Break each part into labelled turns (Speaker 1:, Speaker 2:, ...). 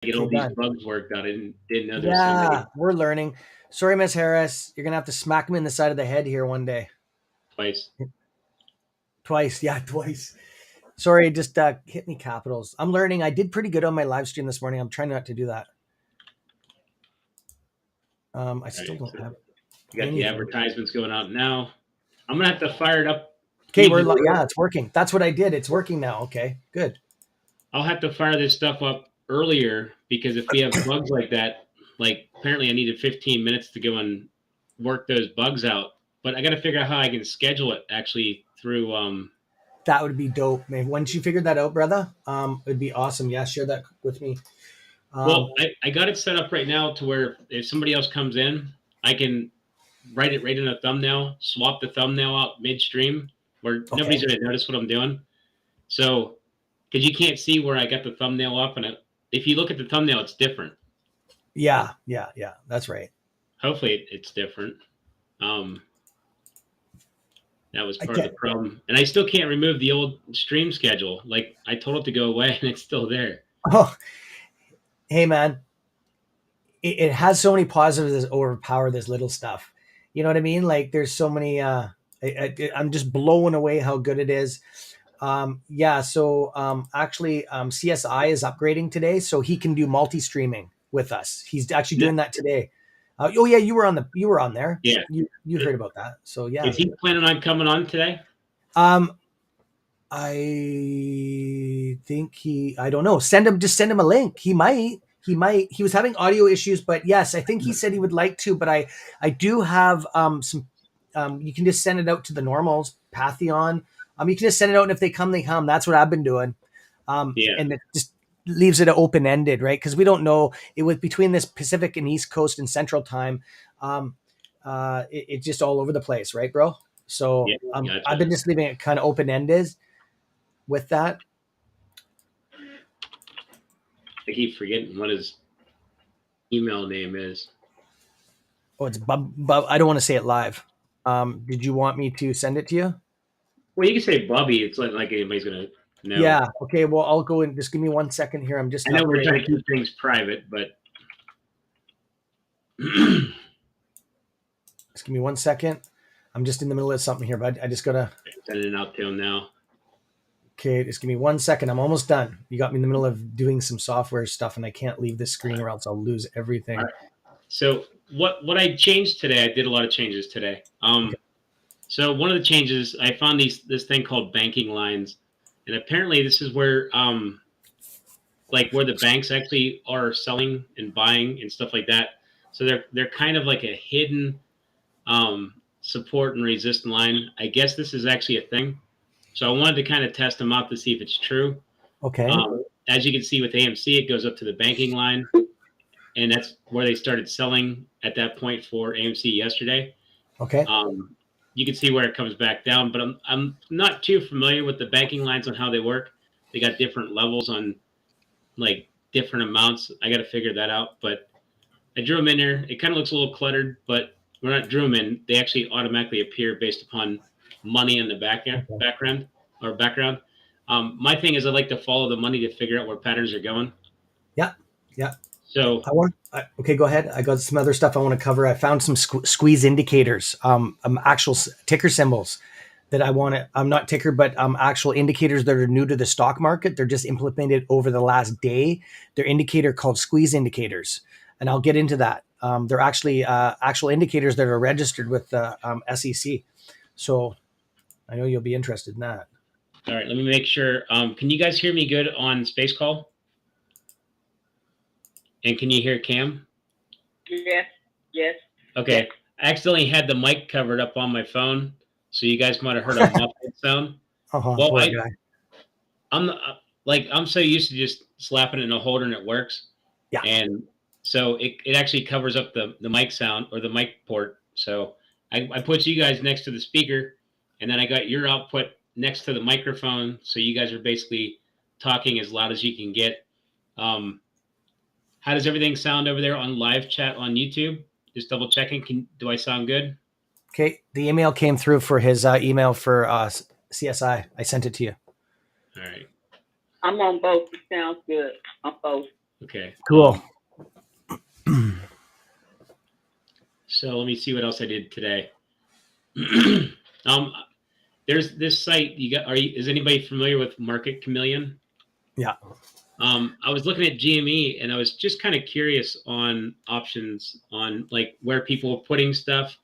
Speaker 1: get
Speaker 2: Okay,
Speaker 1: all these
Speaker 2: done.
Speaker 1: bugs worked out. I didn't know there was so many.
Speaker 2: Yeah, we're learning. Sorry, Miss Harris. You're gonna have to smack him in the side of the head here one day.
Speaker 1: Twice.
Speaker 2: Twice. Yeah, twice. Sorry, just hit me capitals. I'm learning. I did pretty good on my live stream this morning. I'm trying not to do that. I
Speaker 1: All
Speaker 2: still
Speaker 1: right,
Speaker 2: don't
Speaker 1: so
Speaker 2: have
Speaker 1: you got the
Speaker 2: anything.
Speaker 1: advertisements going out now. I'm gonna have to fire it up.
Speaker 2: Okay,
Speaker 1: Even
Speaker 2: yeah, it's working. That's what I did. It's working now. Okay, good.
Speaker 1: I'll have to fire this stuff up earlier because if we have bugs like that, like apparently I needed 15 minutes to go and work those bugs out. But I got to figure out how I can schedule it actually through.
Speaker 2: That would be dope, man. Once you figured that out, brother, it'd be awesome. Yeah, share that with me.
Speaker 1: Well, I got it set up right now to where if somebody else comes in, I can write it right in a thumbnail, swap the thumbnail out midstream where nobody's
Speaker 2: Okay.
Speaker 1: going to notice what I'm doing. So, because you can't see where I got the thumbnail up, and if you look at the thumbnail, it's different.
Speaker 2: Yeah. That's right.
Speaker 1: Hopefully, it's different. Um, that was
Speaker 2: I
Speaker 1: part of the
Speaker 2: can't.
Speaker 1: problem, and I still can't remove the old stream schedule. Like I told it to go away, and it's still there.
Speaker 2: Oh, hey, man. It has so many positives that overpower this little stuff. You know what I mean? Like, there's so many. I'm just blown away how good it is. Yeah. So actually, CSI is upgrading today, so he can do multi-streaming with us. He's actually doing that today. Oh yeah, you were on there.
Speaker 1: Yeah.
Speaker 2: You heard about that. So yeah.
Speaker 1: Is he planning on coming on today?
Speaker 2: Um, I don't know. Just send him a link. He might. He was having audio issues, but yes, I think he said he would like to. But I do have some. You can just send it out to the normals, Pantheon. You can just send it out, and if they come, they come. That's what I've been doing.
Speaker 1: Yeah.
Speaker 2: And it just leaves it open ended, right? Because we don't know it was between this Pacific and East Coast and Central Time. It's just all over the place, right, bro? So
Speaker 1: Yeah. Gotcha.
Speaker 2: I've been just leaving it kind of open ended with that.
Speaker 1: I keep forgetting what his email name is.
Speaker 2: Oh, it's Bub. I don't want to say it live. Did you want me to send it to you?
Speaker 1: Well, you can say Bubby. It's like anybody's gonna know.
Speaker 2: Yeah. Okay. Well, I'll go in. Just give me 1 second here. I'm just
Speaker 1: I know we're trying
Speaker 2: updating.
Speaker 1: to keep things private, but
Speaker 2: Just give me 1 second. I'm just in the middle of something here, but I just gotta.
Speaker 1: sending it out to him now.
Speaker 2: Okay, just give me 1 second. I'm almost done. You got me in the middle of doing some software stuff, and I can't leave this screen or else I'll lose everything.
Speaker 1: All right. So what I changed today? I did a lot of changes today.
Speaker 2: Okay.
Speaker 1: So one of the changes I found this thing called banking lines, and apparently this is where like where the banks actually are selling and buying and stuff like that. So they're kind of like a hidden support and resist line. I guess this is actually a thing. So I wanted to kind of test them out to see if it's true.
Speaker 2: Okay.
Speaker 1: As you can see with AMC, it goes up to the banking line, and that's where they started selling at that point for AMC yesterday.
Speaker 2: Okay.
Speaker 1: You can see where it comes back down, but I'm not too familiar with the banking lines on how they work. They got different levels on like different amounts. I got to figure that out, but I drew them in there. It kind of looks a little cluttered, but when I drew them in, they actually automatically appear based upon money in the background. My thing is I like to follow the money to figure out where patterns are going.
Speaker 2: Yeah.
Speaker 1: So
Speaker 2: Okay, go ahead. I got some other stuff I want to cover. I found some squeeze indicators, actual ticker symbols that I want to. I'm not ticker, but actual indicators that are new to the stock market. They're just implemented over the last day. They're indicator called squeeze indicators, and I'll get into that. They're actually actual indicators that are registered with the SEC. So I know you'll be interested in that.
Speaker 1: all right, let me make sure. Can you guys hear me good on Space Call? And can you hear Cam?
Speaker 3: Yes.
Speaker 1: Okay. I accidentally had the mic covered up on my phone, so you guys might have heard a muffled sound. Well,
Speaker 2: Poor guy.
Speaker 1: I'm so used to just slapping it in a holder and it works.
Speaker 2: Yeah.
Speaker 1: And so it actually covers up the mic sound or the mic port. So I put you guys next to the speaker, and then I got your output next to the microphone, so you guys are basically talking as loud as you can get. How does everything sound over there on live chat on YouTube? Just double checking. Do I sound good?
Speaker 2: Okay. The email came through for his email for CSI. I sent it to you.
Speaker 1: All right.
Speaker 3: I'm on both. It sounds good on both.
Speaker 1: Okay.
Speaker 2: Cool.
Speaker 1: So let me see what else I did today. There's this site you got. Is anybody familiar with Market Chameleon?
Speaker 2: Yeah.
Speaker 1: I was looking at GME and I was just kind of curious on options on like where people are putting stuff.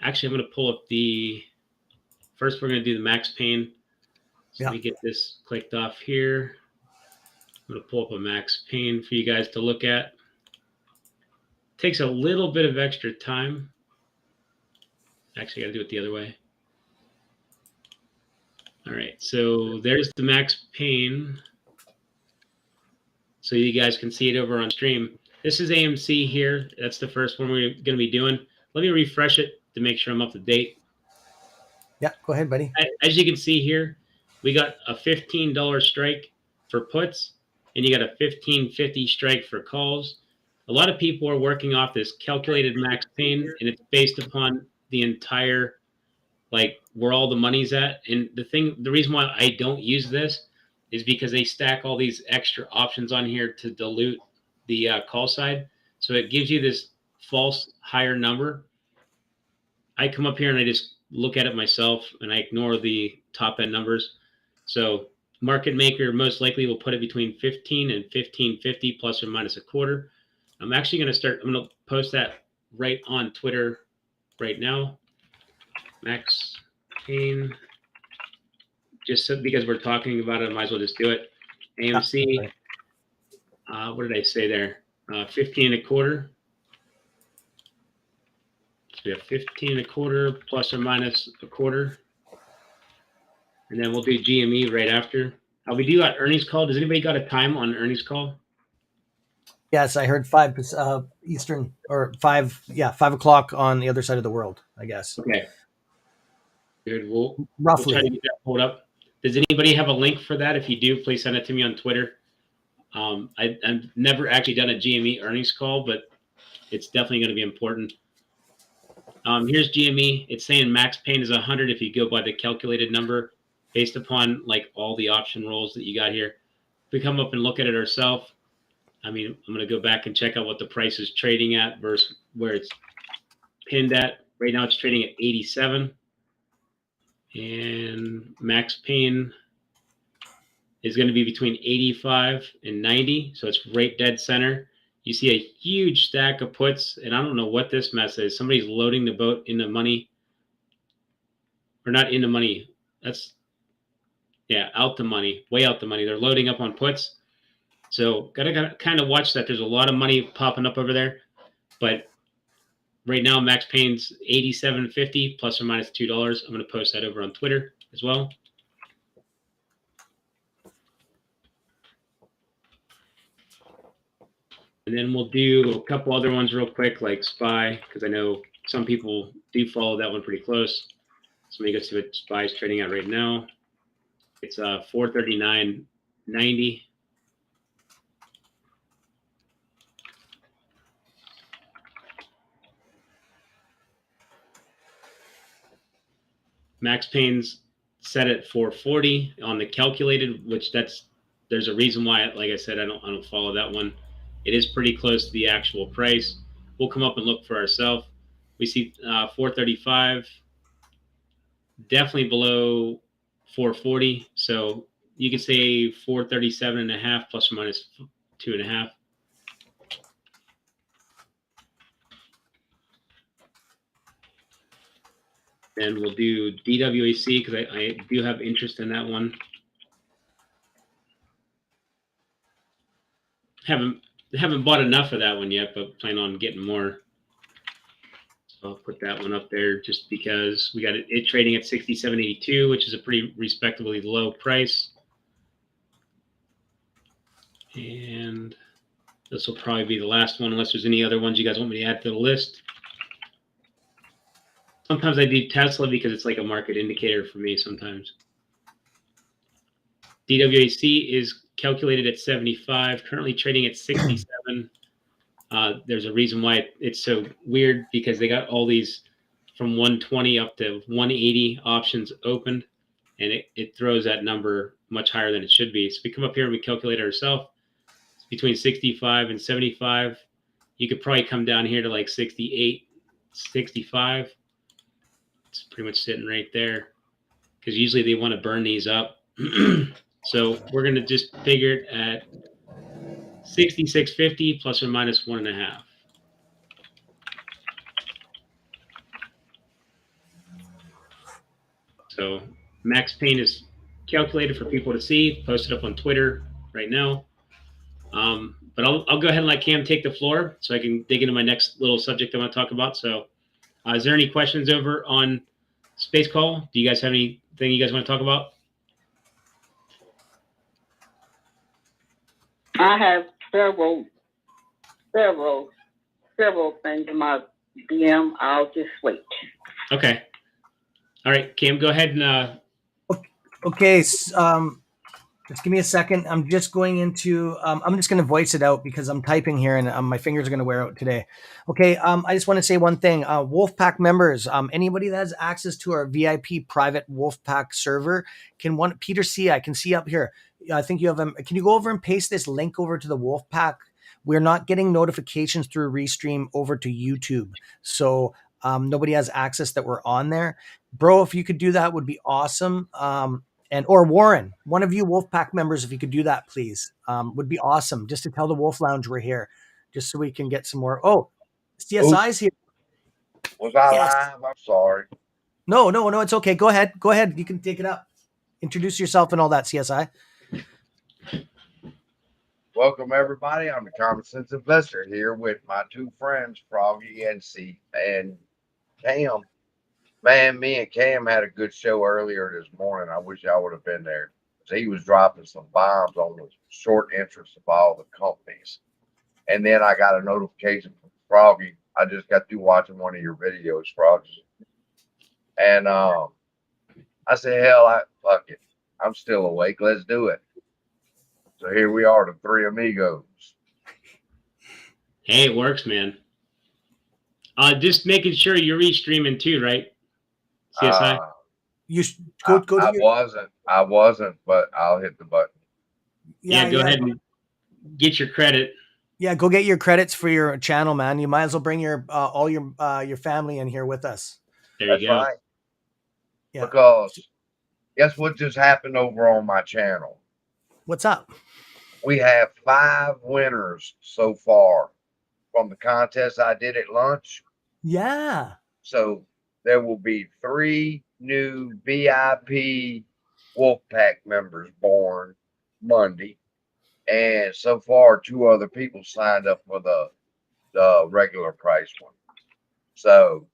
Speaker 1: Actually, I'm going to pull up first we're going to do the max pain. So let me get this clicked off here. I'm going to pull up a max pain for you guys to look at. Takes a little bit of extra time. Actually, I got to do it the other way. All right, so there's the max pain. So you guys can see it over on stream. This is AMC here. That's the first one we're going to be doing. Let me refresh it to make sure I'm up to date.
Speaker 2: Yeah, go ahead, buddy.
Speaker 1: As you can see here, we got a $15 strike for puts, and you got a $15.50 strike for calls. A lot of people are working off this calculated max pain, and it's based upon the entire, like where all the money's at. And the reason why I don't use this is because they stack all these extra options on here to dilute the call side. So it gives you this false higher number. I come up here and I just look at it myself and I ignore the top end numbers. So market maker most likely will put it between 15 and 15.50 plus or minus a quarter. I'm actually going to post that right on Twitter right now. Max pain. Just because we're talking about it, I might as well just do it. AMC, what did I say there? 15 and a quarter. So we have 15 and a quarter plus or minus a quarter. And then we'll do GME right after. We do got earnings call. Does anybody got a time on earnings call?
Speaker 2: Yes, I heard 5 Eastern or 5 o'clock on the other side of the world, I guess.
Speaker 1: Okay. Good. We'll
Speaker 2: roughly
Speaker 1: try to get that pulled up. Does anybody have a link for that? If you do, please send it to me on Twitter. I've never actually done a GME earnings call, but it's definitely going to be important. Here's GME. It's saying max pain is 100 if you go by the calculated number based upon like all the option rolls that you got here. If we come up and look at it ourselves, I mean, I'm going to go back and check out what the price is trading at versus where it's pinned at. Right now it's trading at 87. And max pain is going to be between 85 and 90. So it's right dead center. You see a huge stack of puts, and I don't know what this mess is. Somebody's loading the boat into money. Or not into money. Out the money. Way out the money. They're loading up on puts. So gotta kind of watch that. There's a lot of money popping up over there. But right now, max pain's $87.50 plus or minus $2. I'm going to post that over on Twitter as well. And then we'll do a couple other ones real quick, like SPY, because I know some people do follow that one pretty close. So let me go see what SPY is trading at right now. It's 439.90. Max pain's set at 440 on the calculated, which there's a reason why, like I said, I don't follow that one. It is pretty close to the actual price. We'll come up and look for ourselves. We see 435, definitely below 440. So you could say 437.5 plus or minus 2.5. Then we'll do DWAC because I do have interest in that one. Haven't bought enough of that one yet, but plan on getting more. So I'll put that one up there just because we got it trading at 67.82, which is a pretty respectably low price. And this will probably be the last one, unless there's any other ones you guys want me to add to the list. Sometimes I do Tesla because it's like a market indicator for me sometimes. DWAC is calculated at 75, currently trading at 67. There's a reason why it's so weird because they got all these from 120 up to 180 options opened, and it throws that number much higher than it should be. So we come up here and we calculate it ourselves. It's between 65 and 75. You could probably come down here to like 68, 65. It's pretty much sitting right there because usually they want to burn these up. So we're going to just figure it at 66.50 plus or minus 1.5. So max pain is calculated for people to see, posted up on Twitter right now. But I'll go ahead and let Cam take the floor so I can dig into my next little subject I want to talk about. So is there any questions over on Space Call? Do you guys have anything you guys want to talk about?
Speaker 3: I have several things in my DM. I'll just wait.
Speaker 1: Okay. All right, Cam, go ahead and.
Speaker 2: Okay. Just give me a second. I'm just going into. I'm just going to voice it out because I'm typing here and my fingers are going to wear out today. Okay. I just want to say one thing. Wolfpack members. Anybody that has access to our VIP private Wolfpack server can Peter C. I can see up here. I think you have. Can you go over and paste this link over to the Wolfpack? We're not getting notifications through Restream over to YouTube, so nobody has access that we're on there, bro. If you could do that, would be awesome. Or Warren, one of you Wolfpack members, if you could do that, please, would be awesome. Just to tell the Wolf Lounge we're here, just so we can get some more. Oh, CSI's here.
Speaker 4: Was I live? I'm sorry.
Speaker 2: No, it's okay. Go ahead. You can take it up. Introduce yourself and all that, CSI.
Speaker 4: Welcome, everybody. I'm the Common Sense Investor here with my two friends, Froggy and Cam. Man, me and Cam had a good show earlier this morning. I wish I would have been there. He was dropping some bombs on the short interest of all the companies. And then I got a notification from Froggy. I just got through watching one of your videos, Froggy. And I said, fuck it. I'm still awake. Let's do it. So here we are, the three amigos.
Speaker 1: Hey, it works, man. Just making sure you're restreaming too, right? CSI.
Speaker 2: You go to
Speaker 4: I wasn't, but I'll hit the button.
Speaker 1: Yeah, go ahead and get your credit.
Speaker 2: Yeah, go get your credits for your channel, man. You might as well bring your all your family in here with us.
Speaker 1: There you go. Right.
Speaker 4: Yeah. Because guess what just happened over on my channel?
Speaker 2: What's up?
Speaker 4: We have 5 winners so far from the contest I did at lunch.
Speaker 2: Yeah.
Speaker 4: So there will be 3 new VIP Wolfpack members born Monday. And so far, 2 other people signed up for the regular price one. So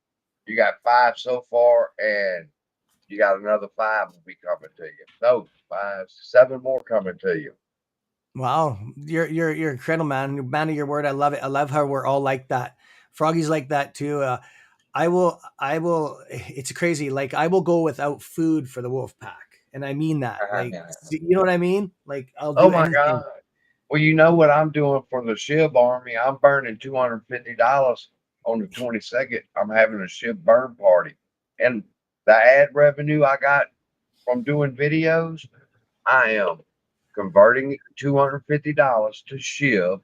Speaker 4: you got 5 so far, and you got another 5 will be coming to you. No, 7 more coming to you.
Speaker 2: Wow, you're incredible, man. You're man of your word. I love it. I love how we're all like that. Froggy's like that too. I will. It's crazy. Like I will go without food for the Wolfpack, and I mean that. Like, you know what I mean? Like, I'll do.
Speaker 4: Oh my God. Well, you know what I'm doing for the SHIB Army? I'm burning $250 on the 22nd. I'm having a SHIB burn party, and the ad revenue I got from doing videos, I am converting $250 to SHIB,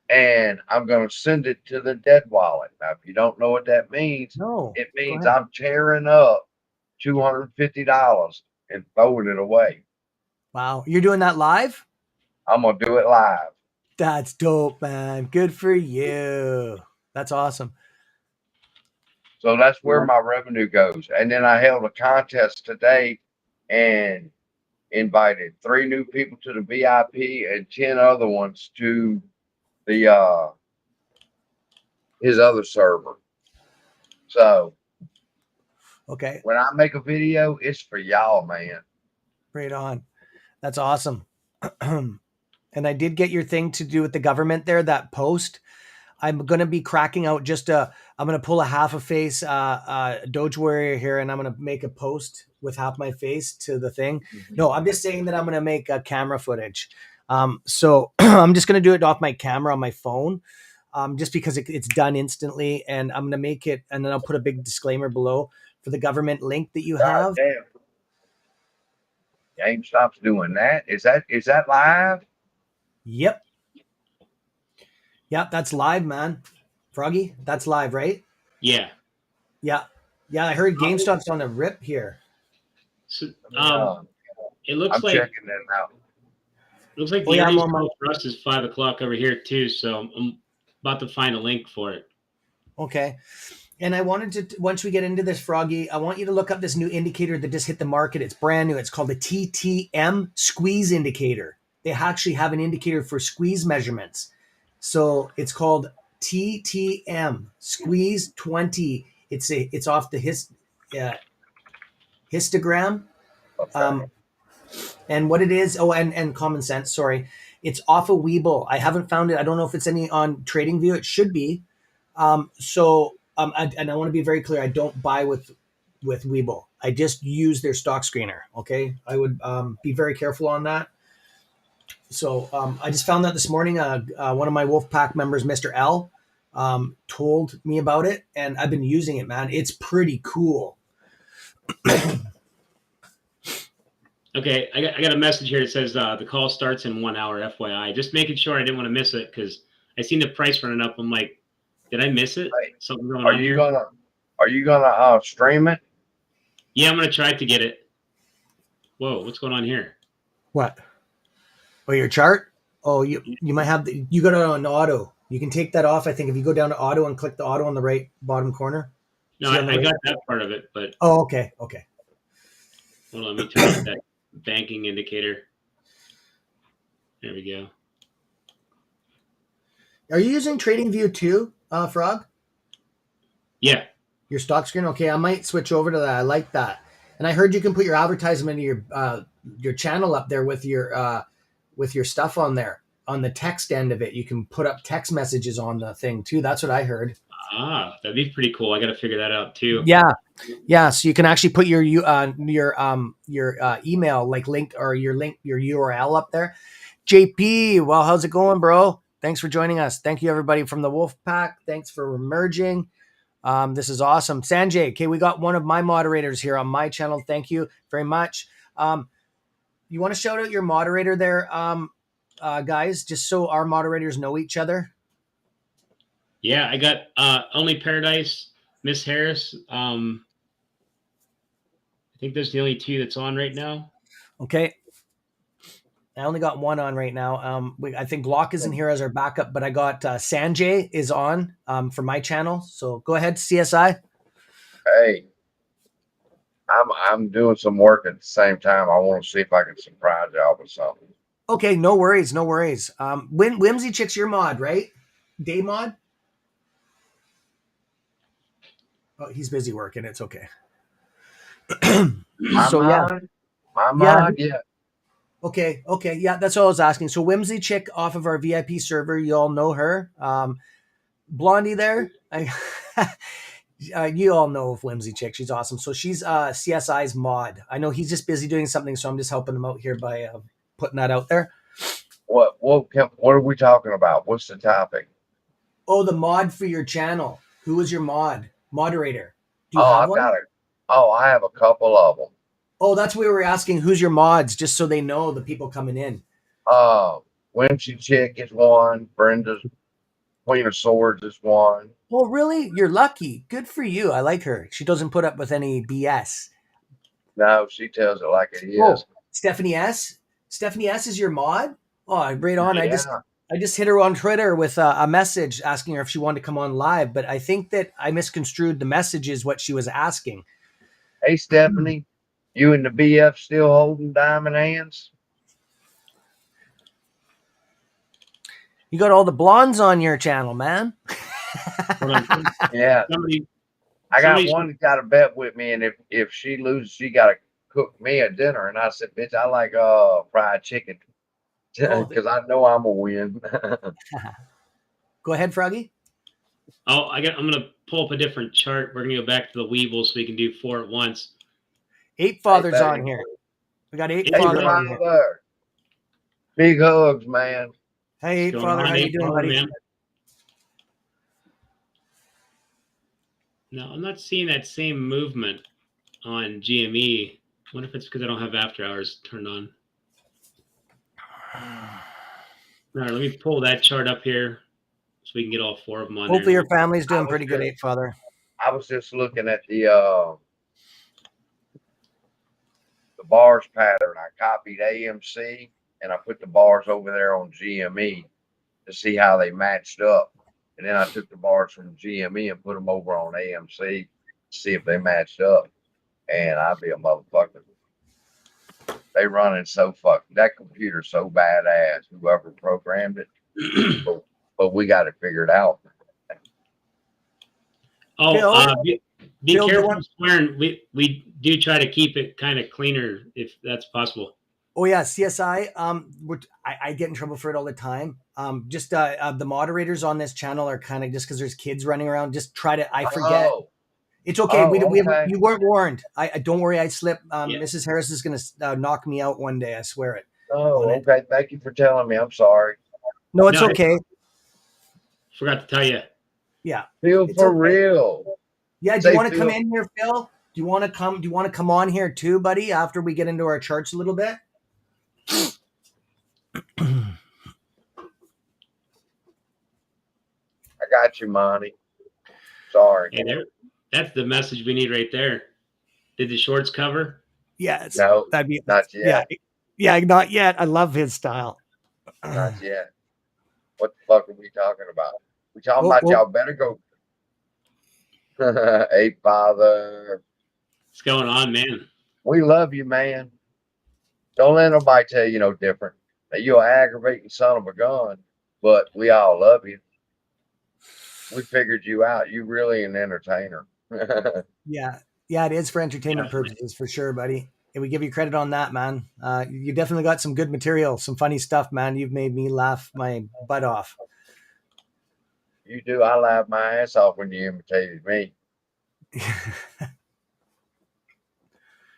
Speaker 4: and I'm going to send it to the dead wallet. Now, if you don't know what that means, it means I'm tearing up $250 and throwing it away.
Speaker 2: Wow. You're doing that live?
Speaker 4: I'm going to do it live.
Speaker 2: That's dope, man. Good for you. That's awesome.
Speaker 4: So that's where my revenue goes. And then I held a contest today and invited 3 new people to the VIP and 10 other ones to the his other server. So
Speaker 2: okay,
Speaker 4: when I make a video, it's for y'all, man.
Speaker 2: Right on. That's awesome. And I did get your thing to do with the government there, that post. I'm going to be cracking out I'm going to pull a half a face Doge Warrior here, and I'm going to make a post with half my face to the thing. Mm-hmm. No, I'm just saying that I'm going to make a camera footage. So I'm just going to do it off my camera on my phone, just because it's done instantly. And I'm going to make it, and then I'll put a big disclaimer below for the government link that you have.
Speaker 4: Damn. GameStop's doing that. Is that live?
Speaker 2: Yep. Yeah, that's live, man. Froggy, that's live, right?
Speaker 1: Yeah.
Speaker 2: Yeah. Yeah, I heard GameStop's on a rip here.
Speaker 1: So,
Speaker 4: Yeah,
Speaker 1: it looks
Speaker 4: I'm
Speaker 1: like
Speaker 4: checking it out.
Speaker 2: Oh
Speaker 1: the
Speaker 2: yeah, I'm
Speaker 1: earnings
Speaker 2: on my
Speaker 1: call for us is 5 o'clock over here too. So I'm about to find a link for it.
Speaker 2: okay. And I wanted to, once we get into this, Froggy, I want you to look up this new indicator that just hit the market. It's brand new. It's called the TTM squeeze indicator. They actually have an indicator for squeeze measurements. So it's called TTM squeeze 20. It's off the histogram.
Speaker 4: Okay.
Speaker 2: And what it is, and common sense, sorry. It's off of Webull. I haven't found it. I don't know if it's any on TradingView. It should be. And I want to be very clear. I don't buy with Webull. I just use their stock screener. Okay, I would be very careful on that. So I just found that this morning. One of my Wolfpack members, Mr. L, told me about it, and I've been using it. Man, it's pretty cool.
Speaker 1: Okay, I got a message here that says the call starts in 1 hour. FYI, just making sure I didn't want to miss it because I seen the price running up. I'm like, did I miss it?
Speaker 4: Hey,
Speaker 1: Something going
Speaker 4: are
Speaker 1: on
Speaker 4: you
Speaker 1: here?
Speaker 4: gonna stream it?
Speaker 1: Yeah, I'm gonna try to get it. Whoa, what's going on here?
Speaker 2: What? Oh, your chart? Oh, you might have you got it on auto. You can take that off. I think if you go down to auto and click the auto on the right bottom corner.
Speaker 1: No,
Speaker 2: See on the
Speaker 1: I
Speaker 2: right?
Speaker 1: got that part of it, but
Speaker 2: Oh, okay.
Speaker 1: hold on, let me turn off that banking indicator. There we go.
Speaker 2: Are you using TradingView too, Frog?
Speaker 1: Yeah.
Speaker 2: Your stock screen? Okay, I might switch over to that. I like that. And I heard you can put your advertisement in your channel up there with your stuff on there on the text end of it. You can put up text messages on the thing too. That's what I heard.
Speaker 1: Ah, that'd be pretty cool. I got to figure that out too.
Speaker 2: Yeah. So you can actually put your email link or your URL up there. JP, well, how's it going, bro? Thanks for joining us. Thank you, everybody from the Wolf Pack. Thanks for merging. This is awesome. Sanjay, okay, we got one of my moderators here on my channel. Thank you very much. You want to shout out your moderator there, guys, just so our moderators know each other?
Speaker 1: Yeah, I got Only Paradise, Miss Harris. I think those are the only two that's on right now.
Speaker 2: Okay. I only got one on right now. I think Glock isn't here as our backup, but I got Sanjay is on for my channel. So go ahead, CSI.
Speaker 4: Hey, I'm doing some work at the same time. I want to see if I can surprise y'all with something.
Speaker 2: Okay, no worries. Whimsy Chick's your mod, right? Day mod? Oh, he's busy working. It's okay.
Speaker 4: My
Speaker 2: So
Speaker 4: mod,
Speaker 2: yeah.
Speaker 4: yeah.
Speaker 2: Okay. Yeah, that's all I was asking. So Whimsy Chick off of our VIP server, you all know her. Blondie there, you all know of Whimsy Chick. She's awesome. So she's CSI's mod. I know he's just busy doing something, so I'm just helping him out here by putting that out there.
Speaker 4: What are we talking about? What's the topic?
Speaker 2: Oh, the mod for your channel. Who is your moderator? Do you
Speaker 4: Oh,
Speaker 2: have one?
Speaker 4: I have a couple of them.
Speaker 2: Oh, that's what we were asking. Who's your mods, just so they know the people coming in.
Speaker 4: Whimsy Chick is one. Brenda's Queen of Swords is one.
Speaker 2: Oh, really? You're lucky. Good for you. I like her. She doesn't put up with any BS.
Speaker 4: No, she tells it like it is.
Speaker 2: Oh, Stephanie S. Stephanie S is your mod? Oh, right on.
Speaker 4: Yeah.
Speaker 2: I just hit her on Twitter with a message asking her if she wanted to come on live, but I think that I misconstrued the message is what she was asking.
Speaker 4: Hey, Stephanie, you and the BF still holding diamond hands?
Speaker 2: You got all the blondes on your channel, man.
Speaker 4: Yeah. I got one that got a bet with me, and if she loses, she got to cook me a dinner. And I said, bitch, I like fried chicken because I know I'm a win.
Speaker 2: Go ahead, Froggy.
Speaker 1: Oh, I'm gonna pull up a different chart. We're gonna go back to the Weeble so we can do 4 at once.
Speaker 2: Eight Fathers on here. We got Eight Father on here.
Speaker 4: Big hugs, man.
Speaker 2: Hey, Eight Father, how you doing, buddy? Man?
Speaker 1: No, I'm not seeing that same movement on GME. I wonder if it's because I don't have after hours turned on. All right, let me pull that chart up here. so we can get all 4 of them on
Speaker 2: Hopefully
Speaker 1: there.
Speaker 2: your family's doing
Speaker 4: was
Speaker 2: pretty good,
Speaker 4: just-
Speaker 2: Father.
Speaker 4: I was just looking at the bars pattern. I copied AMC and I put the bars over there on GME to see how they matched up. And then I took the bars from GME and put them over on AMC to see if they matched up. And I'd be a motherfucker. They running so fucking, that computer's so badass, whoever programmed it. But we got to figure it out.
Speaker 1: Oh,
Speaker 2: Phil?
Speaker 1: be
Speaker 2: Phil,
Speaker 1: careful swearing. We do try to keep it kind of cleaner if that's possible.
Speaker 2: Oh yeah, CSI. I get in trouble for it all the time. The moderators on this channel are kind of, just because there's kids running around. Just try to. I forget.
Speaker 4: Oh,
Speaker 2: It's okay.
Speaker 4: okay.
Speaker 2: You weren't warned. I don't worry. I slipped.
Speaker 1: Yeah.
Speaker 2: Mrs. Harris is gonna knock me out one day. I swear it.
Speaker 4: Oh, okay. Thank you for telling me. I'm sorry.
Speaker 2: No, it's
Speaker 1: No,
Speaker 2: okay.
Speaker 1: Forgot to tell you.
Speaker 2: Yeah.
Speaker 4: Feel
Speaker 2: It's
Speaker 4: for
Speaker 2: okay.
Speaker 4: real.
Speaker 2: Yeah. Do
Speaker 4: Say
Speaker 2: you want to come
Speaker 4: Phil.
Speaker 2: in here, Phil? Do you want to come? Do you want to come on here too, buddy? After we get into our charts a little bit.
Speaker 4: I got you, Monty. Sorry.
Speaker 1: Hey, that's the message we need right there. Did the shorts cover?
Speaker 2: Yes.
Speaker 4: No,
Speaker 2: That'd be
Speaker 4: not yet.
Speaker 2: Yeah. Not yet. I love his style.
Speaker 4: Not yet. What the fuck are we talking about? We talking about y'all better go. Hey, Father.
Speaker 1: What's going on, man?
Speaker 4: We love you, man. Don't let nobody tell you no different. That you're an aggravating son of a gun, but we all love you. We figured you out. You really an entertainer.
Speaker 2: Yeah. Yeah, it is for entertainment purposes for sure, buddy. And we give you credit on that, man. You definitely got some good material, some funny stuff, man. You've made me laugh my butt off.
Speaker 4: You do. I laughed my ass off when you imitated me.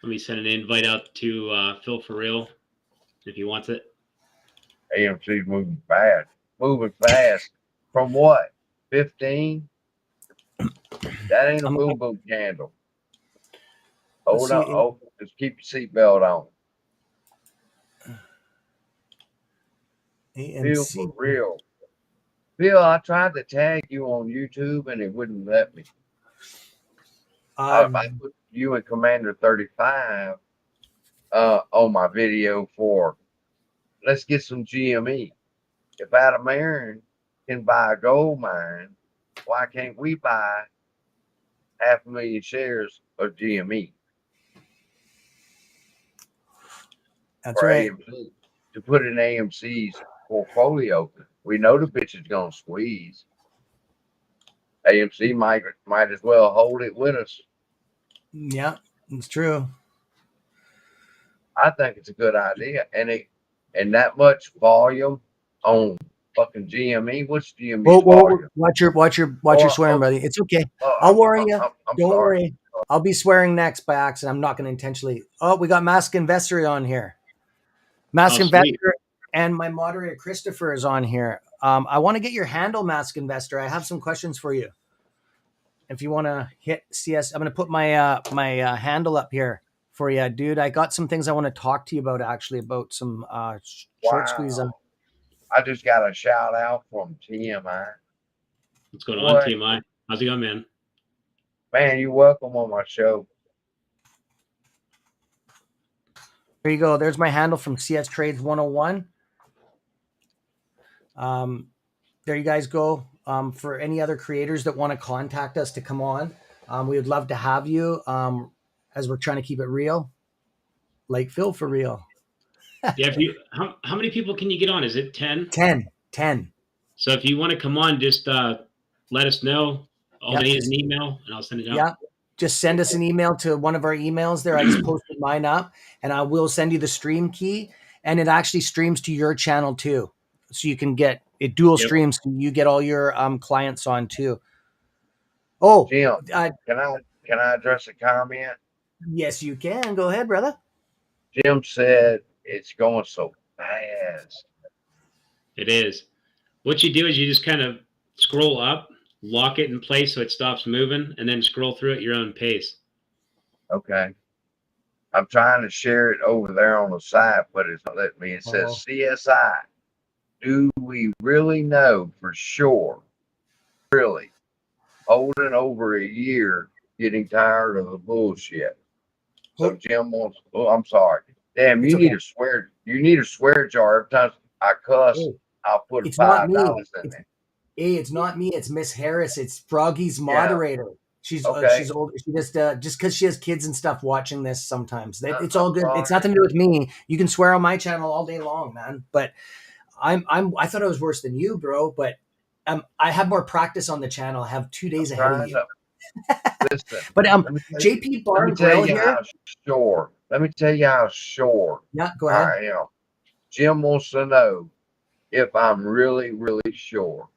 Speaker 1: Let me send an invite out to Phil for real if he wants it.
Speaker 4: AMC's moving fast. Moving fast. From what? 15? That ain't a boom boom candle. Hold on. Oh, just keep your seatbelt on. Feel for real. Phil, I tried to tag you on YouTube and it wouldn't let me. If I put you and Commander 35 on my video for let's get some GME. If Adam Aaron can buy a gold mine, why can't we buy 500,000 shares of GME?
Speaker 2: That's right.
Speaker 4: AMC, to put in AMC's portfolio. We know the bitch is gonna squeeze. AMC might as well hold it with us.
Speaker 2: Yeah, it's true.
Speaker 4: I think it's a good idea, and that much volume on fucking GME. What's GME's volume?
Speaker 2: Watch your swearing, buddy. It's okay. I'll warn you. Don't worry. I'll be swearing next by accident. I'm not going to intentionally. Oh, we got Mask Investor on here. Mask Investor and my moderator Christopher is on here. I want to get your handle, Mask Investor. I have some questions for you. If you want to hit CS, I'm going to put my my handle up here for you, dude. I got some things I want to talk to you about, actually, about some short squeeze.
Speaker 4: I just got a shout out from TMI.
Speaker 1: What's going on, TMI? How's it going, man?
Speaker 4: Man, you're welcome on my show.
Speaker 2: There you go. There's my handle from CS Trades 101. There you guys go. For any other creators that want to contact us to come on, we would love to have you. As we're trying to keep it real, like Phil for real.
Speaker 1: Yeah. How many people can you get on? Is it 10?
Speaker 2: 10.
Speaker 1: So if you want to come on, just let us know. I'll need an email and I'll send it out.
Speaker 2: Yeah. Just send us an email to one of our emails there. I just posted mine up, and I will send you the stream key, and it actually streams to your channel too. So you can get it dual streams. So you get all your clients on too. Oh,
Speaker 4: Jim, can I address a comment?
Speaker 2: Yes, you can. Go ahead, brother.
Speaker 4: Jim said it's going so fast.
Speaker 1: It is. What you do is you just kind of scroll up, lock it in place so it stops moving, and then scroll through at your own pace.
Speaker 4: Okay. I'm trying to share it over there on the side, but it's not letting me. It says CSI. Do we really know for sure really holding over a year, getting tired of the bullshit. So Jim wants. Oh, I'm sorry. Damn,
Speaker 2: It's
Speaker 4: you need
Speaker 2: okay.
Speaker 4: a swear. You need a swear jar. Every time I cuss,
Speaker 2: Hey,
Speaker 4: I'll put
Speaker 2: it's not
Speaker 4: $5
Speaker 2: me.
Speaker 4: in there.
Speaker 2: Hey, it's not me. It's Miss Harris. It's Froggy's
Speaker 4: Yeah.
Speaker 2: moderator. She's
Speaker 4: Okay.
Speaker 2: old. She just because she has kids and stuff watching this sometimes. It's
Speaker 4: I'm
Speaker 2: all good. It's
Speaker 4: sorry.
Speaker 2: nothing to do with me. You can swear on my channel all day long, man. But I thought I was worse than you, bro. But I have more practice on the channel. I have 2 days ahead of
Speaker 4: Trying
Speaker 2: you.
Speaker 4: to listen.
Speaker 2: But JP
Speaker 4: Let
Speaker 2: Bar
Speaker 4: me
Speaker 2: and
Speaker 4: tell
Speaker 2: Grill
Speaker 4: you
Speaker 2: here.
Speaker 4: how sure. Let me tell you how sure
Speaker 2: Yeah, go ahead.
Speaker 4: I am. Jim wants to know if I'm really, really sure.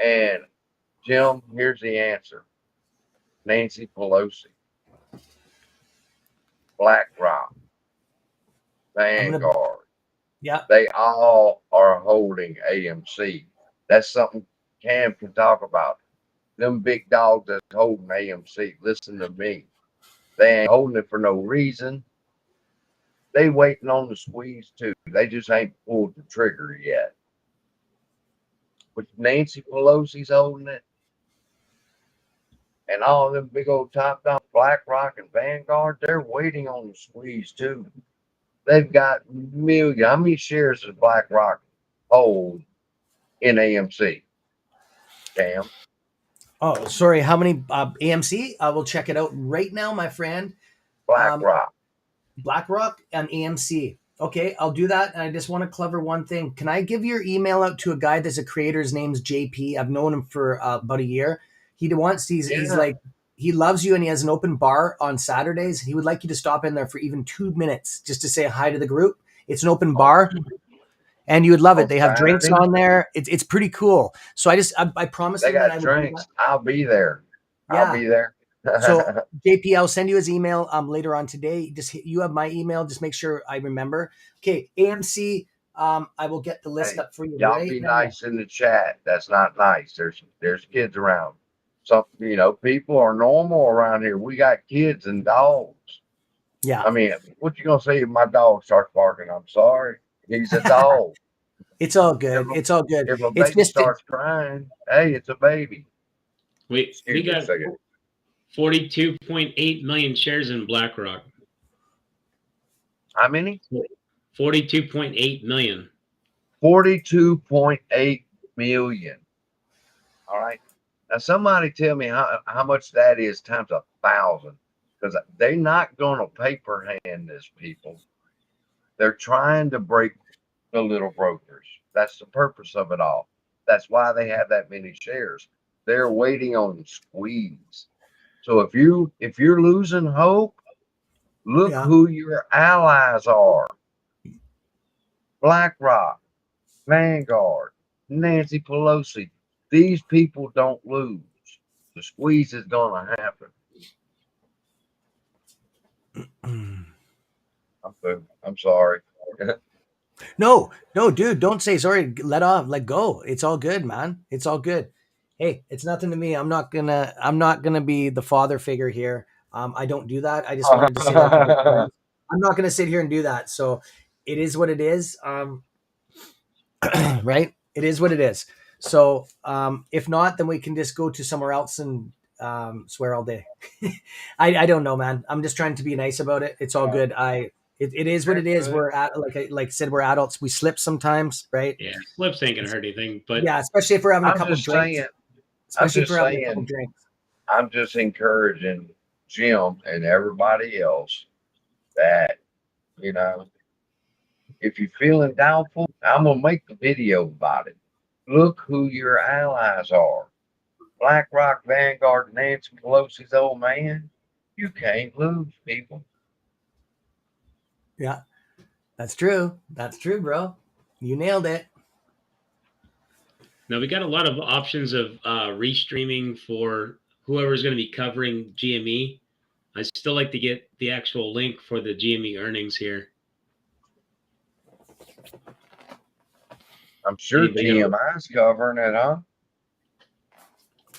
Speaker 4: And Jim, here's the answer. Nancy Pelosi, BlackRock,
Speaker 2: I'm gonna.
Speaker 4: Vanguard,
Speaker 2: Yeah,
Speaker 4: they all are holding AMC. That's something Cam can talk about. Them big dogs that's holding AMC. Listen to me. They ain't holding it for no reason. They waiting on the squeeze too. They just ain't pulled the trigger yet. But Nancy Pelosi's holding it, and all them big old top dog BlackRock and Vanguard, they're waiting on the squeeze too. They've got million. How many shares does BlackRock hold in AMC? Cam,
Speaker 2: Oh, sorry. How many AMC? I will check it out right now, my friend.
Speaker 4: BlackRock.
Speaker 2: BlackRock and AMC. Okay, I'll do that. And I just want to cover one thing. Can I give your email out to a guy that's a creator? His name's JP. I've known him for about a year. He's like, he loves you and he has an open bar on Saturdays. He would like you to stop in there for even 2 minutes just to say hi to the group. It's an open bar. And you would love it. They have drinks on there. It's pretty cool. So I promised
Speaker 4: They
Speaker 2: him that
Speaker 4: got
Speaker 2: I would do
Speaker 4: drinks.
Speaker 2: that.
Speaker 4: I'll be there. I'll
Speaker 2: Yeah.
Speaker 4: be there.
Speaker 2: So JP, I'll send you his email later on today. You have my email. Just make sure I remember. Okay, AMC. I will get the list
Speaker 4: Hey,
Speaker 2: up for you
Speaker 4: y'all
Speaker 2: right
Speaker 4: be
Speaker 2: now.
Speaker 4: nice in the chat. That's not nice. There's kids around. Some people are normal around here. We got kids and dogs.
Speaker 2: Yeah,
Speaker 4: I mean, what you gonna say if my dog starts barking? I'm sorry. He's a dog.
Speaker 2: it's all good. It's all good.
Speaker 4: If a
Speaker 2: It's
Speaker 4: baby
Speaker 2: just
Speaker 4: starts crying, hey, it's a baby.
Speaker 1: We
Speaker 4: Excuse me a
Speaker 1: got
Speaker 4: second.
Speaker 1: 42.8 million shares in BlackRock.
Speaker 4: How many?
Speaker 1: 42.8 million.
Speaker 4: 42.8 million. All right. Now somebody tell me how much that is times 1,000. Because they're not gonna paper hand this, people. They're trying to break the little brokers. That's the purpose of it all. That's why they have that many shares. They're waiting on the squeeze. So if you're losing hope, look
Speaker 2: yeah.
Speaker 4: who your allies are. BlackRock, Vanguard, Nancy Pelosi. These people don't lose. The squeeze is gonna happen. I'm sorry.
Speaker 2: No, dude, don't say sorry. Let go. It's all good, man. It's all good. Hey, it's nothing to me. I'm not gonna be the father figure here. I don't do that. I just wanted to say that to my friends. I'm not gonna sit here and do that. So it is what it is. Right? It is what it is. So if not, then we can just go to somewhere else and swear all day. I don't know, man. I'm just trying to be nice about it. It's all good. It is what it is. We're like I said, we're adults. We slip sometimes, right?
Speaker 1: Yeah, slips ain't gonna hurt anything. But
Speaker 2: Yeah, especially if we're having a
Speaker 4: I'm
Speaker 2: couple
Speaker 4: just
Speaker 2: drinks.
Speaker 4: saying.
Speaker 2: Especially if
Speaker 4: just
Speaker 2: we're having a couple
Speaker 4: saying.
Speaker 2: drinks.
Speaker 4: I'm just encouraging Jim and everybody else that, you know, if you're feeling doubtful, I'm going to make the video about it. Look who your allies are. BlackRock, Vanguard, Nancy Pelosi's old man. You can't lose, people.
Speaker 2: Yeah, that's true. That's true, bro. You nailed it.
Speaker 1: now we got a lot of options of restreaming for whoever's going to be covering GME. I still like to get the actual link for the GME earnings here.
Speaker 4: I'm sure GMI's covering it, huh?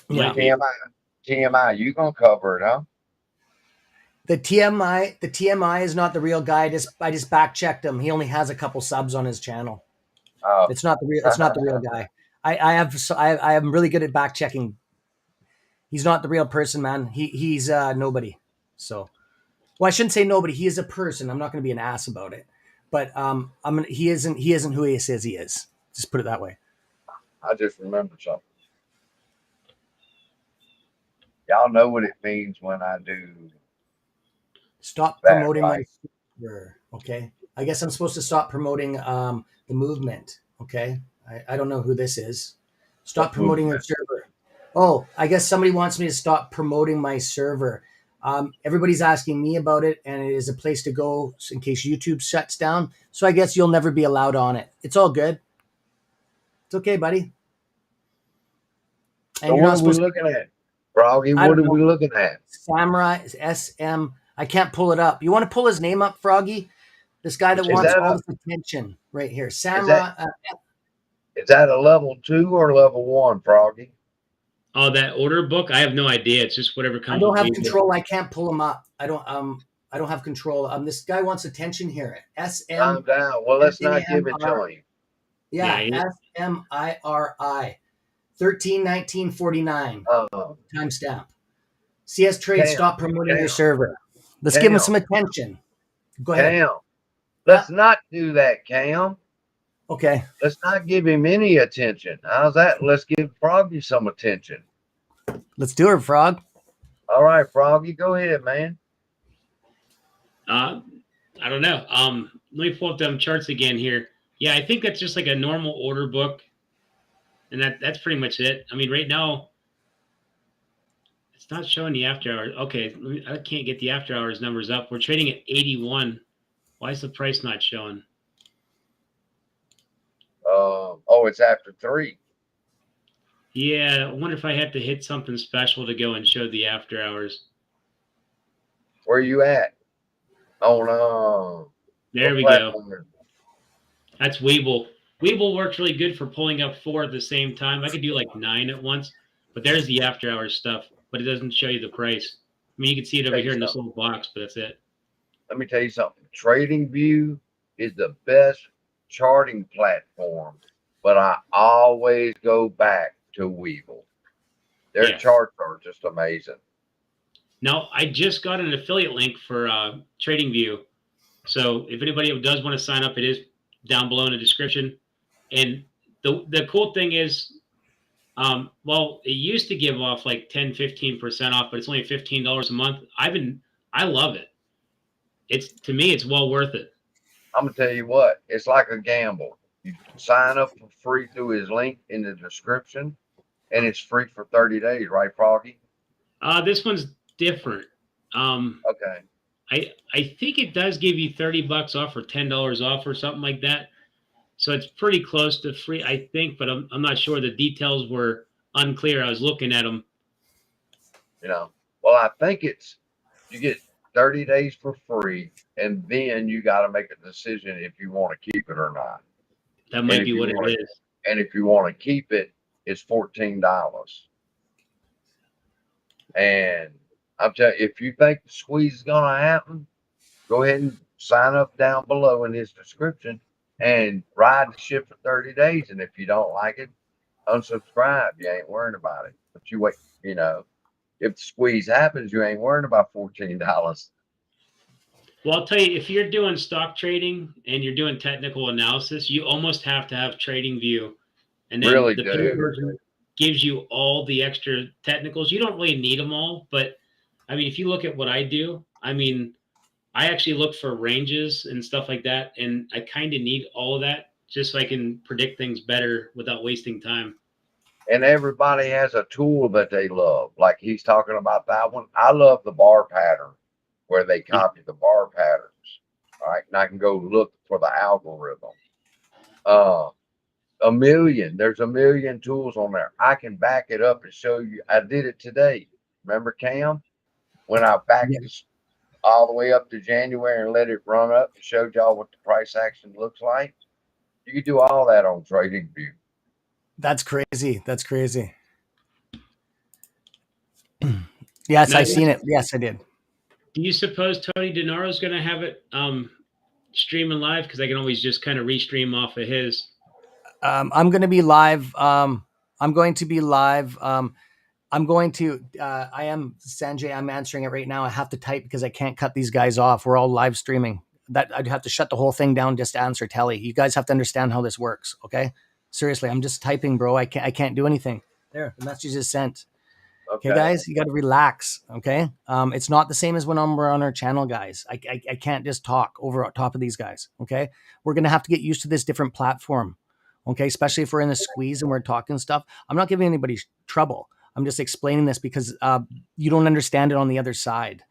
Speaker 2: Yeah.
Speaker 4: TMI, you going to cover it, huh?
Speaker 2: The TMI is not the real guy. I just back checked him. He only has a couple subs on his channel.
Speaker 4: Oh.
Speaker 2: It's not the real guy. I am really good at back checking. He's not the real person, man. He's nobody. So, well, I shouldn't say nobody. He is a person. I'm not going to be an ass about it. But he isn't who he says he is. Just put it that way.
Speaker 4: I just remembered something. Y'all know what it means when I do.
Speaker 2: Stop
Speaker 4: that,
Speaker 2: promoting
Speaker 4: right?
Speaker 2: my server. Okay. I guess I'm supposed to stop promoting the movement. Okay. I don't know who this is. Stop
Speaker 4: What
Speaker 2: promoting your
Speaker 4: movement?
Speaker 2: server. Oh, I guess somebody wants me to stop promoting my server. Everybody's asking me about it, and it is a place to go in case YouTube shuts down. So I guess you'll never be allowed on it. It's all good. It's okay, buddy. And
Speaker 4: So
Speaker 2: you're
Speaker 4: what
Speaker 2: not
Speaker 4: are we
Speaker 2: supposed
Speaker 4: looking at, Froggy?
Speaker 2: I
Speaker 4: What
Speaker 2: don't
Speaker 4: are we
Speaker 2: know.
Speaker 4: looking at?
Speaker 2: Samurai SM. I can't pull it up. You want to pull his name up, Froggy? This guy that
Speaker 4: Is
Speaker 2: wants
Speaker 4: that
Speaker 2: all
Speaker 4: a
Speaker 2: this attention right here.
Speaker 4: is that
Speaker 2: Samurai.
Speaker 4: is that a level 2 or level 1, Froggy?
Speaker 1: Oh, that order book? I have no idea. It's just whatever
Speaker 2: I
Speaker 1: comes
Speaker 2: don't
Speaker 1: with
Speaker 2: have
Speaker 1: Weevil.
Speaker 2: control. I can't pull him up. I don't have control. This guy wants attention here.
Speaker 4: Calm down. Well, let's not give it to him.
Speaker 2: Yeah,
Speaker 1: Yeah,
Speaker 2: SMIRI 131949
Speaker 4: Uh,
Speaker 2: timestamp. CS Trade,
Speaker 4: Cam,
Speaker 2: stop promoting your
Speaker 4: Cam,
Speaker 2: server. Let's give him
Speaker 4: Cam,
Speaker 2: some attention. Go ahead.
Speaker 4: Cam.
Speaker 2: Yeah.
Speaker 4: Let's not do that, Cam.
Speaker 2: Okay.
Speaker 4: Let's not give him any attention. How's that? Let's give Froggy some attention.
Speaker 2: Let's do it, Frog.
Speaker 4: All right, Froggy, go ahead, man.
Speaker 1: I don't know. Let me pull up them charts again here. Yeah, I think that's just like a normal order book, and that's pretty much it. I mean, right now, it's not showing the after hours. Okay, I can't get the after hours numbers up. We're trading at 81. Why is the price not showing?
Speaker 4: Oh, it's after 3.
Speaker 1: Yeah, I wonder if I had to hit something special to go and show the after hours.
Speaker 4: Where you at? On
Speaker 1: There
Speaker 4: what
Speaker 1: we go.
Speaker 4: platform?
Speaker 1: That's Weeble. Weeble works really good for pulling up 4 at the same time. I could do like 9 at once, but there's the after hours stuff, but it doesn't show you the price. I mean, you can see it over here in this little box, but that's it.
Speaker 4: Let me tell you something. Trading View is the best charting platform, but I always go back to Weevil. Their
Speaker 1: Yes.
Speaker 4: charts are just amazing.
Speaker 1: Now, I just got an affiliate link for TradingView. So if anybody does want to sign up, it is down below in the description. And the cool thing is, well, it used to give off like 10, 15% off, but it's only $15 a month. I love it. To me, it's well worth it.
Speaker 4: I'm gonna tell you what, it's like a gamble. You sign up for free through his link in the description, and it's free for 30 days, right, Froggy?
Speaker 1: This one's different.
Speaker 4: Okay.
Speaker 1: I think it does give you $30 off or $10 off or something like that. So it's pretty close to free, I think, but I'm not sure. The details were unclear. I was looking at them.
Speaker 4: You know, well, I think you get 30 days for free, and then you got to make a decision if you want to keep it or not.
Speaker 1: That might be what it is.
Speaker 4: And if you want to keep it, it's $14. And I'm telling you, if you think the squeeze is going to happen, go ahead and sign up down below in his description and ride the ship for 30 days. And if you don't like it, unsubscribe. You ain't worrying about it. But you wait, if the squeeze happens, you ain't worrying about $14.
Speaker 1: Well, I'll tell you, if you're doing stock trading and you're doing technical analysis, you almost have to have TradingView. And then
Speaker 4: Really
Speaker 1: the
Speaker 4: do.
Speaker 1: paid version gives you all the extra technicals. You don't really need them all, but I mean, if you look at what I do, I mean, I actually look for ranges and stuff like that, and I kind of need all of that just so I can predict things better without wasting time.
Speaker 4: And everybody has a tool that they love. Like he's talking about that one. I love the bar pattern where they copy the bar patterns. All right. And I can go look for the algorithm. There's a million tools on there. I can back it up and show you. I did it today. Remember, Cam? When I backed this all the way up to January and let it run up and showed y'all what the price action looks like. You can do all that on TradingView.
Speaker 2: That's crazy. That's crazy. Yes, I seen it. Yes, I did.
Speaker 1: Do you suppose Tony DeNaro is going to have it streaming live? Because I can always just kind of restream off of his.
Speaker 2: I'm going to be live. I'm going to be live. I am Sanjay. I'm answering it right now. I have to type because I can't cut these guys off. We're all live streaming. That I'd have to shut the whole thing down just to answer Telly. You guys have to understand how this works. Okay. Seriously. I'm just typing, bro. I can't do anything. There. The message is sent. Okay, guys, you got to relax. Okay. It's not the same as when we're on our channel, guys. I can't just talk over top of these guys. Okay. We're going to have to get used to this different platform. Okay. Especially if we're in a squeeze and we're talking stuff. I'm not giving anybody trouble. I'm just explaining this because you don't understand it on the other side.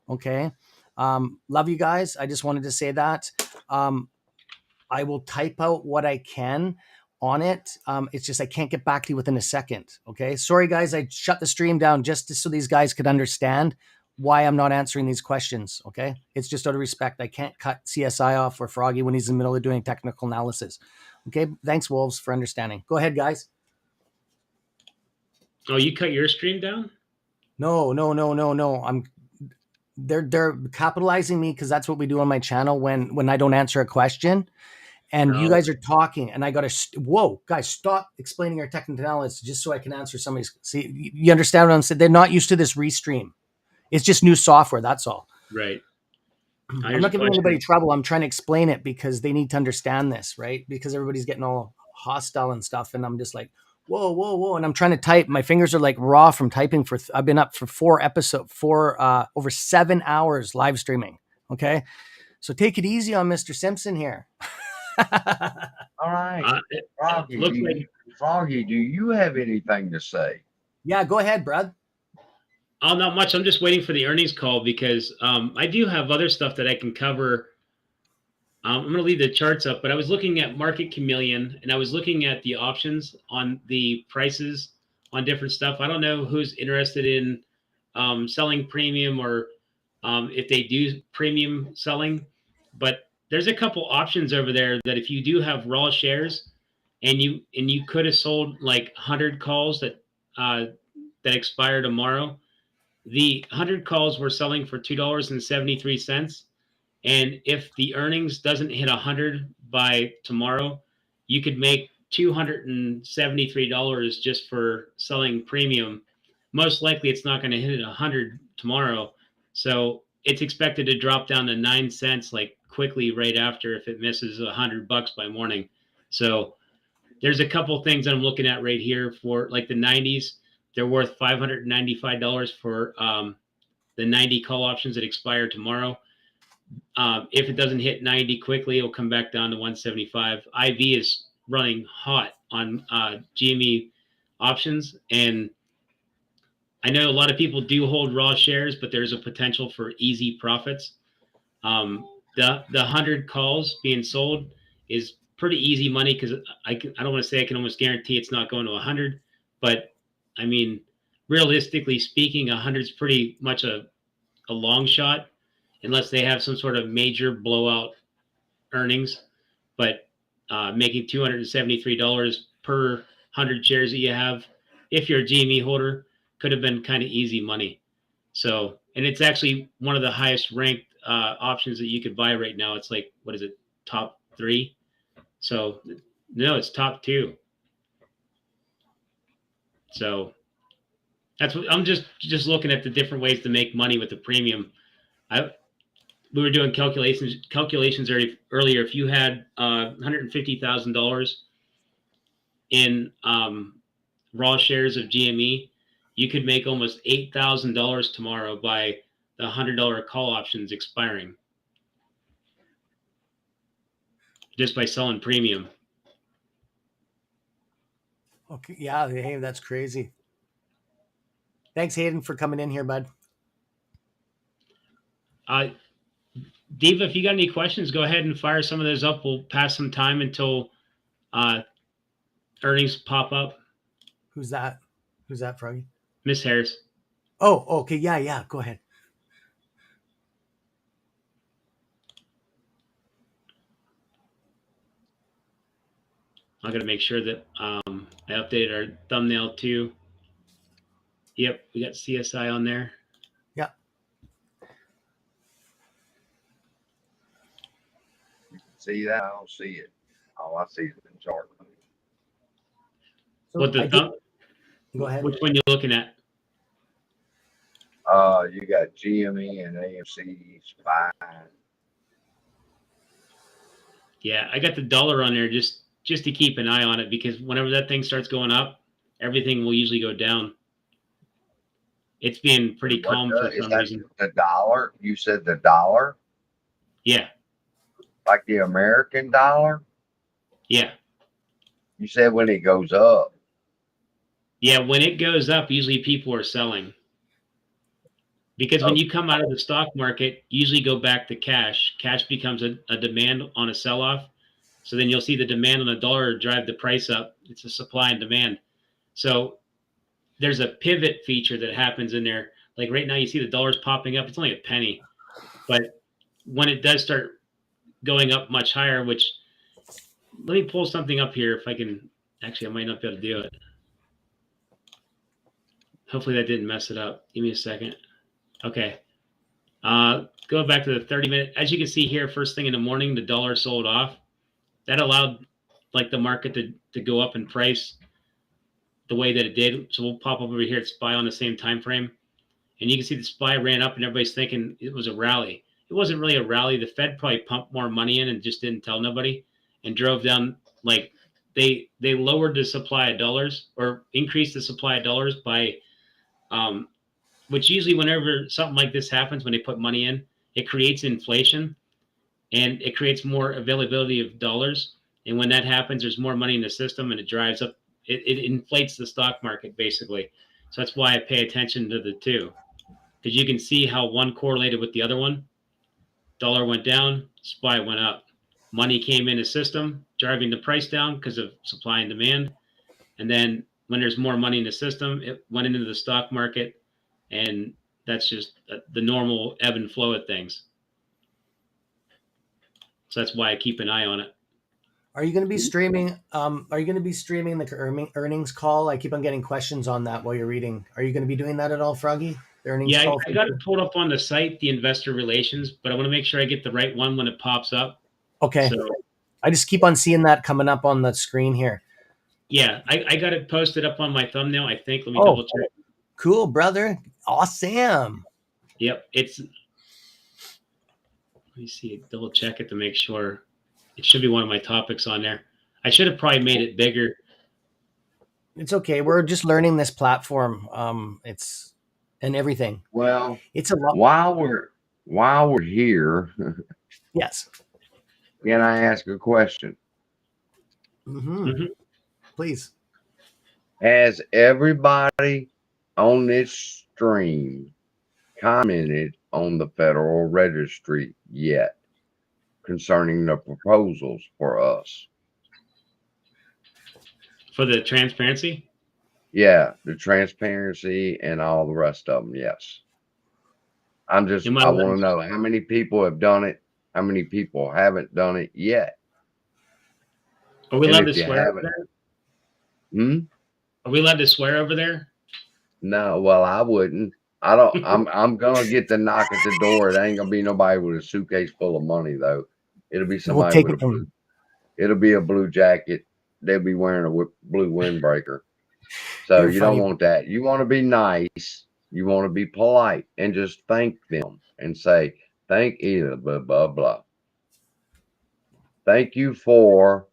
Speaker 2: Okay. Love you guys. I just wanted to say that. I will type out what I can on it. It's just I can't get back to you within a second. Okay. Sorry, guys. I shut the stream down just so these guys could understand why I'm not answering these questions. Okay. It's just out of respect. I can't cut CSI off or Froggy when he's in the middle of doing technical analysis. Okay. Thanks, Wolves, for understanding. Go ahead, guys.
Speaker 1: Oh, you cut your stream down?
Speaker 2: No. They're capitalizing me because that's what we do on my channel when I don't answer a question. And you guys are talking, and I got to, whoa, guys, stop explaining your technical analysis just so I can answer somebody's. See, you understand what I'm saying? They're not used to this restream. It's just new software. That's all.
Speaker 1: Right.
Speaker 2: I'm not giving anybody trouble. I'm trying to explain it because they need to understand this, right? Because everybody's getting all hostile and stuff. And I'm just like, whoa. And I'm trying to type. My fingers are like raw from typing I've been up for over 7 hours live streaming. Okay. So take it easy on Mr. Simpson here.
Speaker 4: All right. Froggy, do you have anything to say?
Speaker 2: Yeah, go ahead, Brad.
Speaker 1: Oh, not much. I'm just waiting for the earnings call because I do have other stuff that I can cover. I'm going to leave the charts up, but I was looking at Market Chameleon and I was looking at the options on the prices on different stuff. I don't know who's interested in selling premium or if they do premium selling, but there's a couple options over there that if you do have raw shares and you could have sold like 100 calls that expire tomorrow. The 100 calls were selling for $2.73. And if the earnings doesn't hit 100 by tomorrow, you could make $273 just for selling premium. Most likely it's not going to hit 100 tomorrow. So it's expected to drop down to 9 cents like quickly right after if it misses $100 by morning. So there's a couple things that I'm looking at right here for like the 90s. They're worth $595 for the 90 call options that expire tomorrow. If it doesn't hit 90 quickly, it'll come back down to 175. IV is running hot on GME options. And I know a lot of people do hold raw shares, but there's a potential for easy profits. The 100 calls being sold is pretty easy money because I don't want to say I can almost guarantee it's not going to 100, but I mean, realistically speaking, 100 is pretty much a long shot unless they have some sort of major blowout earnings. But making $273 per 100 shares that you have, if you're a GME holder, could have been kind of easy money. So, and it's actually one of the highest ranked options that you could buy right now. It's like, what is it, top 3? So, no, it's top 2. So, that's what I'm just looking at the different ways to make money with the premium. We were doing calculations earlier. If you had $150,000 in raw shares of GME, you could make almost $8,000 tomorrow by the $100 call options expiring, just by selling premium.
Speaker 2: Okay, yeah, hey, that's crazy. Thanks, Hayden, for coming in here, bud.
Speaker 1: Diva, if you got any questions, go ahead and fire some of those up. We'll pass some time until earnings pop up.
Speaker 2: Who's that? Who's that, Froggy?
Speaker 1: Miss Harris.
Speaker 2: Oh, okay. Yeah. Go ahead.
Speaker 1: I got to make sure that I updated our thumbnail too. Yep, we got CSI on there.
Speaker 2: Yeah.
Speaker 4: You can see that? I don't see it. All I see is the chart.
Speaker 2: So
Speaker 1: What
Speaker 2: I
Speaker 1: the
Speaker 2: did.
Speaker 1: thumb?
Speaker 2: Go ahead.
Speaker 1: Which one you looking at?
Speaker 4: You got GME and AMC fine.
Speaker 1: Yeah, I got the dollar on there just to keep an eye on it, because whenever that thing starts going up, everything will usually go down. It's being pretty
Speaker 4: What
Speaker 1: calm for
Speaker 4: is
Speaker 1: some
Speaker 4: that?
Speaker 1: reason.
Speaker 4: The dollar? You said the dollar,
Speaker 1: Yeah,
Speaker 4: like the American dollar.
Speaker 1: yeah,
Speaker 4: You said when it goes up.
Speaker 1: yeah. When it goes up, usually people are selling, because when
Speaker 4: Oh,
Speaker 1: you come out of the stock market, usually go back to cash. Cash becomes a demand on a sell-off. So then you'll see the demand on a dollar drive the price up. It's a supply and demand. So there's a pivot feature that happens in there. Like right now, you see the dollars popping up. It's only a penny, but when it does start going up much higher, which, let me pull something up here if I can. Actually, I might not be able to do it. Hopefully that didn't mess it up. Give me a second. Okay. Go back to the 30-minute. As you can see here, first thing in the morning, the dollar sold off. That allowed like the market to go up in price the way that it did. So we'll pop up over here at SPY on the same time frame. And you can see the SPY ran up and everybody's thinking it was a rally. It wasn't really a rally. The Fed probably pumped more money in and just didn't tell nobody and drove down, like they lowered the supply of dollars, or increased the supply of dollars by which usually whenever something like this happens, when they put money in, it creates inflation and it creates more availability of dollars. And when that happens, there's more money in the system and it drives up, it inflates the stock market basically. So that's why I pay attention to the two, because you can see how one correlated with the other one. Dollar went down, SPY went up. Money came in the system, driving the price down because of supply and demand. And then when there's more money in the system, it went into the stock market, and that's just the normal ebb and flow of things. So that's why I keep an eye on it.
Speaker 2: Are you going to be streaming? Are you going to be streaming the earnings call? I keep on getting questions on that while you're reading. Are you going to be doing that at all, Froggy? The earnings
Speaker 1: Yeah,
Speaker 2: call.
Speaker 1: I got it pulled up on the site, the investor relations, but I want to make sure I get the right one when it pops up.
Speaker 2: Okay.
Speaker 1: So
Speaker 2: I just keep on seeing that coming up on the screen here.
Speaker 1: yeah, I got it posted up on my thumbnail, I think. Let me
Speaker 2: Oh,
Speaker 1: double check.
Speaker 2: cool, brother. Awesome.
Speaker 1: Yep, it's. Let me see, double check it to make sure. It should be one of my topics on there. I should have probably made it bigger.
Speaker 2: It's okay. We're just learning this platform. It's and everything.
Speaker 4: well,
Speaker 2: It's a lot.
Speaker 4: while we're here,
Speaker 2: Yes.
Speaker 4: can I ask a question?
Speaker 1: Mhm.
Speaker 2: Please.
Speaker 4: Has everybody on this stream commented on the Federal Registry yet concerning the proposals for us?
Speaker 1: For the transparency?
Speaker 4: Yeah, the transparency and all the rest of them. Yes. I want to know how many people have done it, how many people haven't done it yet.
Speaker 1: Are we
Speaker 4: And
Speaker 1: allowed to
Speaker 4: if you
Speaker 1: swear over
Speaker 4: haven't,
Speaker 1: there? Are we allowed to swear over there?
Speaker 4: no, well, I wouldn't. I don't. I'm gonna get the knock at the door. It ain't gonna be nobody with a suitcase full of money though. It'll be
Speaker 2: We'll
Speaker 4: somebody
Speaker 2: take
Speaker 4: with
Speaker 2: it from.
Speaker 4: It'll be a blue jacket. They'll be wearing a blue windbreaker. So
Speaker 2: You're
Speaker 4: you don't
Speaker 2: funny.
Speaker 4: want that. You want to be nice. You want to be polite and just thank them and say, thank you, blah, blah, blah. Thank you for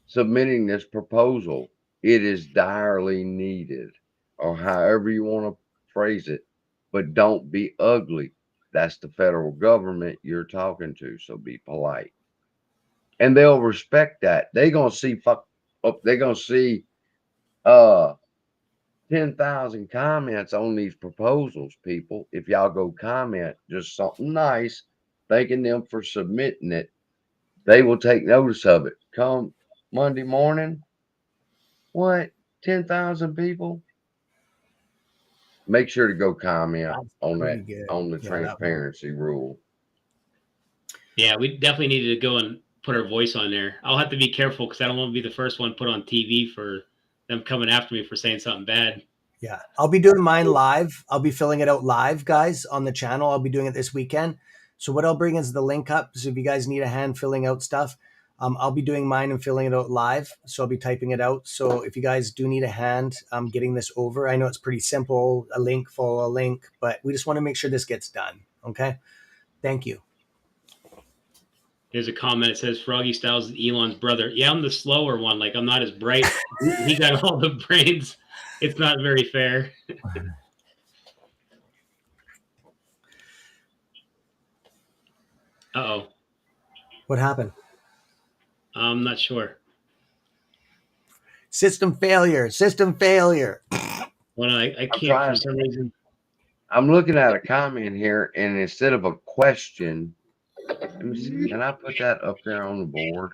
Speaker 4: submitting this proposal. It is direly needed, or however you want to phrase it, but don't be ugly. That's the federal government you're talking to. So be polite. And they'll respect that. They're going to see they're going to see 10,000 comments on these proposals, people. If y'all go comment just something nice, thanking them for submitting it, they will take notice of it. Come Monday morning, what? 10,000 people? Make sure to go comment
Speaker 2: That's
Speaker 4: on
Speaker 2: pretty
Speaker 4: that,
Speaker 2: good.
Speaker 4: on the
Speaker 2: Yeah, that one.
Speaker 4: transparency rule.
Speaker 1: Yeah, we definitely needed to go and put our voice on there. I'll have to be careful because I don't want to be the first one put on TV for them coming after me for saying something bad.
Speaker 2: Yeah, I'll be doing mine live. I'll be filling it out live, guys, on the channel. I'll be doing it this weekend. So what I'll bring is the link up. So if you guys need a hand filling out stuff, I'll be doing mine and filling it out live, so I'll be typing it out. So if you guys do need a hand getting this over, I know it's pretty simple, a link, follow a link, but we just want to make sure this gets done. Okay, thank you.
Speaker 1: There's a comment. It says Froggystyles is Elon's brother. Yeah, I'm the slower one. Like, I'm not as bright. He got all the brains. It's not very fair. Uh-oh.
Speaker 2: What happened?
Speaker 1: I'm not sure.
Speaker 2: System failure. System failure.
Speaker 1: Well, I
Speaker 4: I'm
Speaker 1: can't
Speaker 4: trying.
Speaker 1: for some reason.
Speaker 4: I'm looking at a comment here, and instead of a question, let me see. Can I put that up there on the board?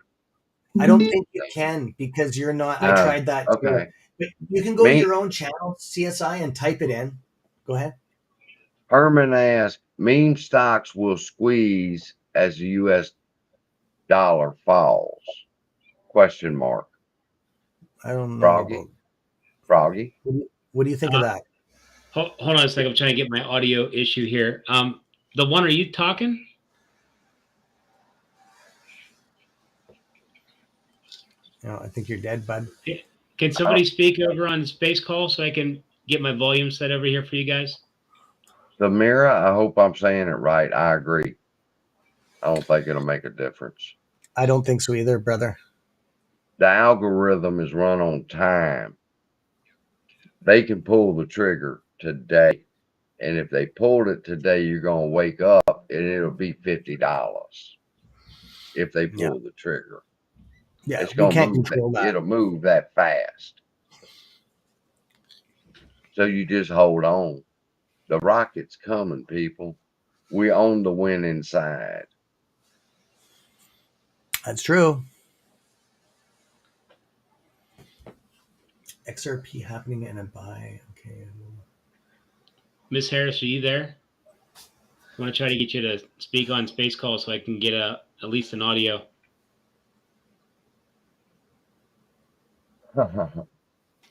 Speaker 2: I don't think you can because you're not. I tried that too.
Speaker 4: Okay.
Speaker 2: But you can go to your own channel, CSI, and type it in. Go ahead.
Speaker 4: Herman asks, meme stocks will squeeze as the U.S. dollar falls? Question mark.
Speaker 2: I don't know.
Speaker 4: Froggy? Froggy?
Speaker 2: What do you think of that?
Speaker 1: Hold on a second. I'm trying to get my audio issue here. The one, are you talking?
Speaker 2: No, I think you're dead, bud.
Speaker 1: Can somebody speak over on Space Call so I can get my volume set over here for you guys?
Speaker 4: Samira, I hope I'm saying it right. I agree. I don't think it'll make a difference.
Speaker 2: I don't think so either, brother.
Speaker 4: The algorithm is run on time. They can pull the trigger today. And if they pulled it today, you're going to wake up and it'll be $50 if they pull the trigger.
Speaker 2: Yeah,
Speaker 4: it's going to move
Speaker 2: that.
Speaker 4: It'll move that fast. So you just hold on. The rocket's coming, people. We own the winning side.
Speaker 2: That's true. XRP happening in a buy. Okay.
Speaker 1: Miss Harris, are you there? I want to try to get you to speak on Space Call so I can get at least an audio.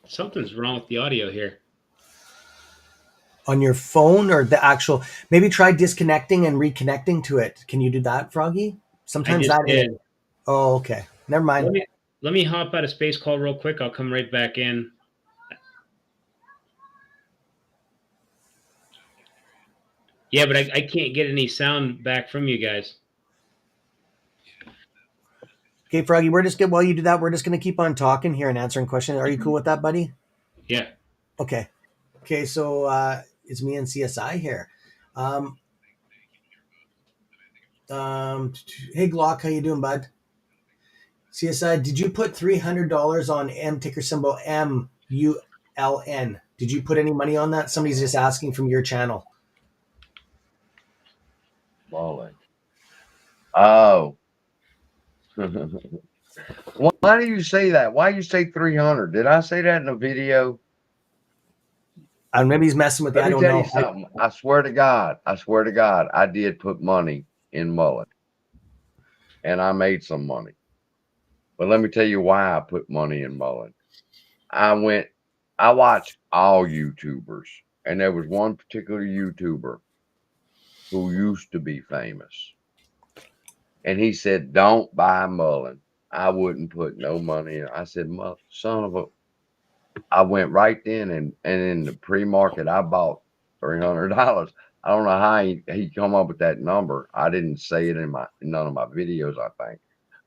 Speaker 1: Something's wrong with the audio here.
Speaker 2: On your phone or the actual? Maybe try disconnecting and reconnecting to it. Can you do that, Froggy? Sometimes that is. Oh, okay. Never mind.
Speaker 1: Let me hop out of Space Call real quick. I'll come right back in. Yeah, but I can't get any sound back from you guys.
Speaker 2: Okay, Froggy, while you do that, we're just going to keep on talking here and answering questions. Are you cool with that, buddy?
Speaker 1: Yeah.
Speaker 2: Okay. Okay, so it's me and CSI here. Hey, Glock, how you doing, bud? CSI, did you put $300 on M, ticker symbol MULN? Did you put any money on that? Somebody's just asking from your channel.
Speaker 4: Mullen. Oh. Why do you say that? Why you say 300? Did I say that in a video?
Speaker 2: Maybe he's messing with you. I don't know.
Speaker 4: Something. I swear to God, I did put money in Mullen. And I made some money. But let me tell you why I put money in Mullen. I watch all YouTubers. And there was one particular YouTuber who used to be famous. And he said, don't buy Mullen. I wouldn't put no money in. I said, son of a. I went right then and in the pre-market, I bought $300. I don't know how he come up with that number. I didn't say it in none of my videos, I think.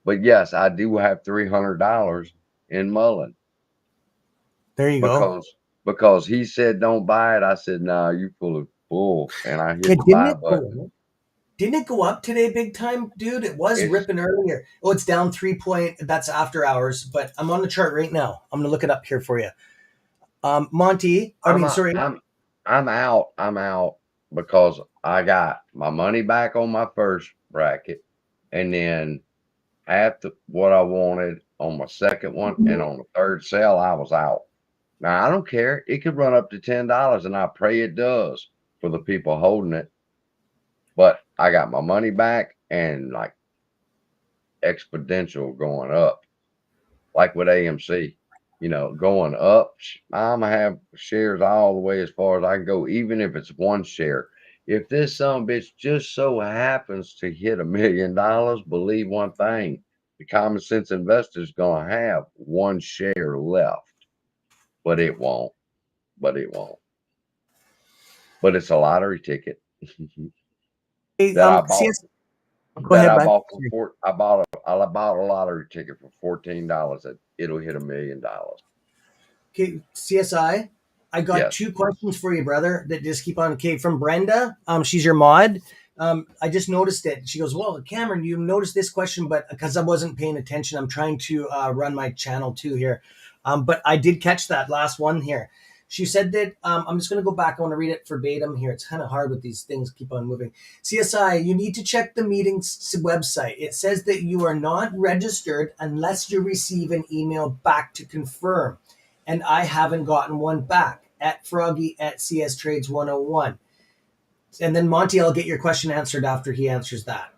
Speaker 4: But yes, I do have $300 in Mullen.
Speaker 2: There you go.
Speaker 4: Because he said don't buy it. I said, nah, you full of bull. And I hit the buy button.
Speaker 2: Didn't it go up today big time, dude? It was ripping earlier. Oh, it's down 3 point. That's after hours, but I'm on the chart right now. I'm going to look it up here for you. Monty, I'm out because I got my money back on my first bracket. And then after what I wanted on my second one and on the third sale, I was out. Now, I don't care. It could run up to $10, and I pray it does for the people holding it. But I got my money back and like exponential going up, like with AMC, going up. I'm going to have shares all the way as far as I can go, even if it's one share. If this son of a bitch just so happens to hit $1 million, believe one thing,
Speaker 4: The common sense investor is going to have one share left, but it won't. But it won't. But it's a lottery ticket
Speaker 2: Hey,
Speaker 4: that I bought.
Speaker 2: CS, go ahead, bud.
Speaker 4: I bought a lottery ticket for $14 that it'll hit $1 million.
Speaker 2: Okay, CSI, I got
Speaker 4: Yes.
Speaker 2: 2 questions for you, brother, that just keep on. Okay, from Brenda. She's your mod. I just noticed it. She goes, well, Cameron, you noticed this question, but because I wasn't paying attention, I'm trying to run my channel too here. But I did catch that last one here. She said that, I'm just going to go back. I want to read it verbatim here. It's kind of hard with these things keep on moving. CSI, you need to check the meeting's website. It says that you are not registered unless you receive an email back to confirm. And I haven't gotten one back at Froggy at CS Trades 101. And then Monty, I'll get your question answered after he answers that.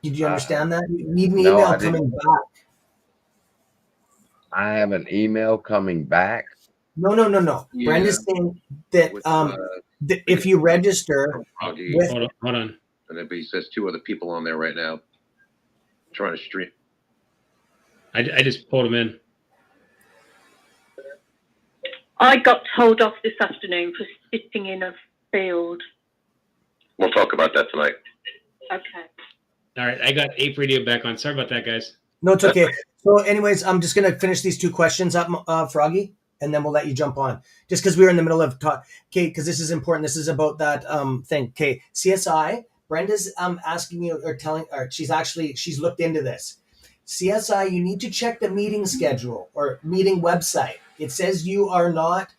Speaker 2: Did you understand that? You need an email coming back.
Speaker 4: I have an email coming back.
Speaker 2: No.
Speaker 5: Yeah.
Speaker 2: Brenda's saying that that if you register with,
Speaker 1: Hold on.
Speaker 5: And he says 2 other people on there right now trying to stream.
Speaker 1: I just pulled him in.
Speaker 6: I got told off this afternoon for sitting in a field.
Speaker 5: We'll talk about that tonight.
Speaker 6: Okay.
Speaker 1: All right, I got Ape Radio back on. Sorry about that, guys.
Speaker 2: no, it's okay. So anyways, I'm just going to finish these 2 questions up, Froggy, and then we'll let you jump on. Just because we were in the middle of talk. Okay, because this is important. This is about that thing. Okay, CSI, Brenda's asking you or telling, or she's looked into this. CSI, you need to check the meeting schedule or meeting website. It says you are not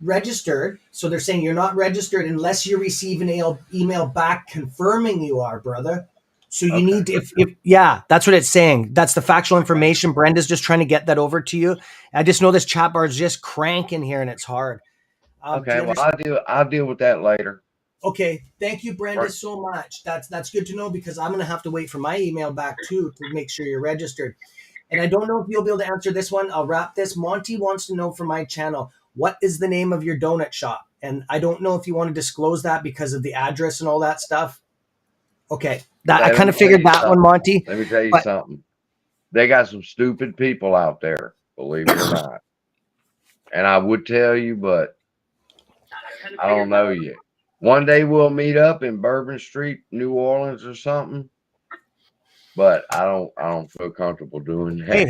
Speaker 2: registered. So they're saying you're not registered unless you receive an email back confirming you are, brother. So you need to, if yeah, that's what it's saying. That's the factual information. Brenda's just trying to get that over to you. I just know this chat bar is just cranking here and it's hard.
Speaker 4: Okay, well, I'll deal with that later.
Speaker 2: Okay, thank you, Brenda,
Speaker 4: Right.
Speaker 2: so much. That's good to know because I'm going to have to wait for my email back too to make sure you're registered. And I don't know if you'll be able to answer this one. I'll wrap this. Monty wants to know from my channel, what is the name of your donut shop? And I don't know if you want to disclose that because of the address and all that stuff. Okay, that I kind of figured that one, Monty.
Speaker 4: Let me tell you something. They got some stupid people out there, believe it or not. And I would tell you, but I don't know yet. One day we'll meet up in Bourbon Street, New Orleans or something. But I don't feel comfortable doing that.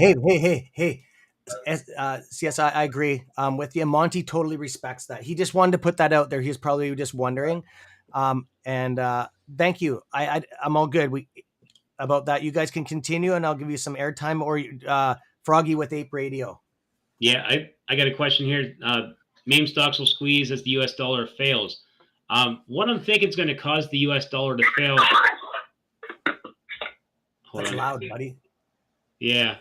Speaker 2: Hey. CSI, I agree with you. Monty totally respects that. He just wanted to put that out there. He was probably just wondering. Thank you. I'm all good. About that. You guys can continue and I'll give you some airtime or Froggy with Ape Radio.
Speaker 1: Yeah, I got a question here. Meme stocks will squeeze as the U.S. dollar fails. What I'm thinking is going to cause the U.S. dollar to fail.
Speaker 2: That's loud, buddy.
Speaker 1: Yeah.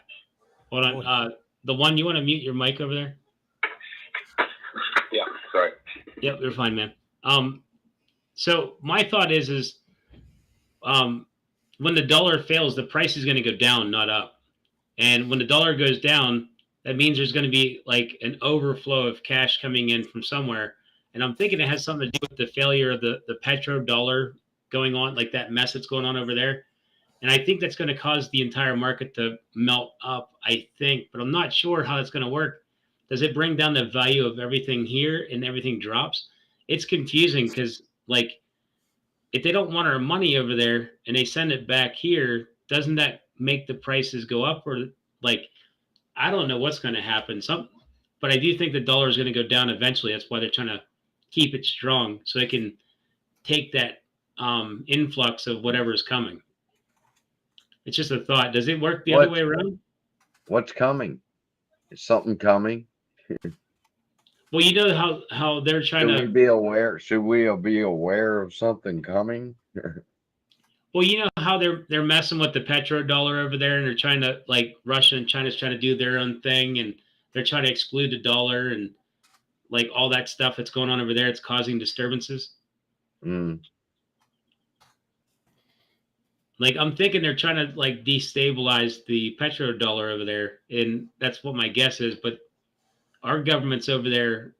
Speaker 1: Hold on. The one, you want to mute your mic over there?
Speaker 5: Yeah, sorry.
Speaker 1: Yep, you're fine, man. So my thought is when the dollar fails, the price is going to go down, not up. And when the dollar goes down, that means there's going to be like an overflow of cash coming in from somewhere. And I'm thinking it has something to do with the failure of the petrodollar going on, like that mess that's going on over there. And I think that's going to cause the entire market to melt up, I think, but I'm not sure how it's going to work. Does it bring down the value of everything here and everything drops? It's confusing because, like, if they don't want our money over there and they send it back here, doesn't that make the prices go up? Or, like, I don't know what's going to happen. But I do think the dollar is going to go down eventually. That's why they're trying to keep it strong so they can take that influx of whatever's coming. It's just a thought. Does it work the other way around?
Speaker 4: What's coming? Is something coming?
Speaker 1: Well, you know how they're trying
Speaker 4: Should we be aware? Should we be aware of something coming?
Speaker 1: Well, you know how they're messing with the petrodollar over there, and they're trying to, like, Russia and China's trying to do their own thing, and they're trying to exclude the dollar and, like, all that stuff that's going on over there. It's causing disturbances. Like, I'm thinking they're trying to, like, destabilize the petrodollar over there, and that's what my guess is. But our government's over there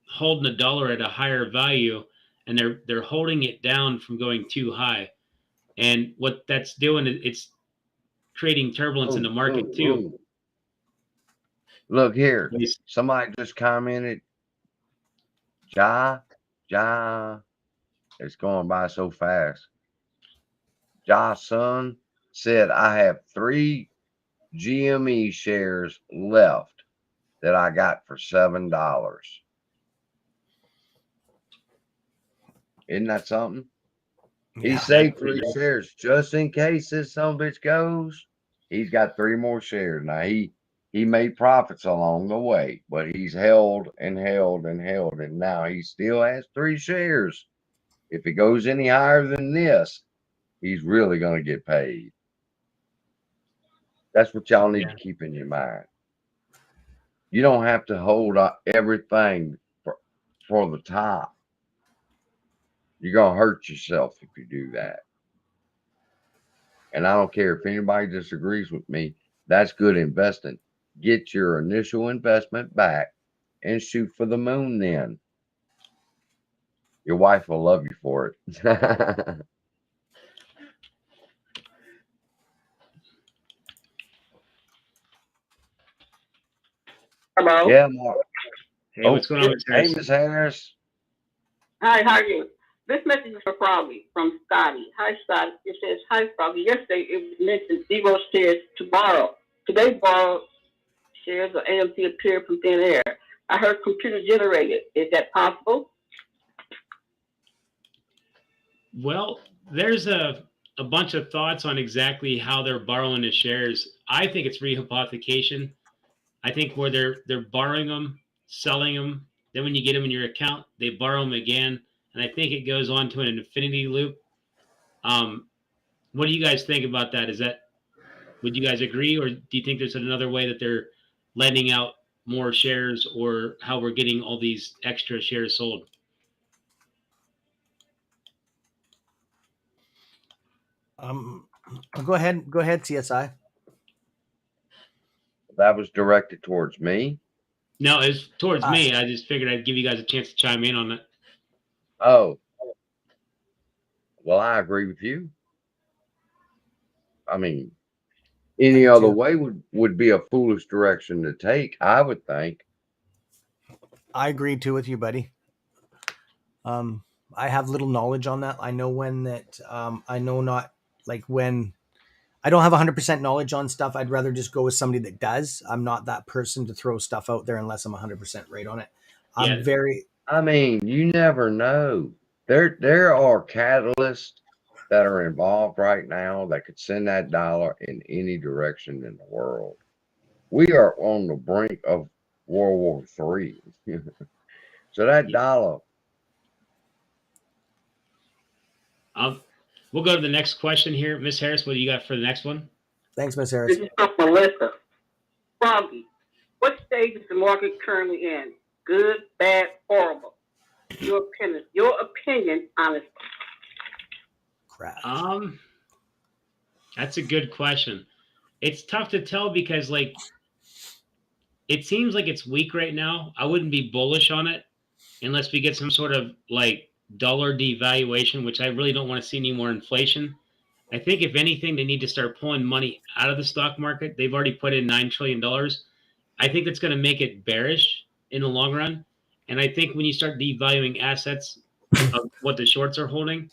Speaker 1: holding the dollar at a higher value, and they're holding it down from going too high. And what that's doing is it's creating turbulence in the market too.
Speaker 4: Look here. Somebody just commented. Ja, it's going by so fast. Son said, I have 3 GME shares left that I got for $7. Isn't that something?
Speaker 2: Yeah.
Speaker 4: He saved 3 shares just in case this son of a bitch goes. He's got 3 more shares. Now he made profits along the way, but he's held and held and held, and now he still has 3 shares. If it goes any higher than this, he's really going to get paid. That's what y'all need to keep in your mind. You don't have to hold up everything for the top. You're going to hurt yourself if you do that. And I don't care if anybody disagrees with me. That's good investing. Get your initial investment back and shoot for the moon then. Your wife will love you for it.
Speaker 3: Hello?
Speaker 4: Yeah, Mark.
Speaker 1: Hey, what's going on, Ms. Harris?
Speaker 4: Hey, Ms. Harris.
Speaker 3: Hi, how are you? This message is for Froggy from Scotty. Hi, Scotty. It says, hi, Froggy. Yesterday it was mentioned 0 shares to borrow. Today, borrowed shares of AMC appeared from thin air. I heard computer generated. Is that possible?
Speaker 1: Well, there's a bunch of thoughts on exactly how they're borrowing the shares. I think it's rehypothecation. I think where they're borrowing them, selling them, then when you get them in your account, they borrow them again, and I think it goes on to an infinity loop. What do you guys think about that? Would you guys agree, or do you think there's another way that they're lending out more shares, or how we're getting all these extra shares sold?
Speaker 2: Go ahead, CSI.
Speaker 4: That was directed towards me.
Speaker 1: No, it's towards me. I just figured I'd give you guys a chance to chime in on that.
Speaker 4: Oh. Well, I agree with you. I mean, any other way would be a foolish direction to take, I would think.
Speaker 2: I agree too with you, buddy. I have little knowledge on that. I know I know not like when I don't have 100% knowledge on stuff. I'd rather just go with somebody that does. I'm not that person to throw stuff out there unless I'm 100% right on it.
Speaker 4: I mean, you never know. There are catalysts that are involved right now that could send that dollar in any direction in the world. We are on the brink of World War III. So that dollar.
Speaker 1: We'll go to the next question here. Ms. Harris, what do you got for the next one?
Speaker 2: Thanks, Ms. Harris.
Speaker 3: This is from Melissa. Froggy, what stage is the market currently in? Good, bad, horrible? Your opinion, honestly.
Speaker 2: Crash.
Speaker 1: That's a good question. It's tough to tell because it seems like it's weak right now. I wouldn't be bullish on it unless we get some sort of dollar devaluation, which I really don't want to see any more inflation. I think if anything, they need to start pulling money out of the stock market. They've already put in $9 trillion. I think that's going to make it bearish in the long run. And I think when you start devaluing assets of what the shorts are holding,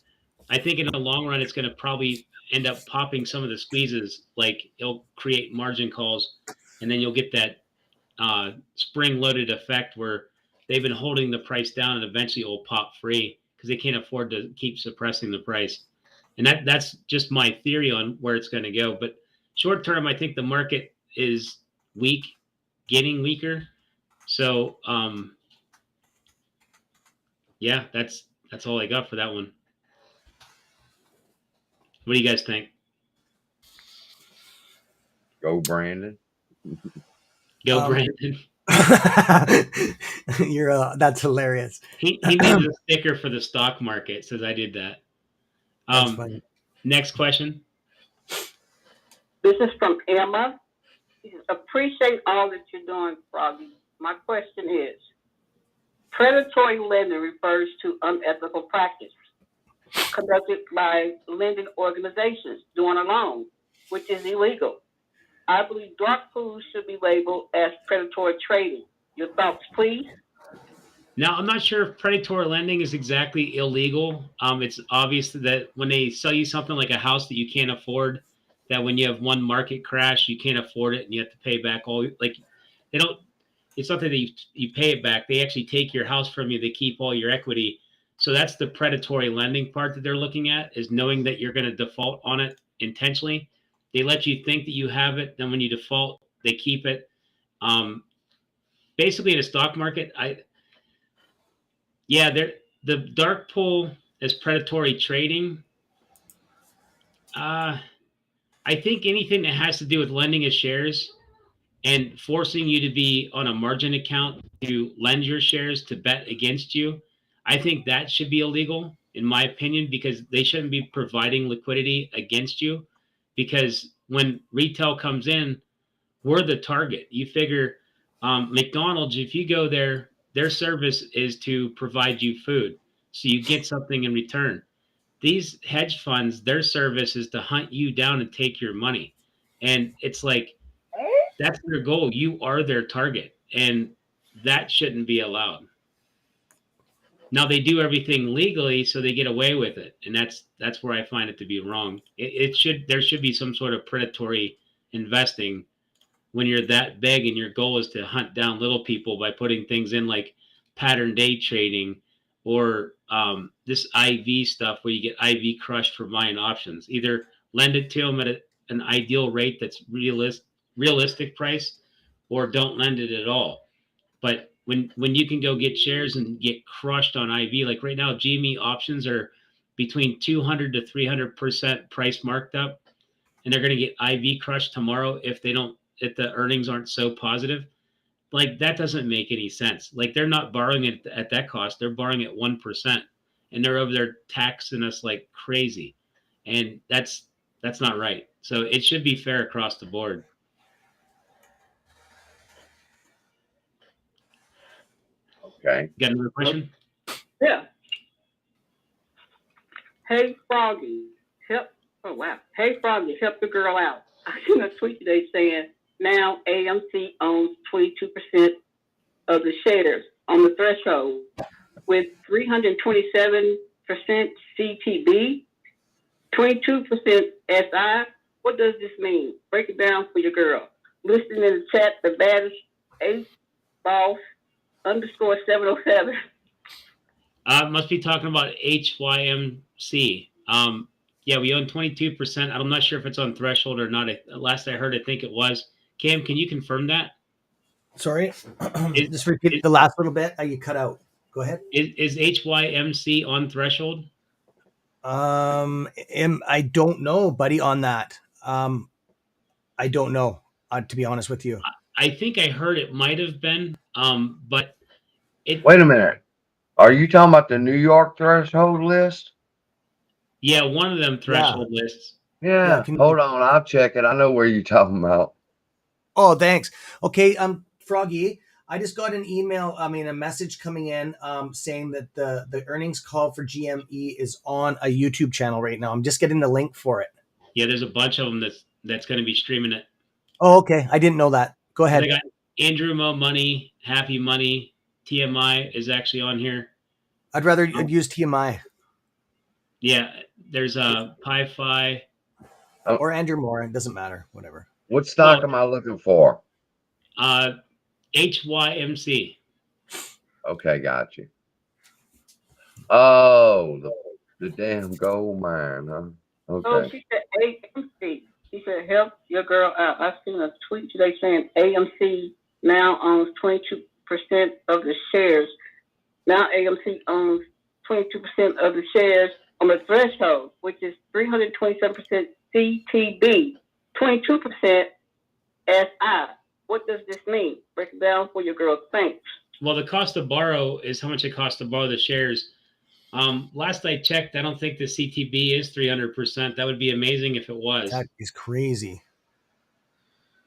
Speaker 1: I think in the long run, it's going to probably end up popping some of the squeezes. Like it'll create margin calls, and then you'll get that spring-loaded effect where they've been holding the price down, and eventually it will pop free because they can't afford to keep suppressing the price. And that's just my theory on where it's going to go. But short term, I think the market is weak, getting weaker. So yeah, that's all I got for that one. What do you guys think?
Speaker 4: Go Brandon.
Speaker 1: Go Brandon.
Speaker 2: That's hilarious.
Speaker 1: He made a sticker for the stock market. Says I did that.
Speaker 2: That's funny.
Speaker 1: Next question.
Speaker 3: This is from Emma. She says, appreciate all that you're doing, Froggy. My question is, predatory lending refers to unethical practice conducted by lending organizations doing a loan. which is illegal. I believe dark pools should be labeled as predatory trading. Your thoughts, please?
Speaker 1: Now, I'm not sure if predatory lending is exactly illegal. It's obvious that when they sell you something like a house that you can't afford, that when you have one market crash, you can't afford it and you have to pay back all, like, they don't, it's not that you pay it back. They actually take your house from you. They keep all your equity. So that's the predatory lending part that they're looking at, is knowing that you're going to default on it intentionally. They let you think that you have it. Then when you default, they keep it. Basically, in a stock market, the dark pool as predatory trading. I think anything that has to do with lending of shares and forcing you to be on a margin account to lend your shares to bet against you, I think that should be illegal, in my opinion, because they shouldn't be providing liquidity against you. Because when retail comes in, we're the target. You figure McDonald's, if you go there, their service is to provide you food. So you get something in return. These hedge funds, their service is to hunt you down and take your money. And it's like, that's their goal. You are their target. And that shouldn't be allowed. Now they do everything legally, so they get away with it. And that's where I find it to be wrong. There should be some sort of predatory investing when you're that big and your goal is to hunt down little people by putting things in like pattern day trading or this IV stuff where you get IV crushed for buying options. Either lend it to them at an ideal rate that's realistic price, or don't lend it at all. But when you can go get shares and get crushed on IV, like right now, GME options are between 200 to 300% price marked up, and they're going to get IV crushed tomorrow if the earnings aren't so positive. Like, that doesn't make any sense. Like, they're not borrowing it at that cost. They're borrowing at 1%, and they're over there taxing us like crazy. And that's not right. So it should be fair across the board.
Speaker 4: Okay.
Speaker 1: Got another question?
Speaker 3: Yeah. Hey, Froggy, help. Oh, wow. Hey, Froggy, help the girl out. I seen a tweet today saying now AMC owns 22% of the shares on the threshold with 327% CTB, 22% SI. What does this mean? Break it down for your girl. Listing in the chat, the baddest boss _707.
Speaker 1: Must be talking about HYMC. Yeah, we own 22%. I'm not sure if it's on threshold or not. Last I heard, I think it was. Cam, can you confirm that?
Speaker 2: Sorry, just repeat the last little bit. You cut out. Go ahead.
Speaker 1: Is HYMC on threshold?
Speaker 2: I don't know, buddy, on that. I don't know, to be honest with you.
Speaker 1: I think I heard it might have been, but
Speaker 4: Wait a minute. Are you talking about the New York threshold list?
Speaker 1: Yeah, one of them threshold lists.
Speaker 4: Yeah. Hold on, I'll check it. I know where you're talking about.
Speaker 2: Oh, thanks. Okay, Froggy, I just got an email, a message coming in saying that the earnings call for GME is on a YouTube channel right now. I'm just getting the link for it.
Speaker 1: Yeah, there's a bunch of them that's going to be streaming it.
Speaker 2: Oh, okay. I didn't know that. Go ahead.
Speaker 1: They got Andrew Mo Money, Happy Money, TMI is actually on here.
Speaker 2: I'd rather use TMI.
Speaker 1: Yeah, there's Pi-Fi.
Speaker 2: Or Andrew Moore. It doesn't matter. Whatever.
Speaker 4: What stock am I looking for?
Speaker 1: HYMC.
Speaker 4: Okay, got you. Oh, the damn gold mine, huh? Okay.
Speaker 3: Oh, she said AMC. She said, help your girl out. I've seen a tweet today saying AMC now owns 22% of the shares. Now AMC owns 22% of the shares on the threshold, which is 327% CTB, 22% SI. What does this mean? Break it down for your girl. Thanks.
Speaker 1: Well, the cost to borrow is how much it costs to borrow the shares. Last I checked, I don't think the CTB is 300%. That would be amazing if it was.
Speaker 2: That is crazy.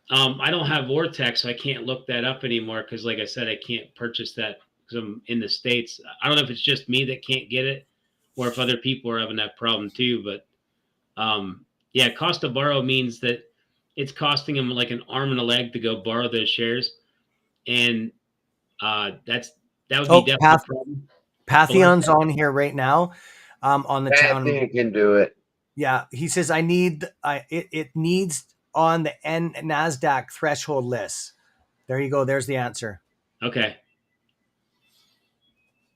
Speaker 1: I don't have Vortex, so I can't look that up anymore because, like I said, I can't purchase that because I'm in the States. I don't know if it's just me that can't get it or if other people are having that problem too. But, Yeah, cost to borrow means that it's costing them like an arm and a leg to go borrow those shares, and that would be definitely a problem.
Speaker 2: Pathion's on here right now, on the
Speaker 4: Batman can do it.
Speaker 2: Yeah, he says it needs on the NASDAQ threshold list. There you go. There's the answer.
Speaker 1: Okay.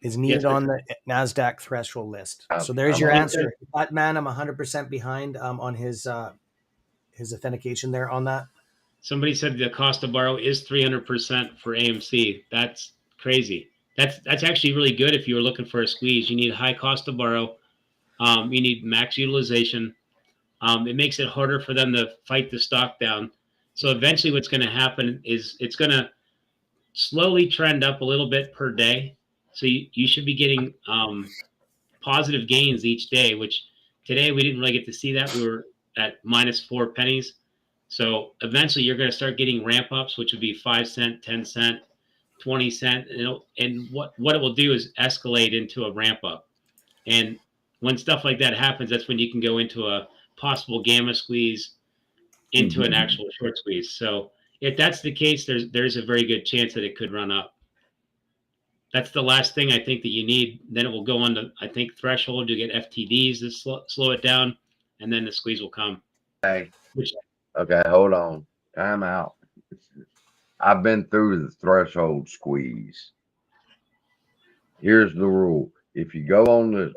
Speaker 2: Is needed on the NASDAQ threshold list. So there's your answer. That man, I'm 100% behind on his authentication there on that.
Speaker 1: Somebody said the cost to borrow is 300% for AMC. That's crazy. That's actually really good if you were looking for a squeeze. You need high cost to borrow. You need max utilization. It makes it harder for them to fight the stock down. So eventually what's going to happen is it's going to slowly trend up a little bit per day. So you should be getting positive gains each day, which today we didn't really get to see that. We were at -4 pennies. So eventually you're going to start getting ramp ups, which would be 5 cent, 10 cent, 20 cent. And what it will do is escalate into a ramp up. And when stuff like that happens, that's when you can go into a possible gamma squeeze into an actual short squeeze. So if that's the case, there's a very good chance that it could run up. That's the last thing I think that you need. Then it will go on to, I think, threshold. You get FTDs to slow it down, and then the squeeze will come.
Speaker 4: Okay, hold on. Time out. I've been through the threshold squeeze. Here's the rule. If you go on the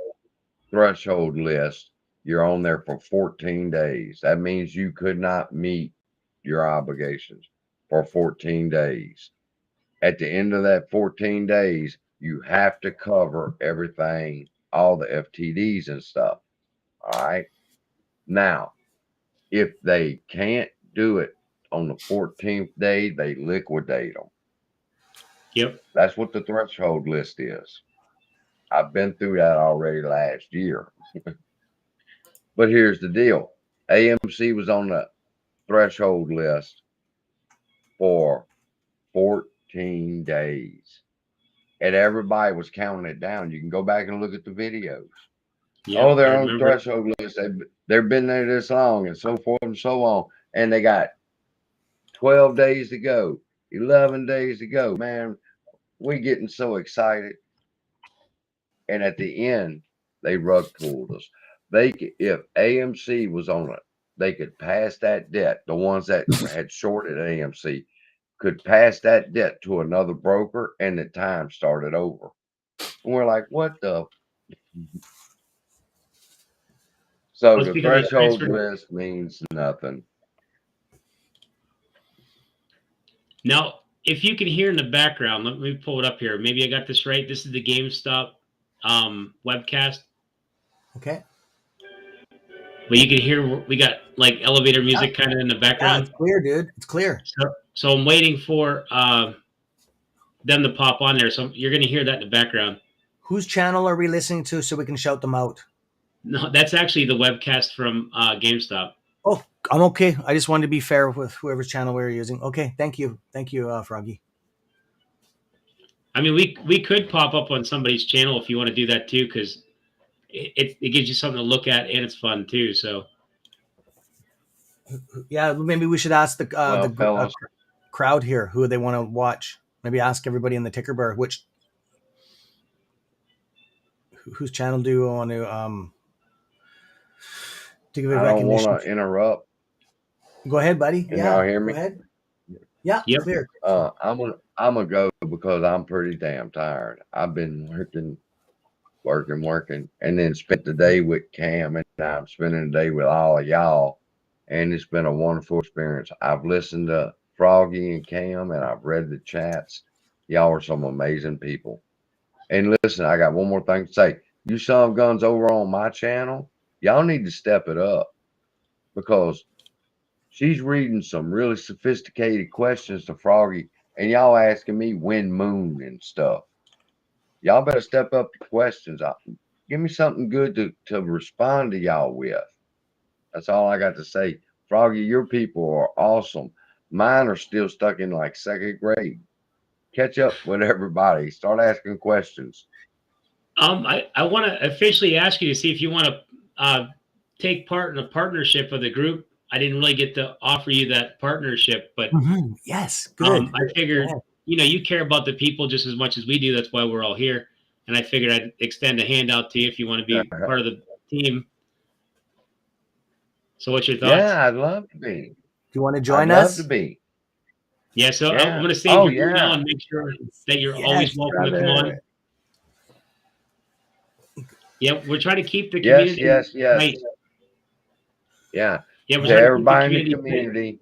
Speaker 4: threshold list, you're on there for 14 days. That means you could not meet your obligations for 14 days. At the end of that 14 days, you have to cover everything, all the FTDs and stuff. All right. Now, if they can't do it on the 14th day, they liquidate them.
Speaker 1: Yep.
Speaker 4: That's what the threshold list is. I've been through that already last year. But here's the deal. AMC was on the threshold list for 14 days. And everybody was counting it down. You can go back and look at the videos.
Speaker 1: Yep,
Speaker 4: They're on the threshold list. They've been there this long and so forth and so on. And they got 12 days to go, 11 days to go. Man, we getting so excited. And at the end, they rug pulled us. If AMC was on it, they could pass that debt. The ones that had shorted AMC could pass that debt to another broker, and the time started over. And we're like, what the? So the threshold list means nothing.
Speaker 1: Now, if you can hear in the background, let me pull it up here. Maybe I got this right. This is the GameStop webcast.
Speaker 2: Okay.
Speaker 1: But you can hear we got like elevator music kind of in the background.
Speaker 2: Yeah, it's clear, dude. It's clear.
Speaker 1: So I'm waiting for them to pop on there. So you're going to hear that in the background.
Speaker 2: Whose channel are we listening to so we can shout them out?
Speaker 1: No, that's actually the webcast from GameStop.
Speaker 2: Oh, I'm okay. I just wanted to be fair with whoever's channel we were using. Okay, thank you, Froggy.
Speaker 1: I mean, we could pop up on somebody's channel if you want to do that too, because it gives you something to look at and it's fun too. So
Speaker 2: yeah, maybe we should ask the crowd here who they want to watch. Maybe ask everybody in the ticker bar whose channel do you want to give it recognition.
Speaker 4: I don't want to interrupt.
Speaker 2: Go ahead, buddy.
Speaker 4: Can y'all hear me?
Speaker 2: Go ahead. Yeah, yep. Clear.
Speaker 4: I'm gonna go because I'm pretty damn tired. I've been working, and then spent the day with Cam, and I'm spending the day with all of y'all, and it's been a wonderful experience. I've listened to Froggy and Cam, and I've read the chats. Y'all are some amazing people. And listen, I got one more thing to say. You son of guns over on my channel, y'all need to step it up because she's reading some really sophisticated questions to Froggy, and y'all asking me when moon and stuff. Y'all better step up the questions. Give me something good to respond to y'all with. That's all I got to say. Froggy, your people are awesome. Mine are still stuck in like second grade. Catch up with everybody. Start asking questions.
Speaker 1: I want to officially ask you to see if you want to take part in a partnership of the group. I didn't really get to offer you that partnership, but
Speaker 2: yes, good.
Speaker 1: I figured, you care about the people just as much as we do. That's why we're all here. And I figured I'd extend a handout to you if you want to be part of the team. So what's your thoughts?
Speaker 4: Yeah, I'd love to be.
Speaker 2: Do you want to join
Speaker 4: I'd
Speaker 2: us?
Speaker 4: love to be.
Speaker 1: Yeah, so
Speaker 4: Yeah.
Speaker 1: I'm going to save your email and make sure that you're always welcome to come on. Yeah, we're trying to keep the community.
Speaker 4: Yes.
Speaker 1: Tight.
Speaker 4: Yeah.
Speaker 1: Yeah,
Speaker 4: To everybody in the community,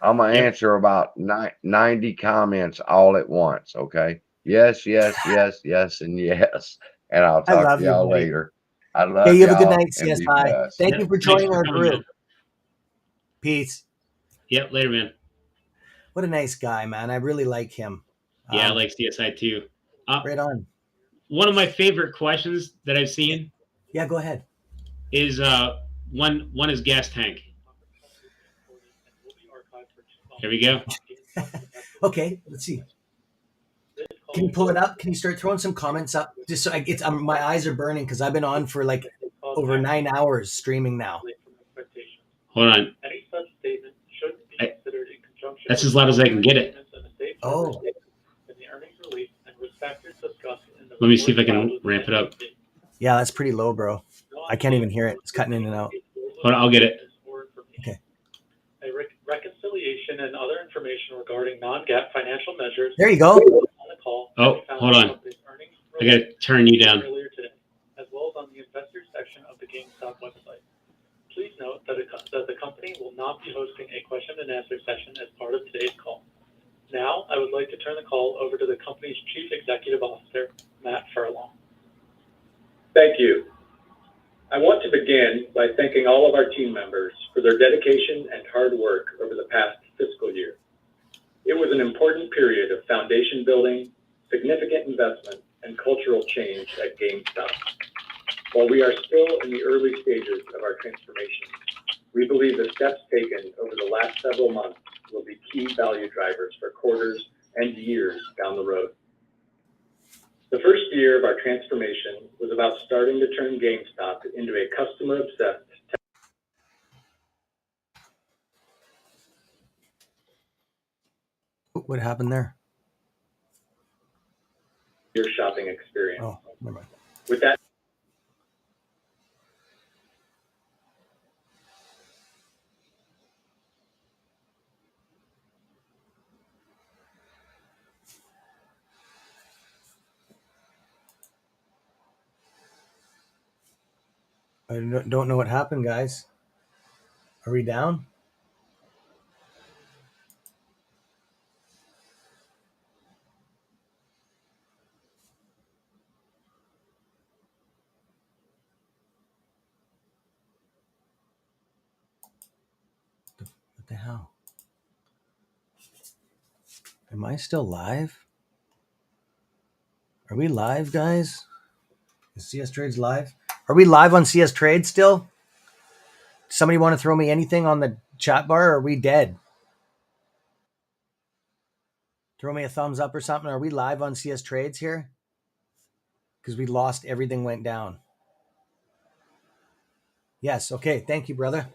Speaker 4: I'm going to answer about 90 comments all at once, okay? Yes, and yes. And I'll talk to y'all later. I love y'all.
Speaker 2: You have a good night, CSI. Thank you for joining our group.
Speaker 1: Man.
Speaker 2: Peace.
Speaker 1: Yep, later, man.
Speaker 2: What a nice guy, man. I really like him.
Speaker 1: Yeah, I like CSI too.
Speaker 2: Right on.
Speaker 1: One of my favorite questions that I've seen.
Speaker 2: Yeah, go ahead.
Speaker 1: Is one is gas tank. Here we go.
Speaker 2: Okay, let's see. Can you pull it up? Can you start throwing some comments up? Just so my eyes are burning because I've been on for like over 9 hours streaming now.
Speaker 1: Hold on. That's as loud as I can get it.
Speaker 2: Oh.
Speaker 1: Let me see if I can ramp it up.
Speaker 2: Yeah, that's pretty low, bro. I can't even hear it. It's cutting in and out.
Speaker 1: Hold on, I'll get it.
Speaker 2: Okay.
Speaker 7: A reconciliation and other information regarding non-GAAP financial measures.
Speaker 2: There you go.
Speaker 7: On the call.
Speaker 1: Oh, hold on. I gotta turn you down.
Speaker 7: Earlier today, as well as on the investors section of the GameStop website. Please note that the company will not be hosting a question and answer session as part of today's call. Now, I would like to turn the call over to the company's Chief Executive Officer, Matt Furlong.
Speaker 8: Thank you. I want to begin by thanking all of our team members for their dedication and hard work over the past fiscal year. It was an important period of foundation building, significant investment, and cultural change at GameStop. While we are still in the early stages of our transformation, we believe the steps taken over the last several months will be key value drivers for quarters and years down the road. The first year of our transformation was about starting to turn GameStop into a customer-obsessed
Speaker 2: What happened there?
Speaker 8: your shopping experience.
Speaker 2: Oh, never mind.
Speaker 8: With that,
Speaker 2: I don't know what happened, guys. Are we down? What the hell? Am I still live? Are we live, guys? Is CS Trades live? Are we live on CS Trades still? Somebody want to throw me anything on the chat bar? Or are we dead? Throw me a thumbs up or something. Are we live on CS Trades here? Because we lost, everything went down. Yes. Okay. Thank you, brother.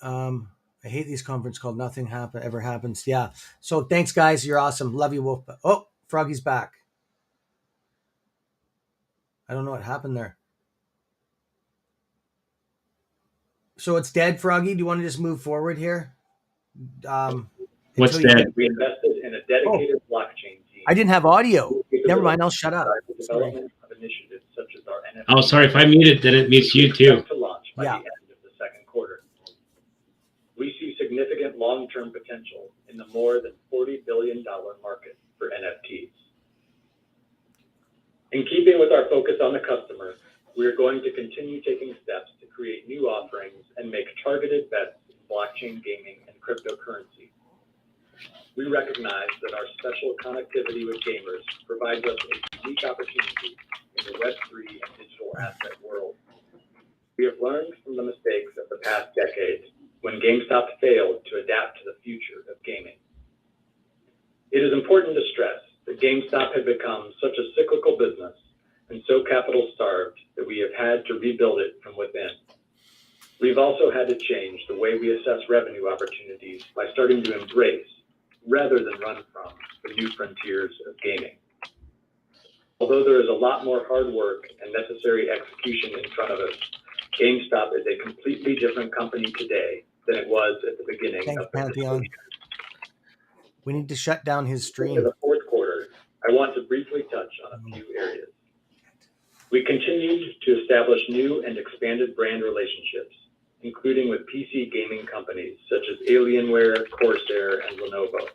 Speaker 2: I hate these conference calls. Nothing ever happens. Yeah. So thanks, guys. You're awesome. Love you, Wolf. Oh, Froggy's back. I don't know what happened there. So it's dead, Froggy. Do you want to just move forward here?
Speaker 1: What's dead?
Speaker 8: we invested in a dedicated blockchain team.
Speaker 2: I didn't have audio. Never mind. I'll shut up.
Speaker 8: Development of initiatives such as our NFT.
Speaker 1: Oh, sorry. If I mute it, then it mutes you too.
Speaker 8: To launch by the end of the second quarter. We see significant long-term potential in the more than $40 billion market for NFTs. In keeping with our focus on the customer, we are going to continue taking steps to create new offerings and make targeted bets in blockchain gaming and cryptocurrency. We recognize that our special connectivity with gamers provides us a unique opportunity in the Web3 and digital asset world. We have learned from the mistakes of the past decade when GameStop failed to adapt to the future of gaming. It is important to stress that GameStop had become such a cyclical business and so capital starved that we we have had to rebuild it from within. We've also had to change the way we assess revenue opportunities by starting to embrace, rather than run from, the new frontiers of gaming. Although there is a lot more hard work and necessary execution in front of us, GameStop is a completely different company today than it was at the beginning
Speaker 2: Thanks,
Speaker 8: of the fiscal
Speaker 2: Pantheon.
Speaker 8: year.
Speaker 2: We need to shut down his
Speaker 8: For
Speaker 2: stream.
Speaker 8: the fourth quarter, I want to briefly touch on a few areas. We continued to establish new and expanded brand relationships, including with PC gaming companies such as Alienware, Corsair, and Lenovo.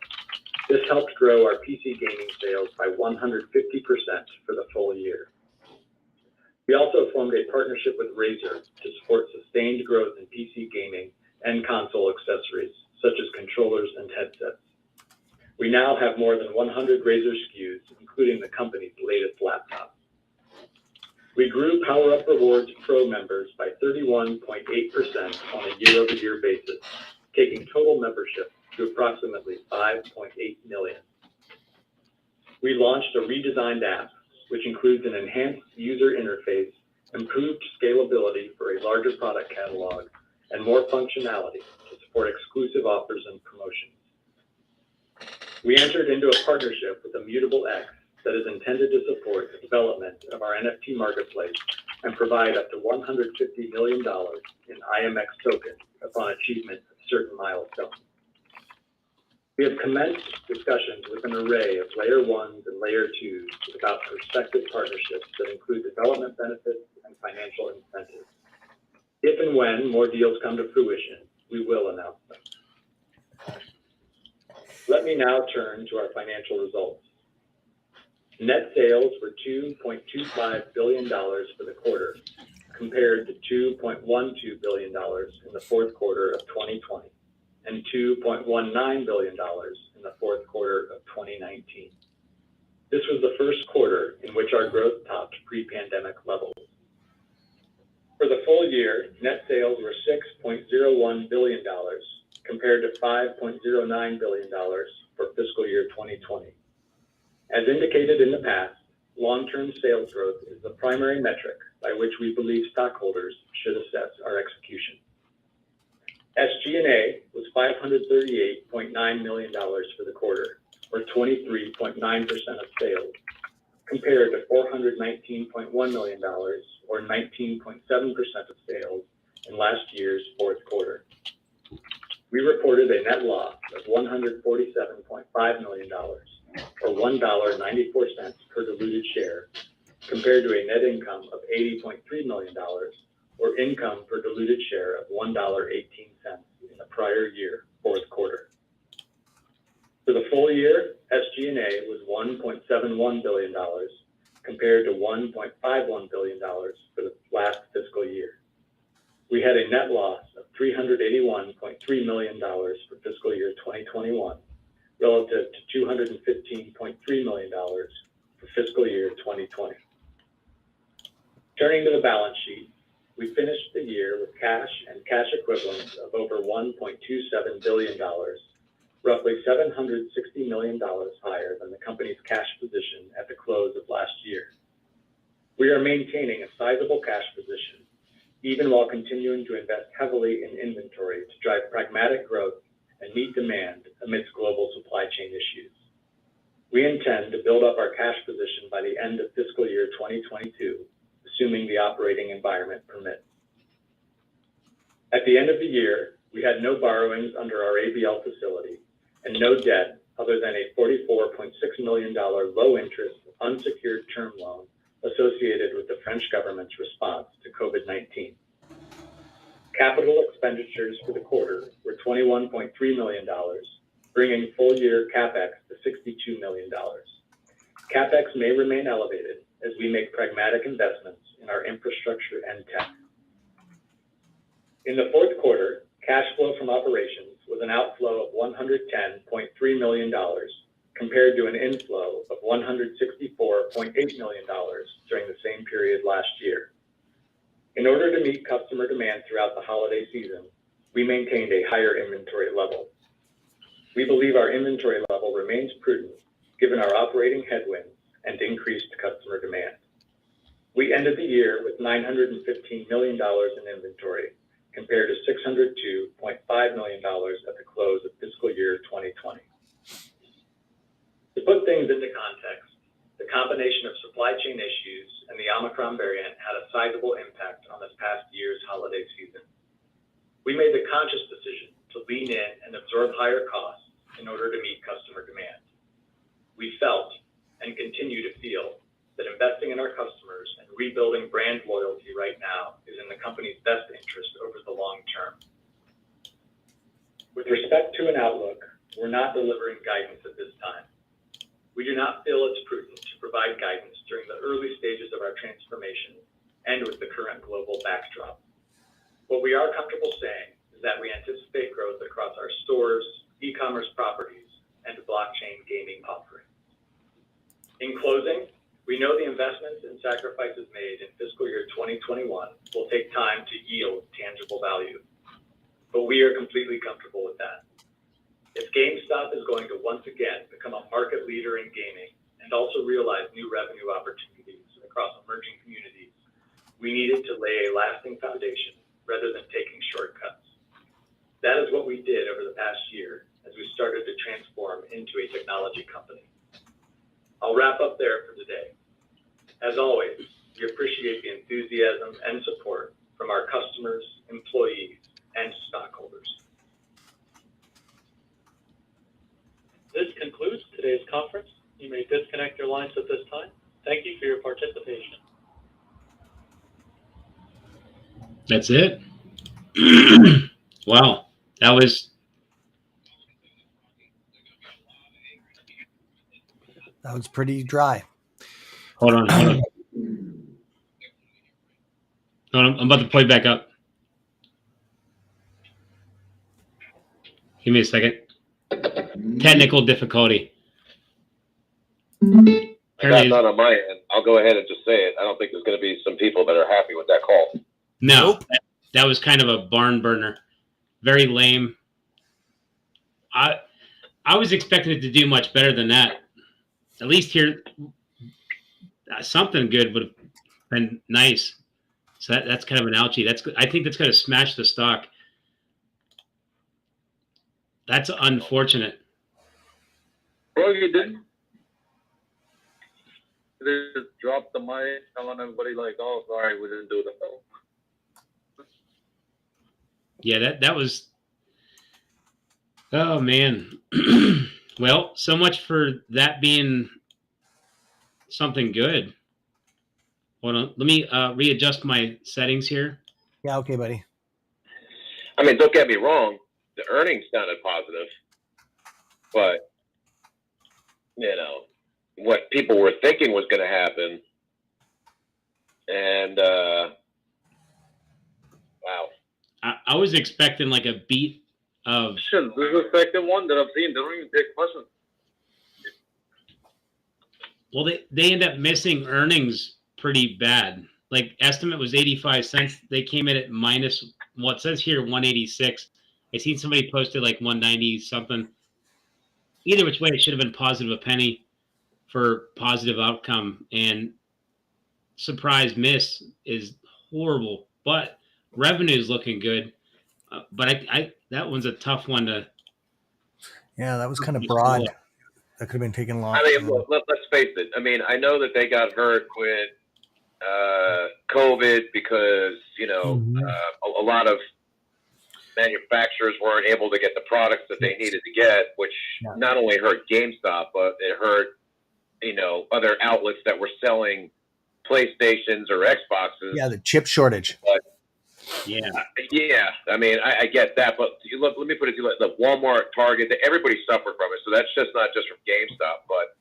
Speaker 8: This helped grow our PC gaming sales by 150% for the full year. We also formed a partnership with Razer to support sustained growth in PC gaming and console accessories, such as controllers and headsets. We now have more than 100 Razer SKUs, including the company's latest laptop. We grew PowerUp Rewards Pro members by 31.8% on a year-over-year basis, taking total membership to approximately 5.8 million. We launched a redesigned app, which includes an enhanced user interface, improved scalability for a larger product catalog, and more functionality to support exclusive offers and promotions. We entered into a partnership with Immutable X that is intended to support the development of our NFT marketplace and provide up to $150 million in IMX tokens upon achievement of certain milestones. We have commenced discussions with an array of layer ones and layer twos about prospective partnerships that include development benefits and financial incentives. If and when more deals come to fruition, we will announce them. Let me now turn to our financial results. Net sales were $2.25 billion for the quarter, compared to $2.12 billion in the fourth quarter of 2020 and $2.19 billion in the fourth quarter of 2019. This was the first quarter in which our growth topped pre-pandemic levels. For the full year, net sales were $6.01 billion, compared to $5.09 billion for fiscal year 2020. As indicated in the past, long-term sales growth is the primary metric by which we believe stockholders should assess our execution. SG&A was $538.9 million for the quarter, or 23.9% of sales, compared to $419.1 million, or 19.7% of sales in last year's fourth quarter. We reported a net loss of $147.5 million, or $1.94 per diluted share, compared to a net income of $80.3 million, or income per diluted share of $1.18 in the prior year fourth quarter. For the full year, SG&A was $1.71 billion, compared to $1.51 billion for the last fiscal year. We had a net loss of $381.3 million for fiscal year 2021, relative to $215.3 million for fiscal year 2020. Turning to the balance sheet, we finished the year with cash and cash equivalents of over $1.27 billion, roughly $760 million higher than the company's cash position at the close of last year. We are maintaining a sizable cash position, even while continuing to invest heavily in inventory to drive pragmatic growth and meet demand amidst global supply chain issues. We intend to build up our cash position by the end of fiscal year 2022, assuming the operating environment permits. At the end of the year, we had no borrowings under our ABL facility and no debt other than a $44.6 million low-interest unsecured term loan associated with the French government's response to COVID-19. Capital expenditures for the quarter were $21.3 million, bringing full-year CapEx to $62 million. CapEx may remain elevated as we make pragmatic investments in our infrastructure and tech. In the fourth quarter, cash flow from operations was an outflow of $110.3 million, compared to an inflow of $164.8 million during the same period last year. In order to meet customer demand throughout the holiday season, we maintained a higher inventory level. We believe our inventory level remains prudent given our operating headwinds and increased customer demand. We ended the year with $915 million in inventory, compared to $602.5 million at the close of fiscal year 2020. To put things into context, the combination of supply chain issues and the Omicron variant had a sizable impact on this past year's holiday season. We made the conscious decision to lean in and absorb higher costs in order to meet customer demand. We felt and continue to feel that investing in our customers and rebuilding brand loyalty right now is in the company's best interest over the long term. With respect to an outlook, we're not delivering guidance at this time. We do not feel it's prudent to provide guidance during the early stages of our transformation and with the current global backdrop. What we are comfortable saying is that we anticipate growth across our stores, e-commerce properties, and blockchain gaming offerings. In closing, we know the investments and sacrifices made in fiscal year 2021 will take time to yield tangible value, but we are completely comfortable with that. If GameStop is going to once again become a market leader in gaming and also realize new revenue opportunities across emerging communities, we needed to lay a lasting foundation rather than taking shortcuts. That is what we did over the past year as we started to transform into a technology company. I'll wrap up there for today. As always, we appreciate the enthusiasm and support from our customers, employees, and stockholders.
Speaker 7: This concludes today's conference. You may disconnect your lines at this time. Thank you for your participation.
Speaker 1: That's it. Wow, that was
Speaker 2: pretty dry.
Speaker 1: Hold on. I'm about to play back up. Give me a second. Technical difficulty.
Speaker 5: I got none on my end. I'll go ahead and just say it. I don't think there's going to be some people that are happy with that call.
Speaker 1: No,
Speaker 2: Nope.
Speaker 1: That was kind of a barn burner. Very lame. I was expecting it to do much better than that. At least here, something good would have been nice. So that's kind of an ouchie. I think that's going to smash the stock. That's unfortunate.
Speaker 9: Bro, you didn't. They just dropped the mic, telling everybody like, "Oh, sorry, we didn't do the."
Speaker 1: Yeah, that was. Oh man. Well, so much for that being something good. Hold on, let me readjust my settings here.
Speaker 2: Yeah, okay, buddy.
Speaker 5: I mean, don't get me wrong. The earnings sounded positive, but you know what people were thinking was going to happen, and wow.
Speaker 1: I was expecting like a beat of.
Speaker 9: Shit, this is the second one that I've seen. They don't even take questions.
Speaker 1: Well, they end up missing earnings pretty bad. Like estimate was 85 cents. They came in at minus what says here 186. I seen somebody posted like 190 something. Either which way, it should have been positive a penny for positive outcome. And surprise miss is horrible, but revenue is looking good. But I that one's a tough one to.
Speaker 2: Yeah, that was kind of broad. That could have been taken long.
Speaker 5: I mean, look, let's face it. I mean, I know that they got hurt with COVID because, you know, a lot of manufacturers weren't able to get the products that they needed to get, which not only hurt GameStop, but it hurt, you know, other outlets that were selling PlayStations or Xboxes.
Speaker 2: Yeah, the chip shortage.
Speaker 5: But,
Speaker 1: yeah.
Speaker 5: Yeah, I mean, I get that, but you look, let me put it to you, like the Walmart, Target, everybody suffered from it, so that's just not just from GameStop, but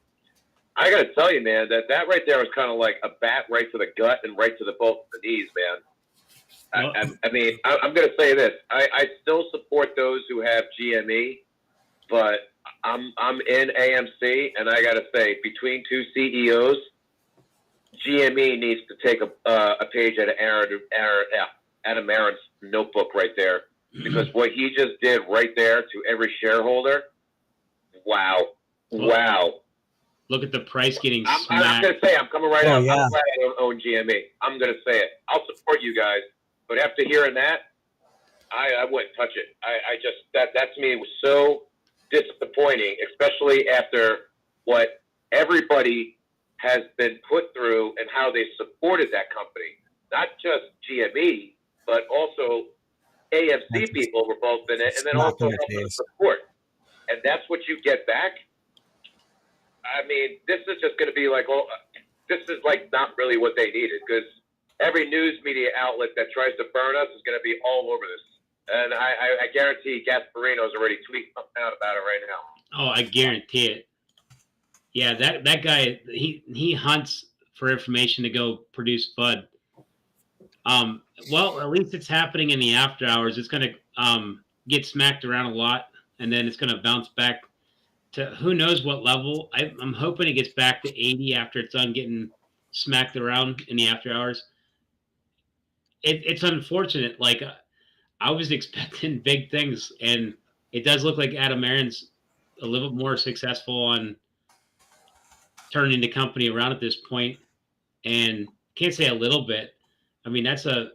Speaker 5: I got to tell you, man, that right there was kind of like a bat right to the gut and right to the both of the knees, man. I mean, I'm going to say this. I still support those who have GME, but I'm in AMC, and I got to say, between two CEOs, GME needs to take a page out of Adam Aaron's notebook right there, because what he just did right there to every shareholder, wow.
Speaker 1: Look at the price getting
Speaker 5: I'm
Speaker 1: smacked.
Speaker 5: going to say, I'm coming right
Speaker 2: Oh,
Speaker 5: out.
Speaker 2: yeah.
Speaker 5: I'm glad I don't own GME. I'm going to say it. I'll support you guys. But after hearing that, I wouldn't touch it. I just, that to me was so disappointing, especially after what everybody has been put through and how they supported that company. Not just GME, but also AMC people were both in it, and then also helping support. And that's what you get back. I mean, this is just going to be like, well, this is like not really what they needed, because every news media outlet that tries to burn us is going to be all over this. And I guarantee Gasparino's already tweeting something out about it right now.
Speaker 1: Oh, I guarantee it. Yeah, that guy, he hunts for information to go produce FUD. Well, at least it's happening in the after hours. It's going to get smacked around a lot, and then it's going to bounce back to who knows what level. I'm hoping it gets back to 80 after it's done getting smacked around in the after hours. It's unfortunate. Like, I was expecting big things, and it does look like Adam Aaron's a little bit more successful on turning the company around at this point. And can't say a little bit. I mean, that's a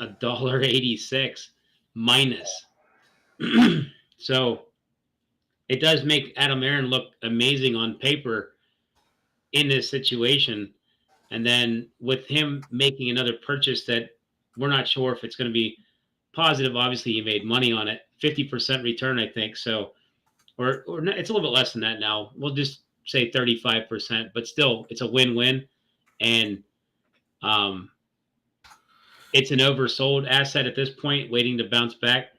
Speaker 1: $1.86 minus. So it does make Adam Aaron look amazing on paper in this situation. And then with him making another purchase that we're not sure if it's going to be positive. Obviously, he made money on it, 50% return, I think. So, or it's a little bit less than that now. We'll just say 35%, but still, it's a win-win. And it's an oversold asset at this point, waiting to bounce back.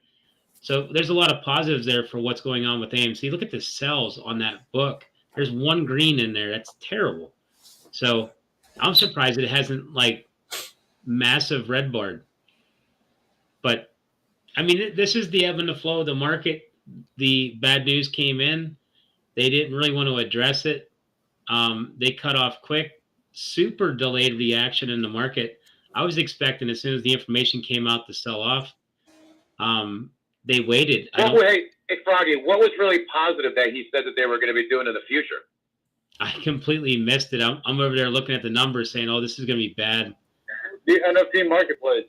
Speaker 1: So there's a lot of positives there for what's going on with AMC. Look at the sells on that book. There's one green in there. That's terrible. So I'm surprised it hasn't like massive red barred. But I mean, this is the ebb and the flow of the market. The bad news came in. They didn't really want to address it. They cut off quick, super delayed reaction in the market. I was expecting as soon as the information came out to sell off. They waited.
Speaker 5: Hey, Froggy, what was really positive that he said that they were going to be doing in the future?
Speaker 1: I completely missed it. I'm over there looking at the numbers saying, oh, this is going to be bad.
Speaker 9: The NFT marketplace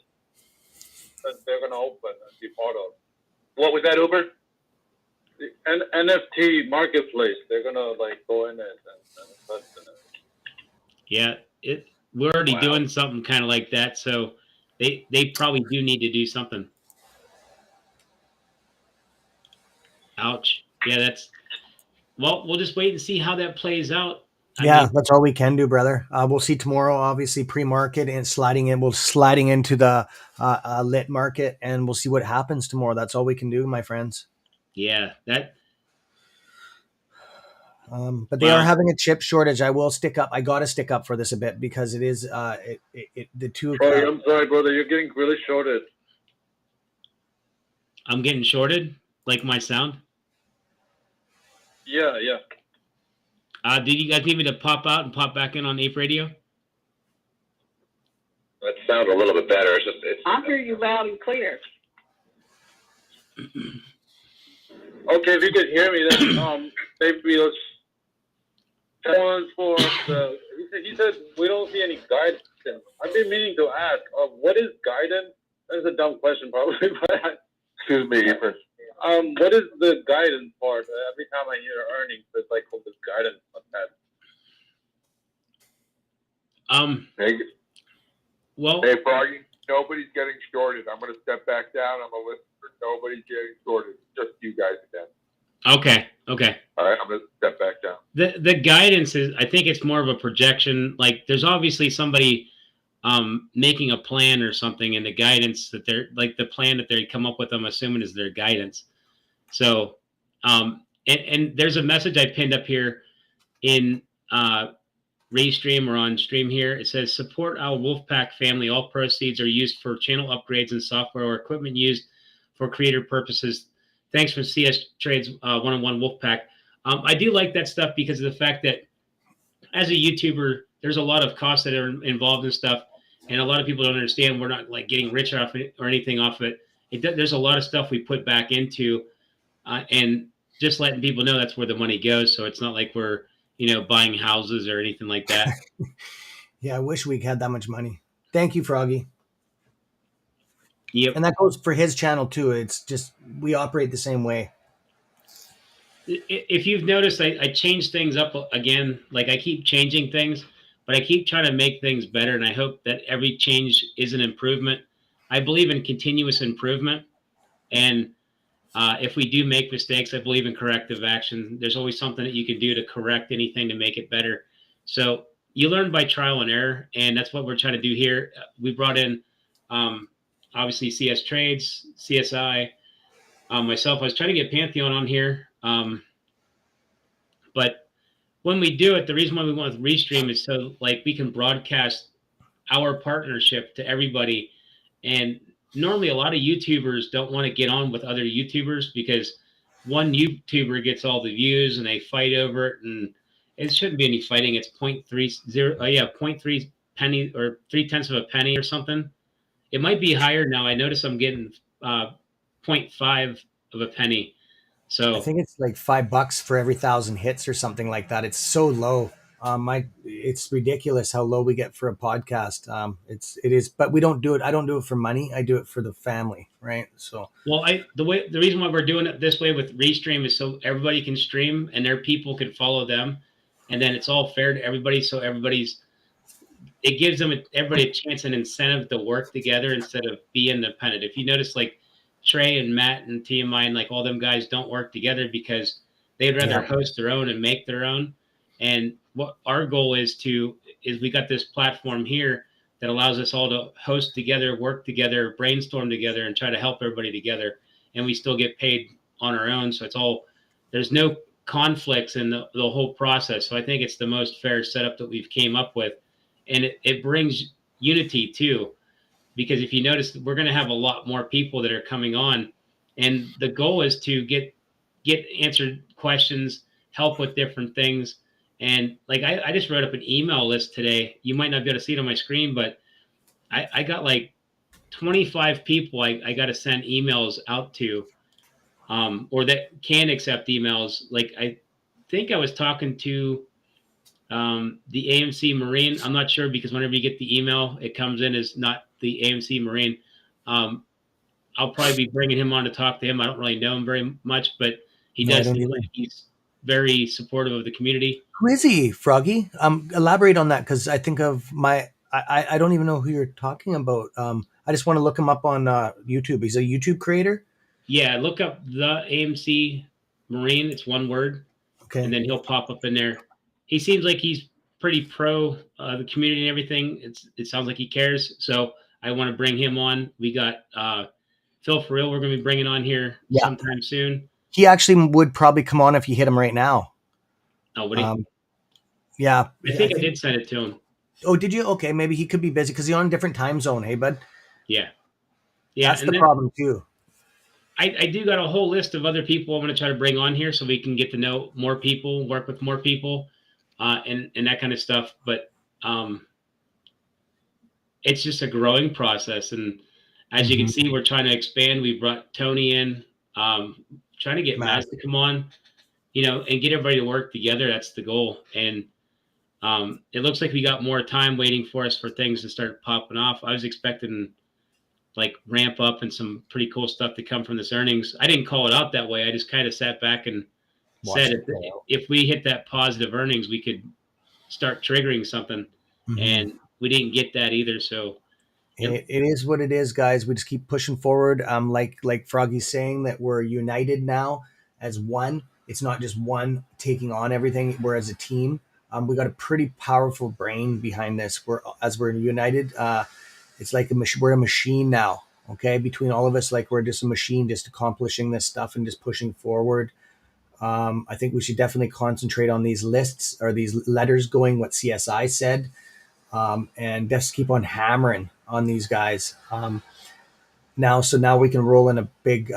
Speaker 9: that they're going to open and be part of.
Speaker 5: What was that, Uber?
Speaker 9: The NFT marketplace, they're going to like go in it and invest in it.
Speaker 1: Yeah, we're already doing something kind of like that, so they probably do need to do something. Ouch. Yeah, well, we'll just wait and see how that plays out. I mean,
Speaker 2: that's all we can do, brother. We'll see tomorrow, obviously pre-market and sliding into the lit market, and we'll see what happens tomorrow. That's all we can do, my friends.
Speaker 1: Yeah,
Speaker 2: but they are having a chip shortage. I will stick up. I got to stick up for this a bit because it is the two.
Speaker 9: Sorry, I'm sorry, brother. You're getting really shorted.
Speaker 1: I'm getting shorted, like my sound.
Speaker 9: Yeah.
Speaker 1: Did you guys need me to pop out and pop back in on Ape Radio?
Speaker 5: That sounds a little bit better.
Speaker 3: I hear you loud and clear.
Speaker 9: Okay, if you could hear me, then maybe let's challenge for the. He said we don't see any guidance. I've been meaning to ask, what is guidance? That's a dumb question, probably, but
Speaker 5: Excuse me, Ape.
Speaker 9: what is the guidance part? Every time I hear earnings, there's like all this guidance on that.
Speaker 1: Well,
Speaker 10: Hey, Froggy, nobody's getting shorted. I'm going to step back down. I'm a listener. Nobody's getting shorted. Just you guys again.
Speaker 1: Okay.
Speaker 10: All right, I'm going to step back down.
Speaker 1: The guidance is, I think it's more of a projection. Like, there's obviously somebody making a plan or something, and the guidance that they're like the plan that they come up with, I'm assuming is their guidance. So, and there's a message I pinned up here in Restream or on stream here. It says, support our Wolfpack family. All proceeds are used for channel upgrades and software or equipment used for creator purposes. Thanks for CS Trades one-on-one Wolfpack. I do like that stuff because of the fact that as a YouTuber, there's a lot of costs that are involved in stuff. And a lot of people don't understand we're not like getting rich off it or anything off it. There's a lot of stuff we put back into and just letting people know that's where the money goes. So it's not like we're buying houses or anything like that.
Speaker 2: Yeah, I wish we had that much money. Thank you, Froggy.
Speaker 1: Yep.
Speaker 2: And that goes for his channel too. It's just we operate the same way.
Speaker 1: If you've noticed, I change things up again. Like I keep changing things, but I keep trying to make things better, and I hope that every change is an improvement. I believe in continuous improvement, and if we do make mistakes, I believe in corrective action. There's always something that you can do to correct anything to make it better. So you learn by trial and error, and that's what we're trying to do here. We brought in, obviously, CS Trades, CSI, myself. I was trying to get Pantheon on here, but when we do it, the reason why we went with Restream is so like we can broadcast our partnership to everybody. And normally a lot of YouTubers don't want to get on with other YouTubers because one YouTuber gets all the views and they fight over it, and it shouldn't be any fighting. It's 0.3 penny or 0.3 of a penny or something. It might be higher now. I notice I'm getting 0.5 of a penny.
Speaker 2: I
Speaker 1: So
Speaker 2: think it's like $5 for every 1,000 hits or something like that. It's so low. It's ridiculous how low we get for a podcast. It is, but we don't do it. I don't do it for money. I do it for the family, right? So,
Speaker 1: well, the reason why we're doing it this way with Restream is so everybody can stream and their people can follow them, and then it's all fair to everybody. So it gives everybody a chance and incentive to work together instead of be independent. If you notice, like Trey and Matt and TMI and like all them guys don't work together because they'd rather host their own and make their own. And what our goal is we got this platform here that allows us all to host together, work together, brainstorm together, and try to help everybody together. And we still get paid on our own. So there's no conflicts in the whole process. So I think it's the most fair setup that we've came up with. And it brings unity too, because if you notice, we're going to have a lot more people that are coming on. And the goal is to get answered questions, help with different things. And like I just wrote up an email list today. You might not be able to see it on my screen, but I got like 25 people I got to send emails out to, or that can accept emails. Like I think I was talking to the AMC Marine. I'm not sure because whenever you get the email, it comes in as not the AMC Marine. I'll probably be bringing him on to talk to him. I don't really know him very much, but he does seem like he's very supportive of the community.
Speaker 2: who is he, Froggy? Elaborate on that because I think of I don't even know who you're talking about. I just want to look him up on YouTube. He's a YouTube creator.
Speaker 1: Yeah, look up the AMC Marine. It's one word.
Speaker 2: Okay.
Speaker 1: And then he'll pop up in there. He seems like he's pretty pro the community and everything. It sounds like he cares. So I want to bring him on. We got Phil For Real we're going to be bringing on here sometime soon.
Speaker 2: He actually would probably come on if you hit him right now.
Speaker 1: Oh, would he?
Speaker 2: Yeah.
Speaker 1: I think I did send it to him.
Speaker 2: Oh, did you? Okay, maybe he could be busy because he's on a different time zone. Hey, bud.
Speaker 1: Yeah.
Speaker 2: That's the problem too.
Speaker 1: I do got a whole list of other people I'm going to try to bring on here so we can get to know more people, work with more people, and that kind of stuff. But it's just a growing process. And as you can see, we're trying to expand. We brought Tony in, trying to get Maz to come on, and get everybody to work together. That's the goal. And it looks like we got more time waiting for us for things to start popping off. I was expecting like ramp up and some pretty cool stuff to come from this earnings. I didn't call it out that way. I just kind of sat back and said if we hit that positive earnings, we could start triggering something. And we didn't get that either. So
Speaker 2: it is what it is, guys. We just keep pushing forward. Like Froggy's saying that we're united now as one. It's not just one taking on everything. We're as a team. We got a pretty powerful brain behind this. We're united. It's like we're a machine now, okay? Between all of us, like we're just a machine just accomplishing this stuff and just pushing forward. I think we should definitely concentrate on these lists or these letters going what CSI said, and just keep on hammering on these guys. Now we can roll in a big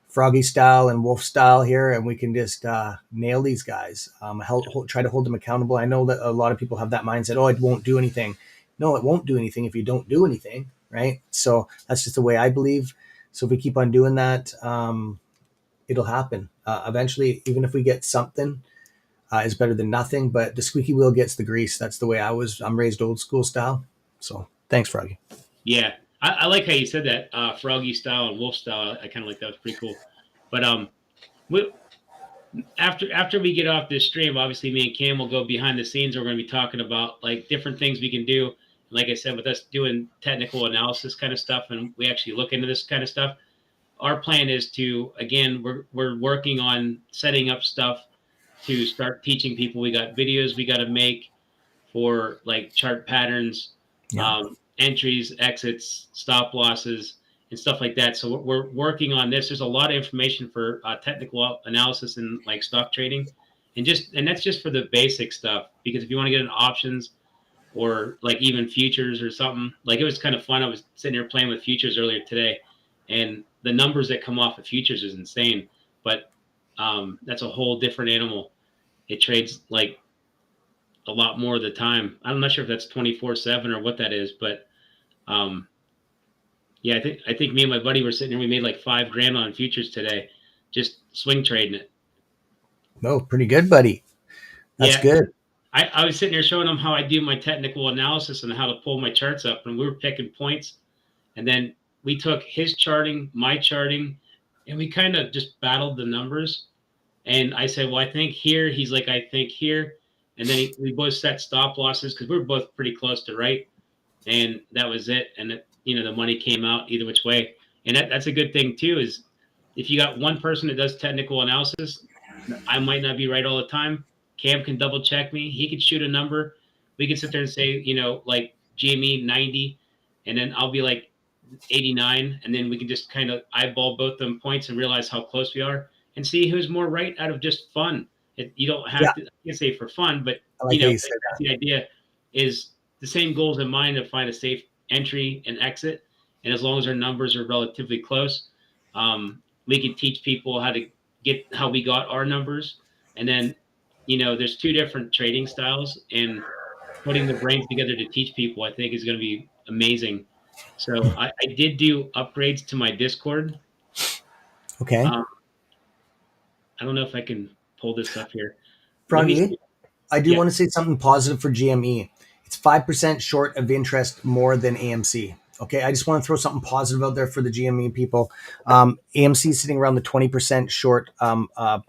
Speaker 2: Froggy style and Wolf style here, and we can just nail these guys. Try to hold them accountable. I know that a lot of people have that mindset, oh, it won't do anything. No, it won't do anything if you don't do anything, right? So that's just the way I believe. So if we keep on doing that, it'll happen. Eventually, even if we get something, is better than nothing, but the squeaky wheel gets the grease. That's the way I'm raised old school style. So thanks, Froggy.
Speaker 1: Yeah, I like how you said that, Froggy style and Wolf style. I kind of like that. It was pretty cool. But we, after we get off this stream, obviously me and Cam will go behind the scenes. We're going to be talking about like different things we can do. Like I said, with us doing technical analysis kind of stuff, and we actually look into this kind of stuff. Our plan is to, again, we're working on setting up stuff to start teaching people. We got videos we got to make for like chart patterns,
Speaker 2: Yeah.
Speaker 1: entries, exits, stop losses, and stuff like that. So we're working on this. There's a lot of information for technical analysis and like stock trading, and that's just for the basic stuff. Because if you want to get into options or like even futures or something, like it was kind of fun. I was sitting here playing with futures earlier today, and the numbers that come off of futures is insane. But that's a whole different animal. It trades like a lot more of the time. I'm not sure if that's 24/7 or what that is, but yeah, I think me and my buddy were sitting here. We made like $5,000 on futures today, just swing trading it.
Speaker 2: Oh, pretty good, buddy. That's good.
Speaker 1: I was sitting here showing them how I do my technical analysis and how to pull my charts up, and we were picking points, and then we took his charting, my charting, and we kind of just battled the numbers. And I said, well, I think here. He's like, I think here. And then we both set stop losses because we were both pretty close to right. And that was it. And, the money came out either which way. And that's a good thing, too, is if you got one person that does technical analysis, I might not be right all the time. Cam can double check me. He can shoot a number. We can sit there and say, like GME 90, and then I'll be like 89. And then we can just kind of eyeball both them points and realize how close we are and see who's more right out of just fun. You don't have to, I can't say for fun, but that's the idea is the same goals in mind to find a safe entry and exit. And as long as our numbers are relatively close, we can teach people how to get how we got our numbers. And then, there's two different trading styles, and putting the brains together to teach people, I think, is going to be amazing. So I did do upgrades to my Discord.
Speaker 2: Okay.
Speaker 1: I don't know if I can pull this up here.
Speaker 2: Froggy, I do want to say something positive for GME. It's 5% short of interest more than AMC. Okay, I just want to throw something positive out there for the GME people. AMC is sitting around the 20% short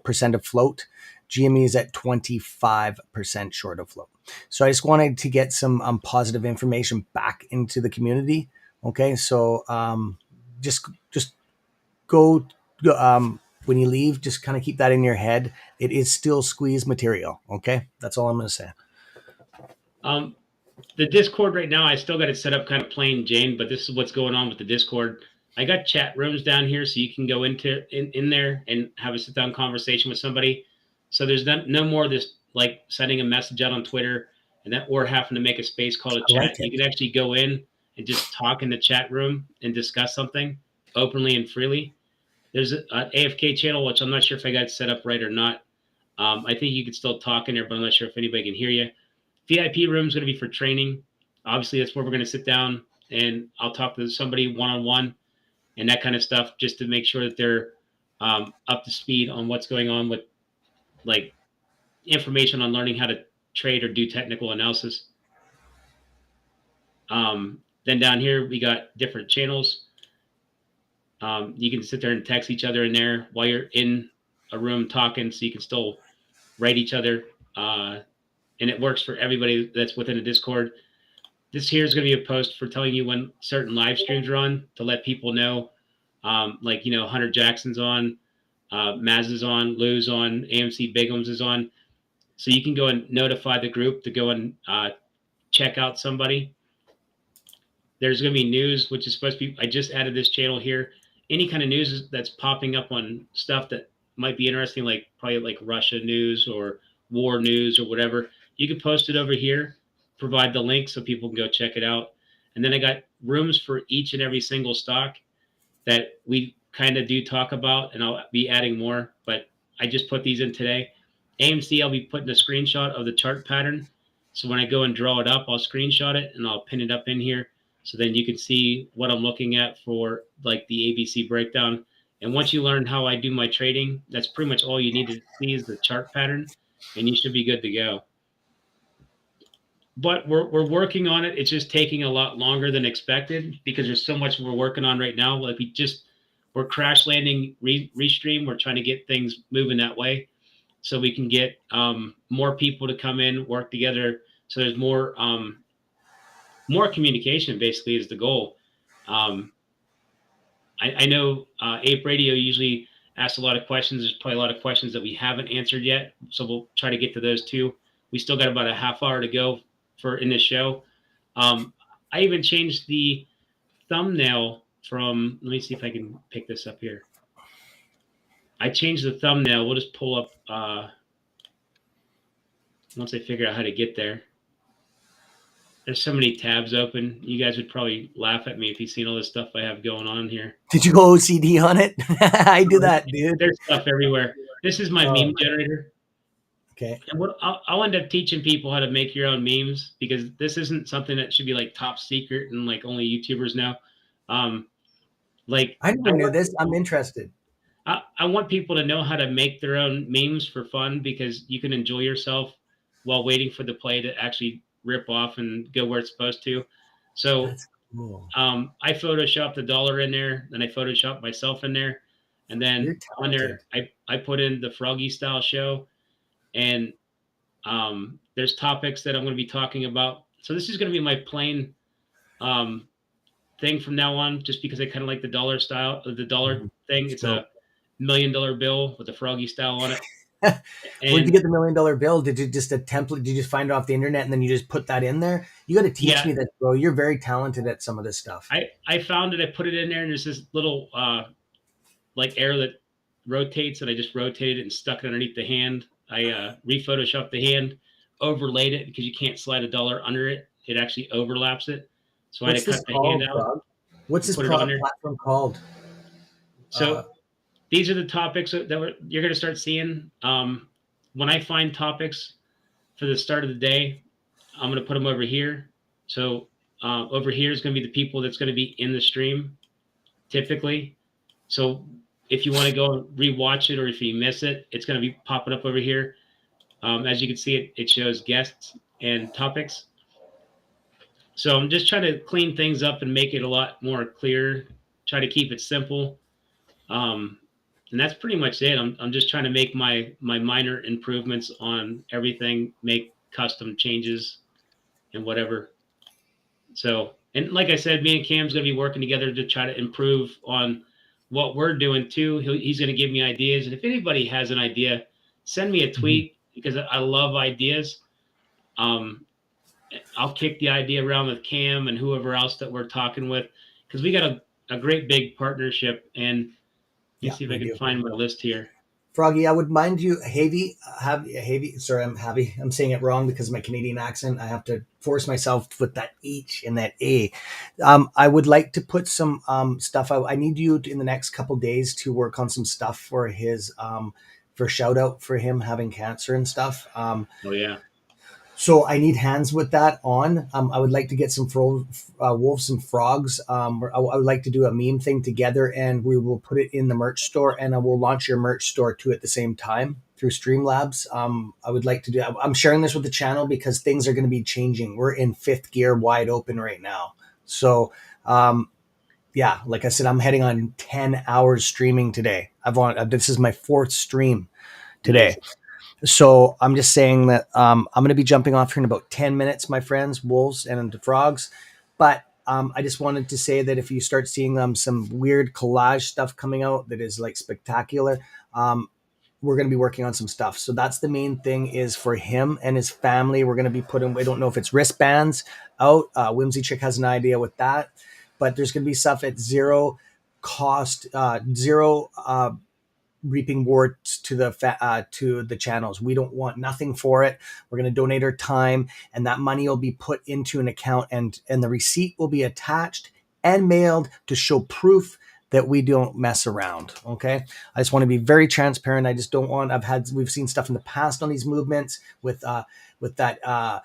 Speaker 2: percent of float. GME is at 25% short of float. So I just wanted to get some positive information back into the community. Okay, so just go when you leave, just kind of keep that in your head. It is still squeeze material. Okay, that's all I'm going to say.
Speaker 1: The Discord right now, I still got it set up kind of plain Jane, but this is what's going on with the Discord. I got chat rooms down here, so you can go in there and have a sit down conversation with somebody. So there's no more this like sending a message out on Twitter and that or having to make a space called a chat. You can actually go in and just talk in the chat room and discuss something openly and freely. There's an AFK channel, which I'm not sure if I got it set up right or not. I think you can still talk in there, but I'm not sure if anybody can hear you. VIP room is going to be for training. Obviously, that's where we're going to sit down and I'll talk to somebody one-on-one and that kind of stuff just to make sure that they're up to speed on what's going on with like information on learning how to trade or do technical analysis. Then down here, we got different channels. You can sit there and text each other in there while you're in a room talking, so you can still write each other. And it works for everybody that's within a Discord. This here is going to be a post for telling you when certain live streams are on to let people know. Like, Hunter Jackson's on, Maz is on, Lou's on, AMC Bigums is on. So you can go and notify the group to go and check out somebody. There's going to be news, which is supposed to be, I just added this channel here. Any kind of news that's popping up on stuff that might be interesting, like probably like Russia news or war news or whatever, you can post it over here, provide the link so people can go check it out. And then I got rooms for each and every single stock that we kind of do talk about, and I'll be adding more, but I just put these in today. AMC, I'll be putting a screenshot of the chart pattern. So when I go and draw it up, I'll screenshot it and I'll pin it up in here. So then you can see what I'm looking at for like the ABC breakdown. And once you learn how I do my trading, that's pretty much all you need to see is the chart pattern. and you should be good to go. But we're working on it. It's just taking a lot longer than expected because there's so much we're working on right now. Like we're crash landing Restream. We're trying to get things moving that way, so we can get more people to come in, work together. So there's more communication. Basically, is the goal. I know Ape Radio usually asks a lot of questions. There's probably a lot of questions that we haven't answered yet, so we'll try to get to those too. We still got about a half hour to go in this show. I even changed the thumbnail from. Let me see if I can pick this up here. I changed the thumbnail. We'll just pull up once I figure out how to get there. There's so many tabs open. You guys would probably laugh at me if you've seen all this stuff I have going on here.
Speaker 2: Did you go OCD on it? I do that, dude.
Speaker 1: There's stuff everywhere. This is my meme generator.
Speaker 2: Okay.
Speaker 1: And what I'll end up teaching people how to make your own memes, because this isn't something that should be like top secret and like only YouTubers know. Like
Speaker 2: I never knew this. I'm interested.
Speaker 1: I want people to know how to make their own memes for fun, because you can enjoy yourself while waiting for the play to actually rip off and go where it's supposed to. So
Speaker 2: That's cool.
Speaker 1: I photoshopped the dollar in there, then I photoshopped myself in there, and then on there I put in the Froggystyles show, and there's topics that I'm going to be talking about. So this is going to be my plain thing from now on, just because I kind of like the dollar style, the dollar thing. It's a $1 million bill with a Froggy style on it.
Speaker 2: Where'd you get the $1 million bill? Did you just a template? Did you just find it off the internet and then you just put that in there? You got to teach me that, bro. You're very talented at some of this stuff.
Speaker 1: I found it. I put it in there, and there's this little like arrow that rotates, and I just rotated it and stuck it underneath the hand. I re-photoshopped the hand, overlaid it, because you can't slide a dollar under it. It actually overlaps it. So I had to cut the hand out.
Speaker 2: What's this platform called?
Speaker 1: So these are the topics that you're going to start seeing. When I find topics for the start of the day, I'm going to put them over here. So over here is going to be the people that's going to be in the stream, typically. So if you want to go and rewatch it, or if you miss it, it's going to be popping up over here. As you can see, it shows guests and topics. So I'm just trying to clean things up and make it a lot more clear. Try to keep it simple. And that's pretty much it. I'm just trying to make my minor improvements on everything, make custom changes and whatever. So, and like I said, me and Cam's going to be working together to try to improve on what we're doing too. He's going to give me ideas. And if anybody has an idea, send me a tweet, because I love ideas. I'll kick the idea around with Cam and whoever else that we're talking with, because we got a great big partnership. And let's see if I can find my list here.
Speaker 2: Froggy, I would mind you, sorry, I'm saying it wrong because of my Canadian accent. I have to force myself with that H and that A. I would like to put some stuff out. I need you in the next couple days to work on some stuff for his, for shout out for him having cancer and stuff.
Speaker 1: Oh yeah.
Speaker 2: So I need hands with that on. I would like to get some wolves and frogs. I would like to do a meme thing together, and we will put it in the merch store, and I will launch your merch store too at the same time through Streamlabs. I would like to do. I'm sharing this with the channel because things are going to be changing. We're in 5th gear, wide open right now. So yeah, like I said, I'm heading on 10 hours streaming today. This is my 4th stream today. So I'm just saying that I'm going to be jumping off here in about 10 minutes, my friends, wolves and frogs. But I just wanted to say that if you start seeing some weird collage stuff coming out that is like spectacular, we're going to be working on some stuff. So that's the main thing, is for him and his family. We're going to be putting, I don't know if it's wristbands out. Whimsy Chick has an idea with that. But there's going to be stuff at zero cost, zero reaping rewards to the channels. We don't want nothing for it. We're going to donate our time, and that money will be put into an account, and the receipt will be attached and mailed to show proof that we don't mess around. Okay. I just want to be very transparent. I just don't want, we've seen stuff in the past on these movements with that,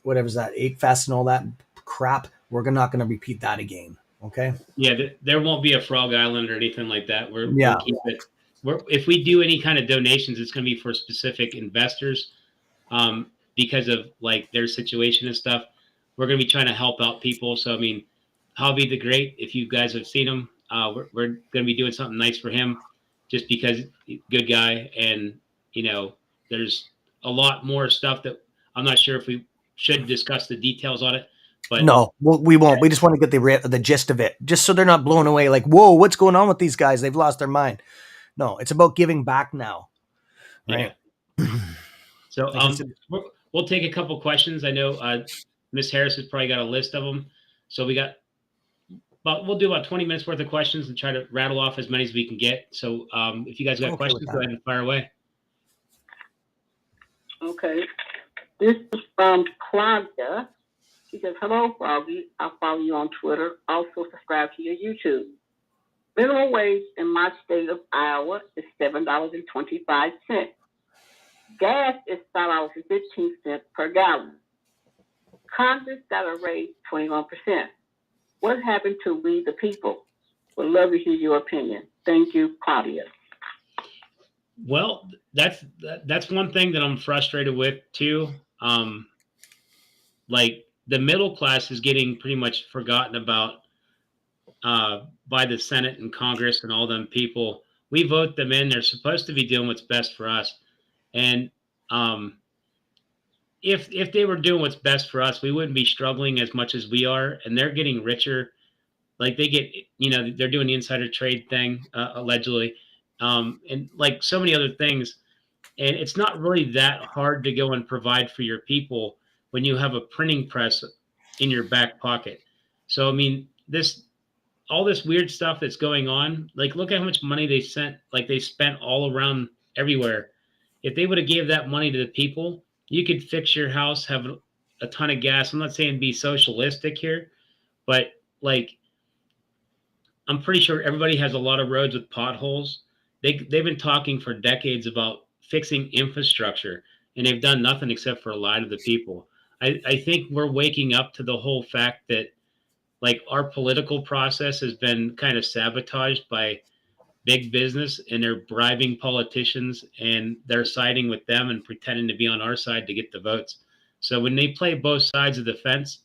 Speaker 2: whatever's that, Ape Fest and all that crap. We're not going to repeat that again. Okay.
Speaker 1: Yeah. There won't be a Frog Island or anything like that. We'll keep it if we do any kind of donations, it's going to be for specific investors, because of like their situation and stuff. We're going to be trying to help out people. So, I mean, Hobby the Great, if you guys have seen him, we're going to be doing something nice for him just because good guy. And, there's a lot more stuff that I'm not sure if we should discuss the details on it, but
Speaker 2: No, we won't. We just want to get the gist of it, just so they're not blown away. Like, whoa, what's going on with these guys? They've lost their mind. No, it's about giving back now, right?
Speaker 1: Yeah. So
Speaker 2: Like I said,
Speaker 1: we'll take a couple questions. I know Miss Harris has probably got a list of them. So we'll do about 20 minutes worth of questions and try to rattle off as many as we can get. So if you guys got questions, go ahead and fire away.
Speaker 3: Okay. This is from Claudia. She says, hello, Froggy. I follow you on Twitter. Also subscribe to your YouTube. Minimum wage in my state of Iowa is $7.25. Gas is $5.15 per gallon. Congress got a raise 21%. What happened to we the people? Would love to hear your opinion. Thank you, Claudia.
Speaker 1: Well, that's one thing that I'm frustrated with too. Like the middle class is getting pretty much forgotten about by the Senate and Congress and all them people. We vote them in. They're supposed to be doing what's best for us. And if they were doing what's best for us, we wouldn't be struggling as much as we are. And they're getting richer. Like they get, they're doing the insider trade thing, allegedly. And like so many other things. And it's not really that hard to go and provide for your people when you have a printing press in your back pocket. So, I mean, all this weird stuff that's going on, like look at how much money they spent all around everywhere. If they would have gave that money to the people, you could fix your house, have a ton of gas. I'm not saying be socialistic here, but like, I'm pretty sure everybody has a lot of roads with potholes. They've been talking for decades about fixing infrastructure, and they've done nothing except for lie to the people. I think we're waking up to the whole fact that like our political process has been kind of sabotaged by big business, and they're bribing politicians and they're siding with them and pretending to be on our side to get the votes. So when they play both sides of the fence,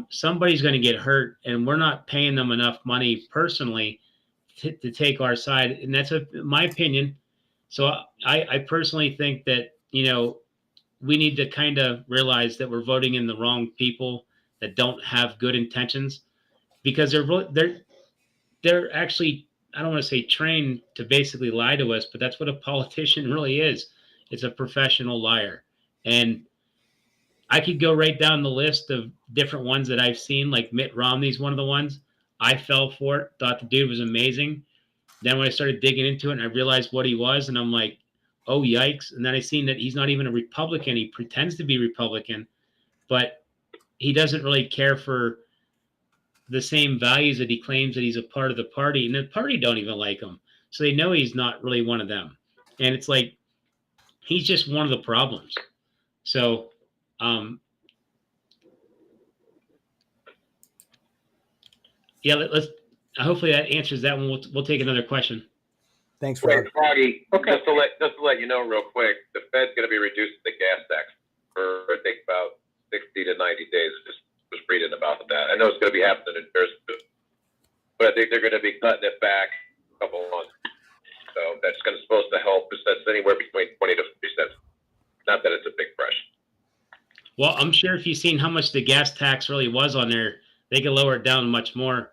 Speaker 1: somebody's going to get hurt, and we're not paying them enough money personally to take our side. And that's my opinion. So I personally think that, we need to kind of realize that we're voting in the wrong people that don't have good intentions, because they're actually, I don't want to say trained to basically lie to us, but that's what a politician really is. It's a professional liar. And I could go right down the list of different ones that I've seen, like Mitt Romney's one of the ones. I fell for it, thought the dude was amazing. Then when I started digging into it and I realized what he was, and I'm like, oh, yikes. And then I seen that he's not even a Republican. He pretends to be Republican, but he doesn't really care for the same values that he claims that he's a part of the party. And the party don't even like him. So they know he's not really one of them. And it's like, he's just one of the problems. So, yeah, let's hopefully that answers that one. We'll take another question.
Speaker 2: Thanks, Frog.
Speaker 5: Froggy, just to let you know real quick, the Fed's going to be reducing the gas tax for I think about 60 to 90 days. Just was reading about that. I know it's going to be happening in Jersey, but I think they're going to be cutting it back a couple of months. So that's supposed to help. That's anywhere between 20 to 50 cents. Not that it's a big rush.
Speaker 1: Well, I'm sure if you've seen how much the gas tax really was on there, they could lower it down much more.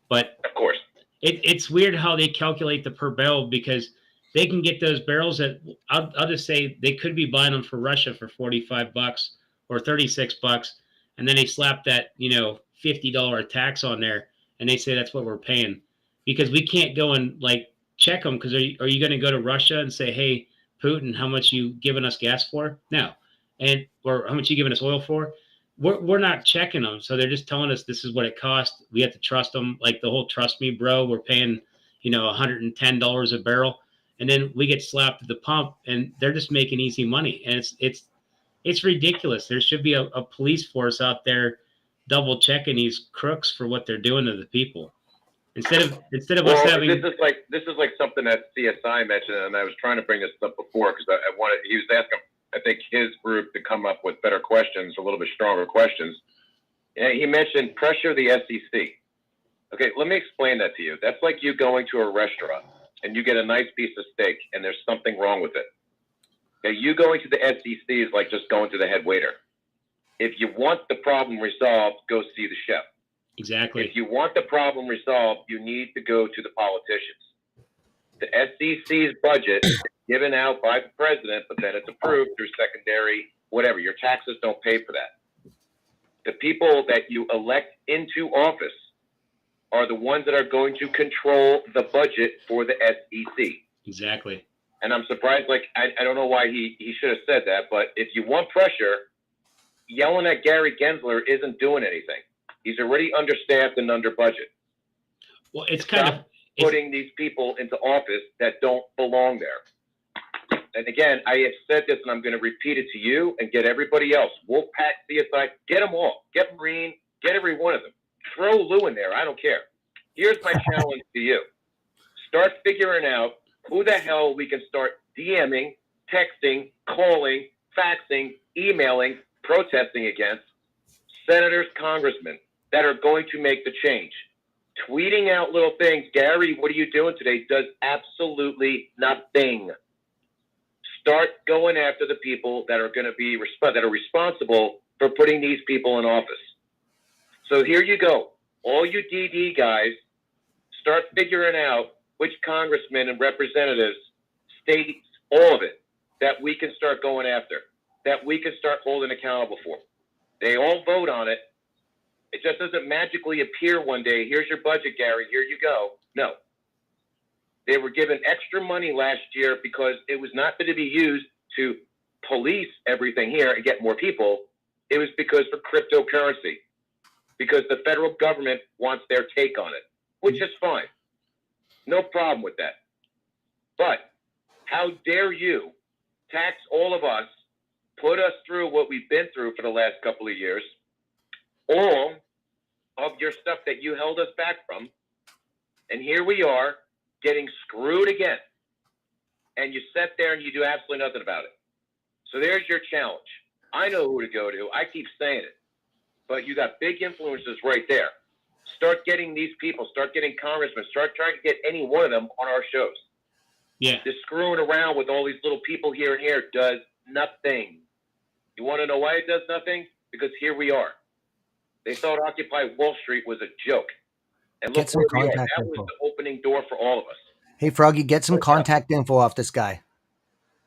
Speaker 1: But
Speaker 5: of course,
Speaker 1: it's weird how they calculate the per barrel, because they can get those barrels that I'll just say they could be buying them for Russia for $45 or $36, and then they slap that $50 tax on there, and they say that's what we're paying, because we can't go and like check them. Because are you going to go to Russia and say, hey, Putin, how much you giving us gas for? No. Or how much you giving us oil for? We're not checking them. So they're just telling us this is what it costs. We have to trust them. Like the whole trust me, bro, we're paying, $110 a barrel. And then we get slapped at the pump, and they're just making easy money. And it's ridiculous. There should be a police force out there double checking these crooks for what they're doing to the people. Instead of us
Speaker 5: Well,
Speaker 1: having,
Speaker 5: this is like something that CSI mentioned, and I was trying to bring this up before because I wanted. He was asking, I think, his group to come up with better questions, a little bit stronger questions. And he mentioned pressure the SEC. Okay, let me explain that to you. That's like you going to a restaurant and you get a nice piece of steak and there's something wrong with it. Okay, you going to the SEC is like just going to the head waiter. If you want the problem resolved, go see the chef.
Speaker 1: exactly.
Speaker 5: If you want the problem resolved, you need to go to the politicians. The SEC's budget is given out by the president, but then it's approved through secondary, whatever. Your taxes don't pay for that. The people that you elect into office are the ones that are going to control the budget for the SEC.
Speaker 1: Exactly.
Speaker 5: And I'm surprised, like, I don't know why he should have said that, but if you want pressure, yelling at Gary Gensler isn't doing anything. He's already understaffed and under budget.
Speaker 1: Well, it's kind
Speaker 5: Stop
Speaker 1: of
Speaker 5: putting these people into office that don't belong there. And again, I have said this and I'm going to repeat it to you and get everybody else. Wolfpack, CSI, get them all. Get Marine, get every one of them. Throw Lou in there. I don't care. Here's my challenge to you. Start figuring out who the hell we can start DMing, texting, calling, faxing, emailing, protesting against, senators, congressmen that are going to make the change. Tweeting out little things, Gary, what are you doing today, does absolutely nothing. Start going after the people that are going to be that are responsible for putting these people in office. So here you go. All you DD guys, start figuring out which congressmen and representatives, states, all of it, that we can start going after, that we can start holding accountable for. They all vote on it. It just doesn't magically appear one day. Here's your budget, Gary. Here you go. No. They were given extra money last year because it was not going to be used to police everything here and get more people. It was because for cryptocurrency, because the federal government wants their take on it, which is fine. No problem with that. But how dare you tax all of us, put us through what we've been through for the last couple of years, all of your stuff that you held us back from, and here we are getting screwed again. And you sit there and you do absolutely nothing about it. So there's your challenge. I know who to go to. I keep saying it. But you got big influences right there. Start getting these people, start getting congressmen, start trying to get any one of them on our shows.
Speaker 1: Yeah.
Speaker 5: Just screwing around with all these little people here and here does nothing. You want to know why it does nothing? Because here we are. They thought Occupy Wall Street was a joke. And look where we are. That was the opening door for all of us.
Speaker 2: Hey, Froggy, get some contact info off this guy.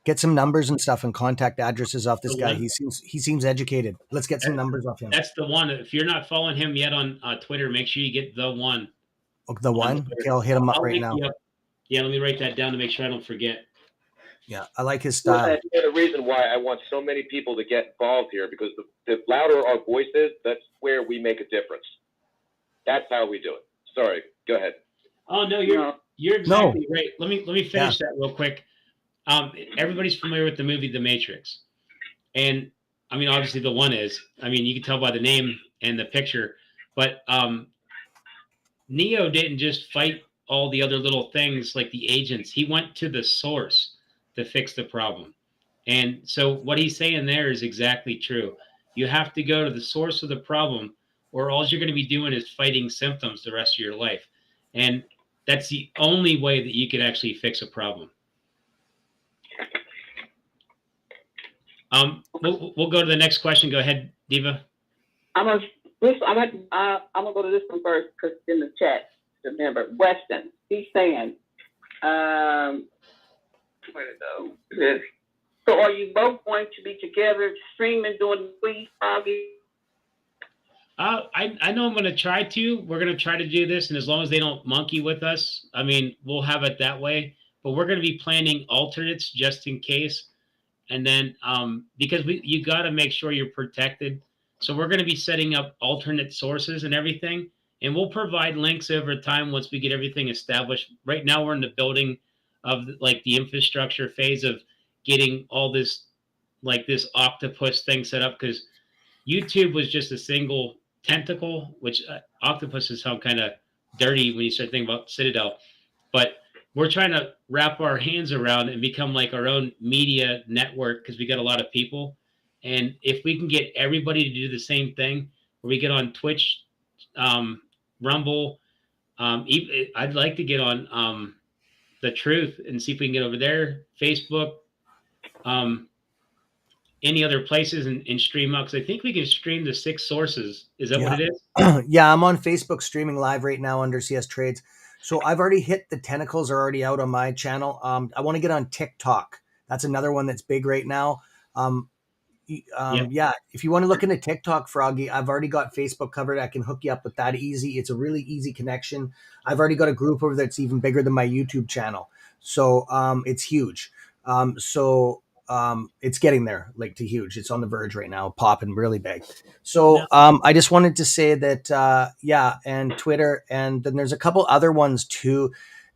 Speaker 2: Get some numbers and stuff and contact addresses off this guy. He seems educated. Let's get some numbers off him.
Speaker 1: That's the one. If you're not following him yet on Twitter, make sure you get the one.
Speaker 2: Oh, the one? Okay, I'll hit him up right now.
Speaker 1: Yeah, let me write that down to make sure I don't forget.
Speaker 2: Yeah, I like his style.
Speaker 5: That's the reason why I want so many people to get involved here, because the louder our voice is, that's where we make a difference. That's how we do it. Sorry, go ahead.
Speaker 1: Oh no, you're exactly right. Let me finish that real quick. Everybody's familiar with the movie The Matrix, and I mean obviously the one is. I mean you can tell by the name and the picture, but Neo didn't just fight all the other little things like the agents. He went to the source to fix the problem, and so what he's saying there is exactly true. You have to go to the source of the problem, or all you're going to be doing is fighting symptoms the rest of your life, and that's the only way that you could actually fix a problem. We'll go to the next question. Go ahead, Diva.
Speaker 3: I'm gonna go to this one first because it's in the chat. Remember, Weston. He's saying, where to go? So, are you both going to be together streaming doing the squeeze, Froggy?
Speaker 1: I know I'm going to try to. We're going to try to do this, and as long as they don't monkey with us, I mean, we'll have it that way. But we're going to be planning alternates just in case. And then because you got to make sure you're protected. So we're going to be setting up alternate sources and everything. And we'll provide links over time once we get everything established. Right now we're in the building of like the infrastructure phase of getting all this, like this octopus thing set up, because YouTube was just a single tentacle, which octopus is how kind of dirty when you start thinking about Citadel. But we're trying to wrap our hands around and become like our own media network because we got a lot of people. And if we can get everybody to do the same thing, where we get on Twitch, Rumble, I'd like to get on The Truth and see if we can get over there, Facebook, um, any other places and stream out. Because I think we can stream the 6 sources. Is that what
Speaker 2: Yeah.
Speaker 1: it is?
Speaker 2: Yeah, I'm on Facebook streaming live right now under CS Trades. So I've already hit the tentacles are already out on my channel. I want to get on TikTok. That's another one that's big right now. Um,
Speaker 1: Yeah.
Speaker 2: yeah, if you want to look into TikTok, Froggy, I've already got Facebook covered. I can hook you up with that easy. It's a really easy connection. I've already got a group over that's even bigger than my YouTube channel. So it's huge. It's getting there, like to huge. It's on the verge right now, popping really big. So I just wanted to say that, yeah, and Twitter, and then there's a couple other ones too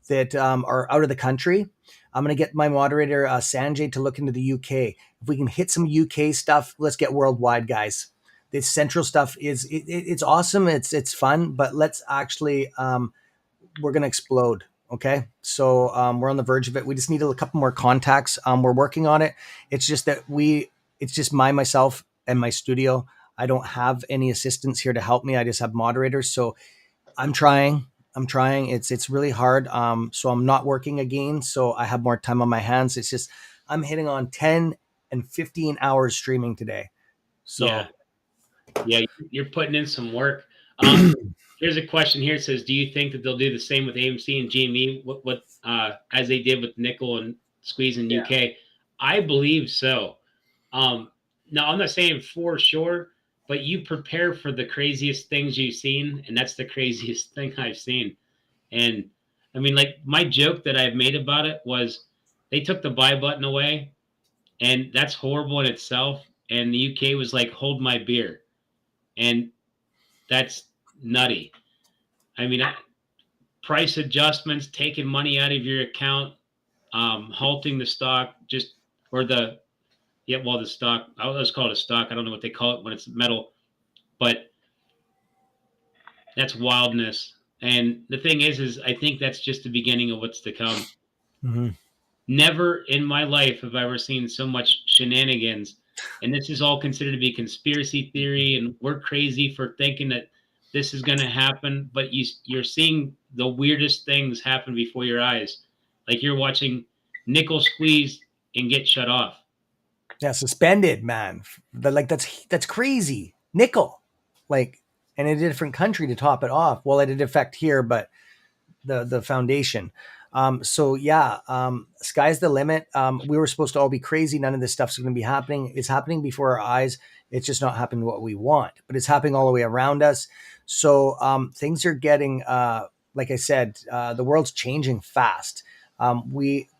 Speaker 2: that are out of the country. I'm going to get my moderator, Sanjay, to look into the UK. If we can hit some UK stuff, let's get worldwide, guys. This central stuff it's awesome. It's fun, but let's actually, we're going to explode. Okay. So we're on the verge of it. We just need a couple more contacts. We're working on it. It's just that it's just myself and my studio. I don't have any assistants here to help me. I just have moderators. So I'm trying. It's really hard. So I'm not working again. So I have more time on my hands. It's just, I'm hitting on 10 and 15 hours streaming today. So
Speaker 1: yeah, you're putting in some work. Here's a question here. It says, do you think that they'll do the same with AMC and GME, what as they did with Nickel and Squeeze in UK? I believe so. Now, I'm not saying for sure, but you prepare for the craziest things you've seen, and that's the craziest thing I've seen. And I mean, like, my joke that I've made about it was they took the buy button away, and that's horrible in itself. And the UK was like, hold my beer. And that's nutty. I mean, price adjustments, taking money out of your account, halting the stock, the stock. Let's call it a stock. I don't know what they call it when it's metal, but that's wildness. And the thing is I think that's just the beginning of what's to come.
Speaker 2: Mm-hmm.
Speaker 1: Never in my life have I ever seen so much shenanigans. And this is all considered to be conspiracy theory, and we're crazy for thinking that this is going to happen. But you're seeing the weirdest things happen before your eyes. Like you're watching nickel squeeze and get shut off.
Speaker 2: Yeah, suspended, man. That's crazy. Nickel, like, and in a different country to top it off. Well, it did affect here, but the foundation. So yeah, sky's the limit. We were supposed to all be crazy. None of this stuff's going to be happening. It's happening before our eyes. It's just not happening what we want, but it's happening all the way around us. So things are getting, like I said, the world's changing fast.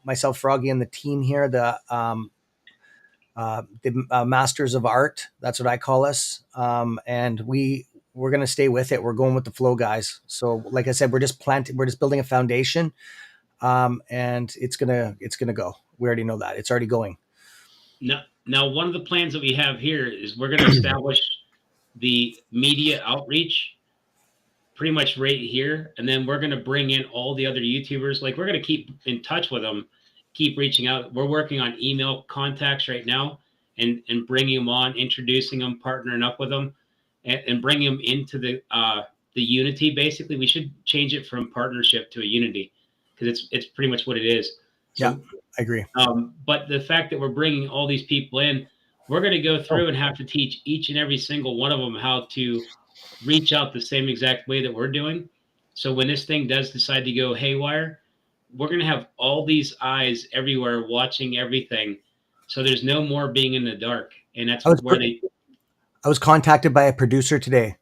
Speaker 2: Myself, Froggy, and the team here, the masters of art. That's what I call us. And we're going to stay with it. We're going with the flow, guys. So like I said, we're just building a foundation. And it's going to go. We already know that it's already going.
Speaker 1: Now, one of the plans that we have here is we're going to establish the media outreach pretty much right here. And then we're going to bring in all the other YouTubers. Like, we're going to keep in touch with them, keep reaching out. We're working on email contacts right now and bringing them on, introducing them, partnering up with them, and bringing them into the unity. Basically, we should change it from partnership to a unity, because it's pretty much what it is. So,
Speaker 2: yeah, I agree.
Speaker 1: But the fact that we're bringing all these people in, we're going to go through and have to teach each and every single one of them how to reach out the same exact way that we're doing. So when this thing does decide to go haywire, we're going to have all these eyes everywhere watching everything. So there's no more being in the dark. And that's
Speaker 2: I was contacted by a producer today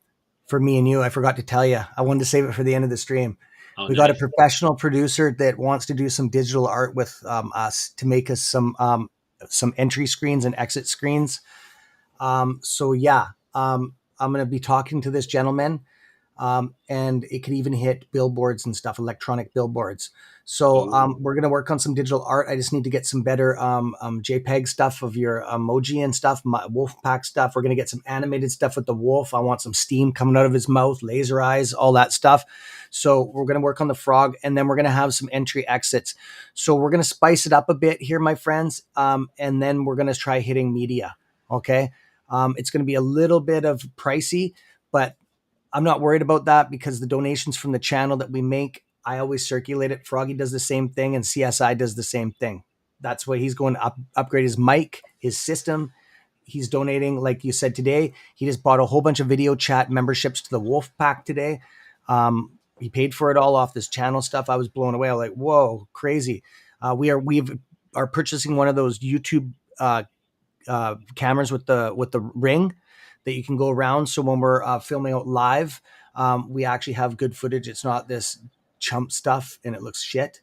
Speaker 2: for me and you. I forgot to tell you. I wanted to save it for the end of the stream. We got a professional producer that wants to do some digital art with us to make us some entry screens and exit screens. So yeah, I'm going to be talking to this gentleman. and it could even hit billboards and stuff, electronic billboards. So we're going to work on some digital art. I just need to get some better JPEG stuff of your emoji and stuff, my Wolfpack stuff. We're going to get some animated stuff with the wolf. I want some steam coming out of his mouth, laser eyes, all that stuff. So we're going to work on the frog, and then we're going to have some entry exits. So we're going to spice it up a bit here, my friends, and then we're going to try hitting media. Okay. It's going to be a little bit of pricey, but I'm not worried about that because the donations from the channel that we make, I always circulate it. Froggy does the same thing, and CSI does the same thing. That's why he's going to upgrade his mic, his system. He's donating, like you said today. He just bought a whole bunch of video chat memberships to the Wolf Pack today. He paid for it all off this channel stuff. I was blown away. I was like, whoa, crazy. We are purchasing one of those YouTube cameras with the ring that you can go around. So when we're filming out live, we actually have good footage. It's not this chump stuff and it looks shit.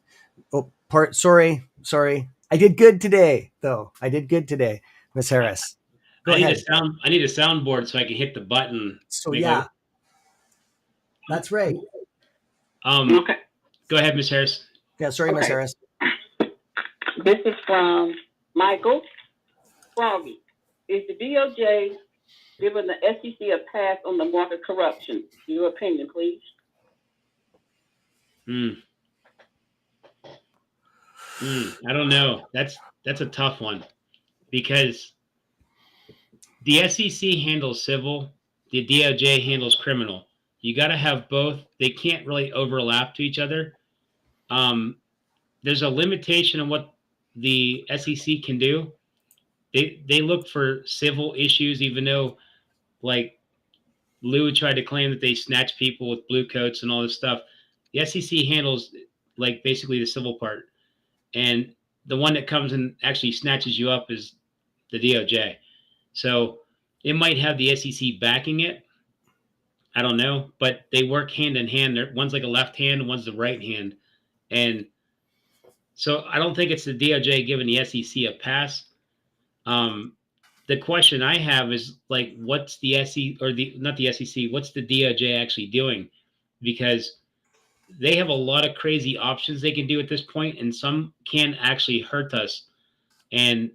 Speaker 2: Sorry. I did good today, though. Miss Harris.
Speaker 1: I need a soundboard so I can hit the button.
Speaker 2: So yeah, that's right.
Speaker 3: Okay.
Speaker 1: Go ahead, Miss Harris.
Speaker 2: Yeah, sorry, Miss Harris.
Speaker 3: This is from Michael. Froggy, is the DOJ giving the SEC a pass on the market corruption? Your opinion, please.
Speaker 1: I don't know. That's a tough one because the SEC handles civil, the DOJ handles criminal. You got to have both. They can't really overlap to each other. There's a limitation on what the SEC can do. They look for civil issues, even though, like, Lou tried to claim that they snatch people with blue coats and all this stuff. The SEC handles, like, basically the civil part. And the one that comes and actually snatches you up is the DOJ. So it might have the SEC backing it. I don't know. But they work hand in hand. One's like a left hand, one's the right hand. And so I don't think it's the DOJ giving the SEC a pass. The question I have is, like, what's the SEC or not the SEC? What's the DOJ actually doing? Because they have a lot of crazy options they can do at this point, and some can actually hurt us. And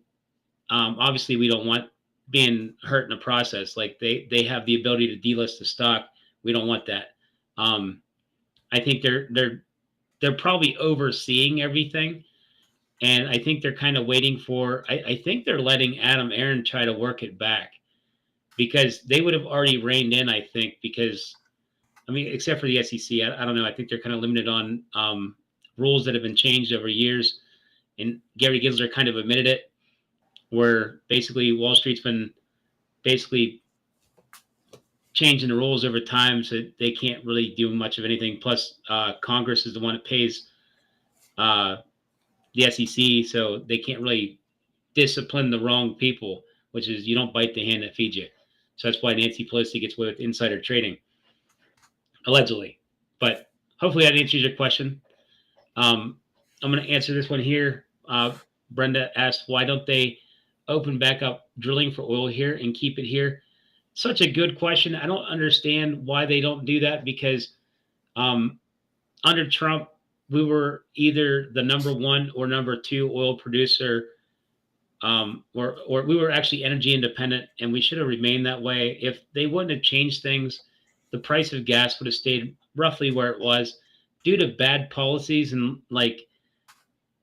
Speaker 1: obviously, we don't want being hurt in the process. Like they have the ability to delist the stock. We don't want that. I think they're probably overseeing everything. And I think they're kind of waiting for, I think they're letting Adam Aaron try to work it back because they would have already reined in, I think, because, I mean, except for the SEC, I don't know. I think they're kind of limited on rules that have been changed over years. And Gary Gensler kind of admitted it, where basically Wall Street's been basically changing the rules over time, so they can't really do much of anything. Plus, Congress is the one that pays the SEC, so they can't really discipline the wrong people, which is you don't bite the hand that feeds you. So that's why Nancy Pelosi gets away with insider trading, allegedly. But hopefully that answers your question. I'm going to answer this one here. Brenda asked, why don't they open back up drilling for oil here and keep it here? Such a good question. I don't understand why they don't do that because under Trump, we were either the number one or number two oil producer, or we were actually energy independent, and we should have remained that way. If they wouldn't have changed things, the price of gas would have stayed roughly where it was due to bad policies and like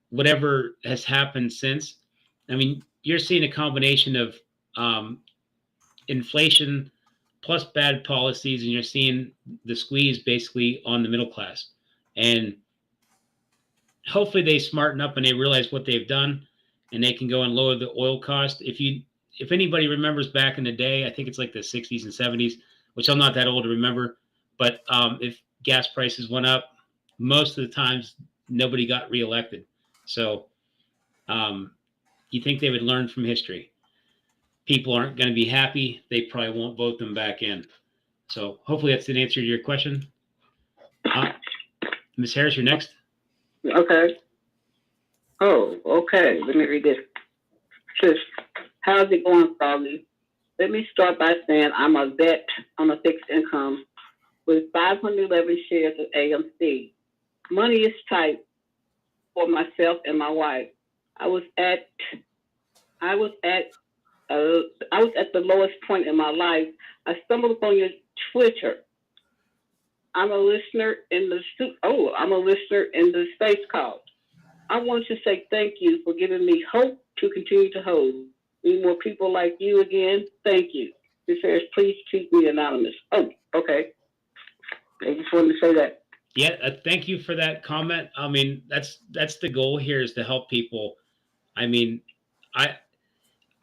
Speaker 1: whatever has happened since. I mean, you're seeing a combination of inflation plus bad policies, and you're seeing the squeeze basically on the middle class. And hopefully they smarten up and they realize what they've done and they can go and lower the oil cost. If anybody remembers back in the day, I think it's like the 60s and 70s, which I'm not that old to remember, but if gas prices went up, most of the times nobody got reelected. So you think they would learn from history. People aren't going to be happy. They probably won't vote them back in. So hopefully that's an answer to your question. Ms. Harris, you're next.
Speaker 3: Okay. Oh, okay. Let me read this. Says, how's it going, Froggy? Let me start by saying I'm a vet on a fixed income with 511 shares of AMC. Money is tight for myself and my wife. I was at I was at I was at the lowest point in my life. I stumbled upon your Twitter. I'm a listener in the I'm a listener in the space call. I want to say thank you for giving me hope to continue to hold. Need more people like you again. Thank you. This says, please keep me anonymous. Oh, okay. I just wanted to say that.
Speaker 1: Yeah, thank you for that comment. I mean, that's the goal here, is to help people. I mean, I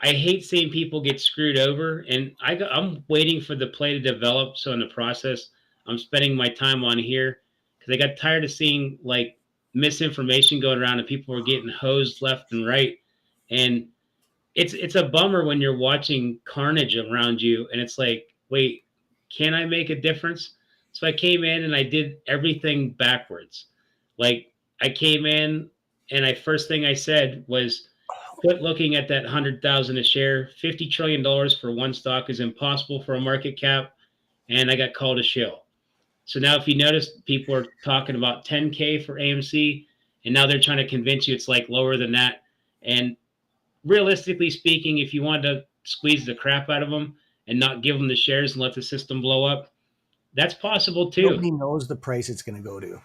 Speaker 1: I hate seeing people get screwed over, and I'm waiting for the play to develop. So in the process, I'm spending my time on here because I got tired of seeing like misinformation going around and people were getting hosed left and right. And it's a bummer when you're watching carnage around you, and it's like, wait, can I make a difference? So I came in and I did everything backwards. Like I came in and first thing I said was, quit looking at that 100,000 a share. $50 trillion for one stock is impossible for a market cap, and I got called a shill. So now, if you notice, people are talking about 10K for AMC, and now they're trying to convince you it's like lower than that. And realistically speaking, if you wanted to squeeze the crap out of them and not give them the shares and let the system blow up, that's possible too.
Speaker 2: Nobody knows the price it's going to go to.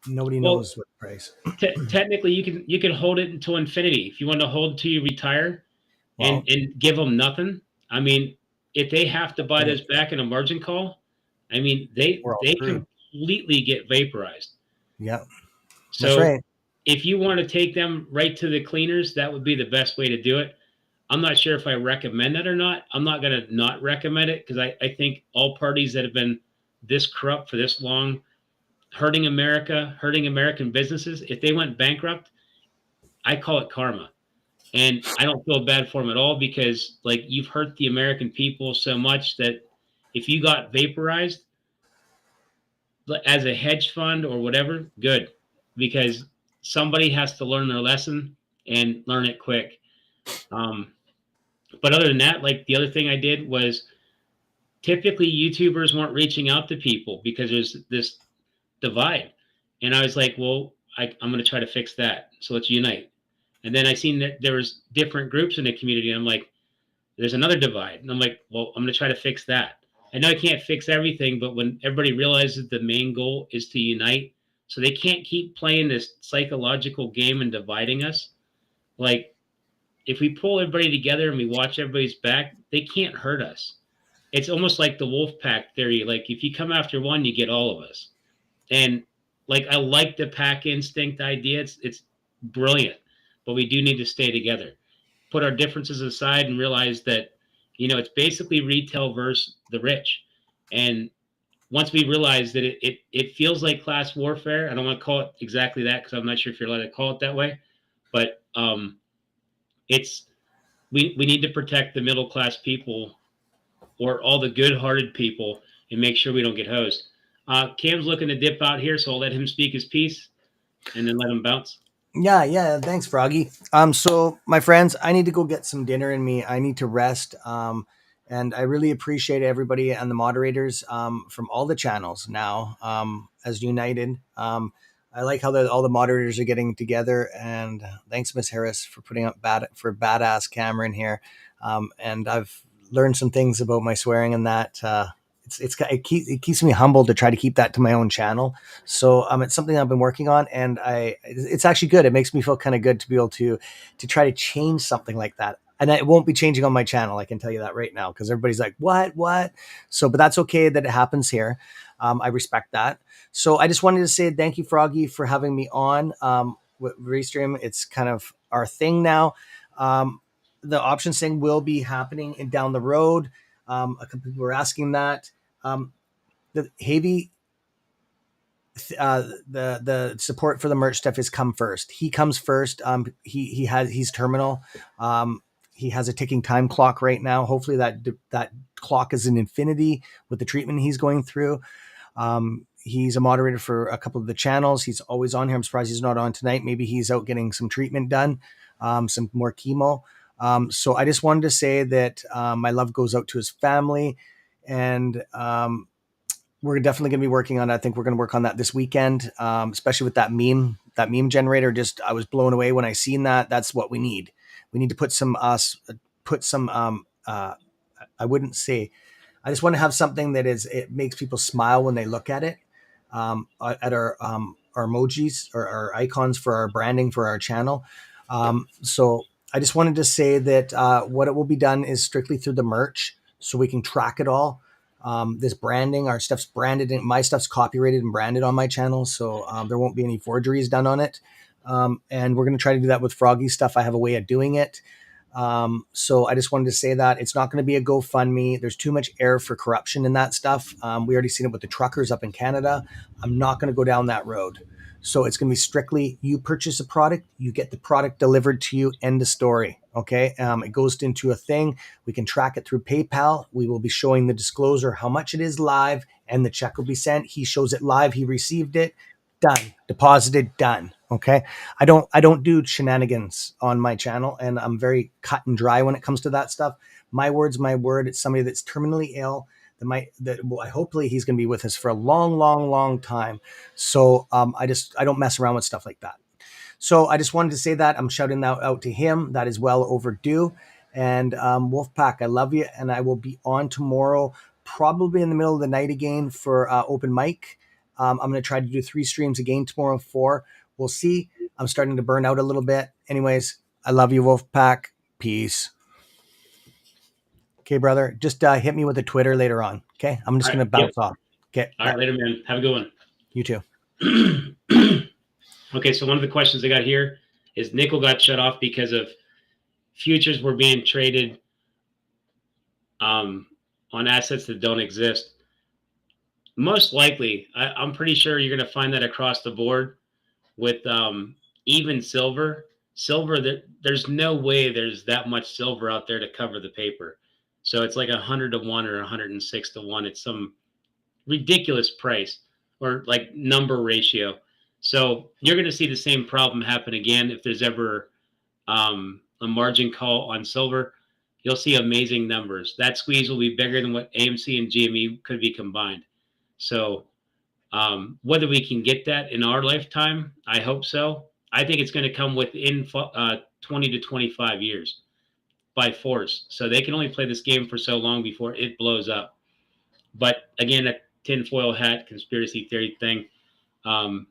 Speaker 2: Nobody
Speaker 1: Well,
Speaker 2: knows what price.
Speaker 1: Technically, you can hold it until infinity. If you want to hold till you retire, and give them nothing. I mean, if they have to buy this back in a margin call, I mean, they completely get vaporized.
Speaker 2: Yeah.
Speaker 1: So
Speaker 2: that's right.
Speaker 1: If you want to take them right to the cleaners, that would be the best way to do it. I'm not sure if I recommend that or not. I'm not going to not recommend it, because I think all parties that have been this corrupt for this long, hurting America, hurting American businesses, if they went bankrupt, I call it karma. And I don't feel bad for them at all, because like, you've hurt the American people so much that if you got vaporized as a hedge fund or whatever, good, because somebody has to learn their lesson and learn it quick. But other than that, like, the other thing I did was, typically YouTubers weren't reaching out to people because there's this divide. And I was like, well, I'm going to try to fix that. So let's unite. And then I seen that there was different groups in the community. And I'm like, there's another divide. And I'm like, well, I'm going to try to fix that. I know I can't fix everything, but when everybody realizes the main goal is to unite, so they can't keep playing this psychological game and dividing us. Like, if we pull everybody together and we watch everybody's back, they can't hurt us. It's almost like the wolf pack theory. Like, if you come after one, you get all of us. And like, I like the pack instinct idea. It's brilliant, but we do need to stay together. Put our differences aside and realize that, it's basically retail versus the rich. And once we realize that it feels like class warfare, I don't want to call it exactly that, because I'm not sure if you're allowed to call it that way, but it's we need to protect the middle class people, or all the good-hearted people, and make sure we don't get hosed. Cam's looking to dip out here, so I'll let him speak his piece and then let him bounce.
Speaker 2: Yeah. Thanks, Froggy. So my friends, I need to go get some dinner in me. I need to rest. And I really appreciate everybody and the moderators from all the channels now as united. I like how all the moderators are getting together. And thanks, Miss Harris, for putting up badass Cameron here. And I've learned some things about my swearing and that. It keeps me humble to try to keep that to my own channel. So it's something I've been working on, and it's actually good. It makes me feel kind of good to be able to try to change something like that. And it won't be changing on my channel, I can tell you that right now, because everybody's like, what? So, but that's okay that it happens here. I respect that. So I just wanted to say thank you, Froggy, for having me on with Restream. It's kind of our thing now. The options thing will be happening down the road. A couple people were asking that. The Havy, the support for the merch stuff has come first. He comes first. He's terminal. He has a ticking time clock right now. Hopefully that clock is in infinity with the treatment he's going through. He's a moderator for a couple of the channels. He's always on here. I'm surprised he's not on tonight. Maybe he's out getting some treatment done, some more chemo. So I just wanted to say that my love goes out to his family, and we're definitely going to be working on it. I think we're going to work on that this weekend, especially with that meme generator. Just, I was blown away when I seen that. That's what we need. We need to put some, I wouldn't say, I just want to have something that it makes people smile when they look at it, at our emojis or our icons for our branding for our channel. So I just wanted to say that what it will be done is strictly through the merch, so we can track it all. This branding, our stuff's branded, and my stuff's copyrighted and branded on my channel, so there won't be any forgeries done on it. And we're going to try to do that with Froggy stuff. I have a way of doing it. So I just wanted to say that it's not going to be a GoFundMe. There's too much air for corruption in that stuff. We already seen it with the truckers up in Canada. I'm not going to go down that road. So it's going to be strictly, you purchase a product, you get the product delivered to you, end of story. Okay. It goes into a thing. We can track it through PayPal. We will be showing the disclosure, how much it is live, and the check will be sent. He shows it live. He received it. Done. Deposited. Done. Okay. I don't do shenanigans on my channel, and I'm very cut and dry when it comes to that stuff. My word's my word. It's somebody that's terminally ill hopefully he's going to be with us for a long, long, long time. So I don't mess around with stuff like that. So I just wanted to say that. I'm shouting that out to him. That is well overdue. And Wolfpack, I love you. And I will be on tomorrow, probably in the middle of the night again for open mic. I'm going to try to do 3 streams again tomorrow, 4. We'll see. I'm starting to burn out a little bit. Anyways, I love you, Wolfpack. Peace. Okay, brother. Just hit me with a Twitter later on. Okay. I'm just going to bounce off. Okay.
Speaker 1: All right. Later, man. Have a good one.
Speaker 2: You too.
Speaker 1: Okay. So one of the questions I got here is nickel got shut off because of futures were being traded on assets that don't exist. Most likely, I'm pretty sure you're going to find that across the board with even silver. There's no way there's that much silver out there to cover the paper. So it's like 100 to 1 or 106 to 1. It's some ridiculous price or like number ratio. So you're going to see the same problem happen again if there's ever a margin call on silver. You'll see amazing numbers. That squeeze will be bigger than what AMC and GME could be combined. So whether we can get that in our lifetime, I hope so. I think it's going to come within 20 to 25 years by force. So they can only play this game for so long before it blows up. But again, a tinfoil hat conspiracy theory thing. I'm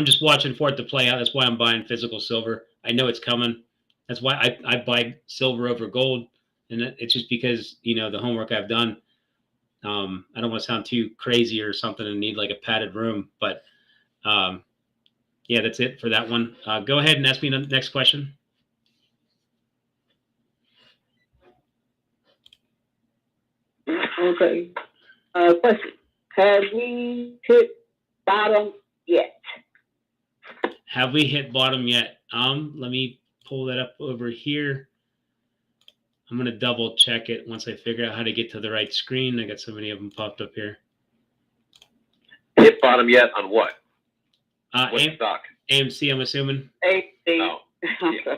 Speaker 1: just watching for it to play out. That's why I'm buying physical silver. I know it's coming. That's why I buy silver over gold. And it's just because, the homework I've done. I don't want to sound too crazy or something and need like a padded room, but yeah, that's it for that one. Go ahead and ask me the next question.
Speaker 3: Okay. Question. Have we hit bottom yet?
Speaker 1: Have we hit bottom yet? Let me pull that up over here. I'm going to double check it once I figure out how to get to the right screen. I got so many of them popped up here.
Speaker 5: Hit bottom yet on what? What stock?
Speaker 1: AMC, I'm assuming.
Speaker 3: AMC.
Speaker 5: No,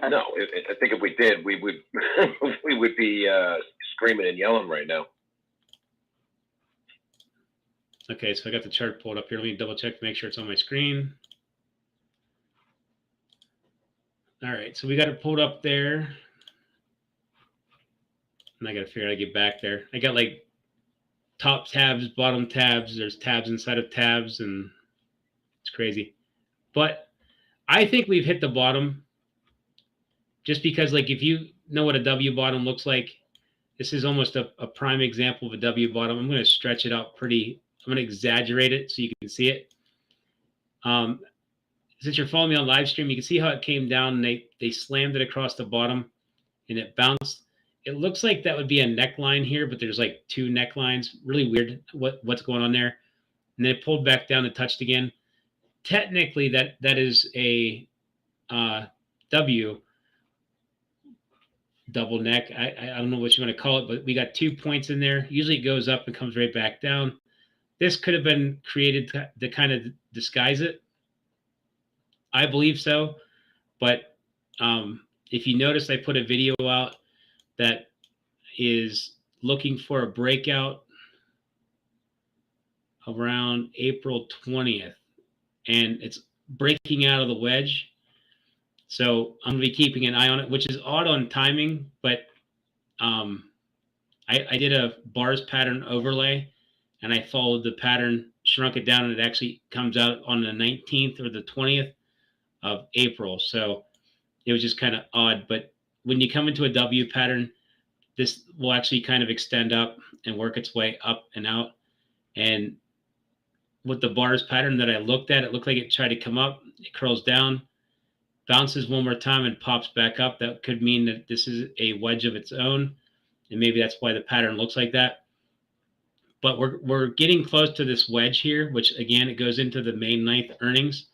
Speaker 5: no. I think if we did, we would we would be screaming and yelling right now.
Speaker 1: Okay, so I got the chart pulled up here. Let me double check to make sure it's on my screen. All right, so we got it pulled up there. And I got to figure out how to get back there. I got like top tabs, bottom tabs. There's tabs inside of tabs, and it's crazy. But I think we've hit the bottom just because, like, if you know what a W bottom looks like, this is almost a prime example of a W bottom. I'm going to stretch it out I'm going to exaggerate it so you can see it. Since you're following me on live stream, you can see how it came down and they slammed it across the bottom and it bounced. It looks like that would be a neckline here, but there's like 2 necklines. Really weird what's going on there. And then it pulled back down and touched again. Technically, that is a W double neck. I don't know what you want to call it, but we got 2 points in there. Usually it goes up and comes right back down. This could have been created to kind of disguise it. I believe so. But if you notice, I put a video out that is looking for a breakout around April 20th, and it's breaking out of the wedge. So I'm going to be keeping an eye on it, which is odd on timing, but I did a bars pattern overlay, and I followed the pattern, shrunk it down, and it actually comes out on the 19th or the 20th of April. So it was just kind of odd. But when you come into a W pattern, this will actually kind of extend up and work its way up and out. And with the bars pattern that I looked at, it looked like it tried to come up, it curls down, bounces one more time, and pops back up. That could mean that this is a wedge of its own, and maybe that's why the pattern looks like that. But we're getting close to this wedge here, which again, it goes into the May 9th earnings.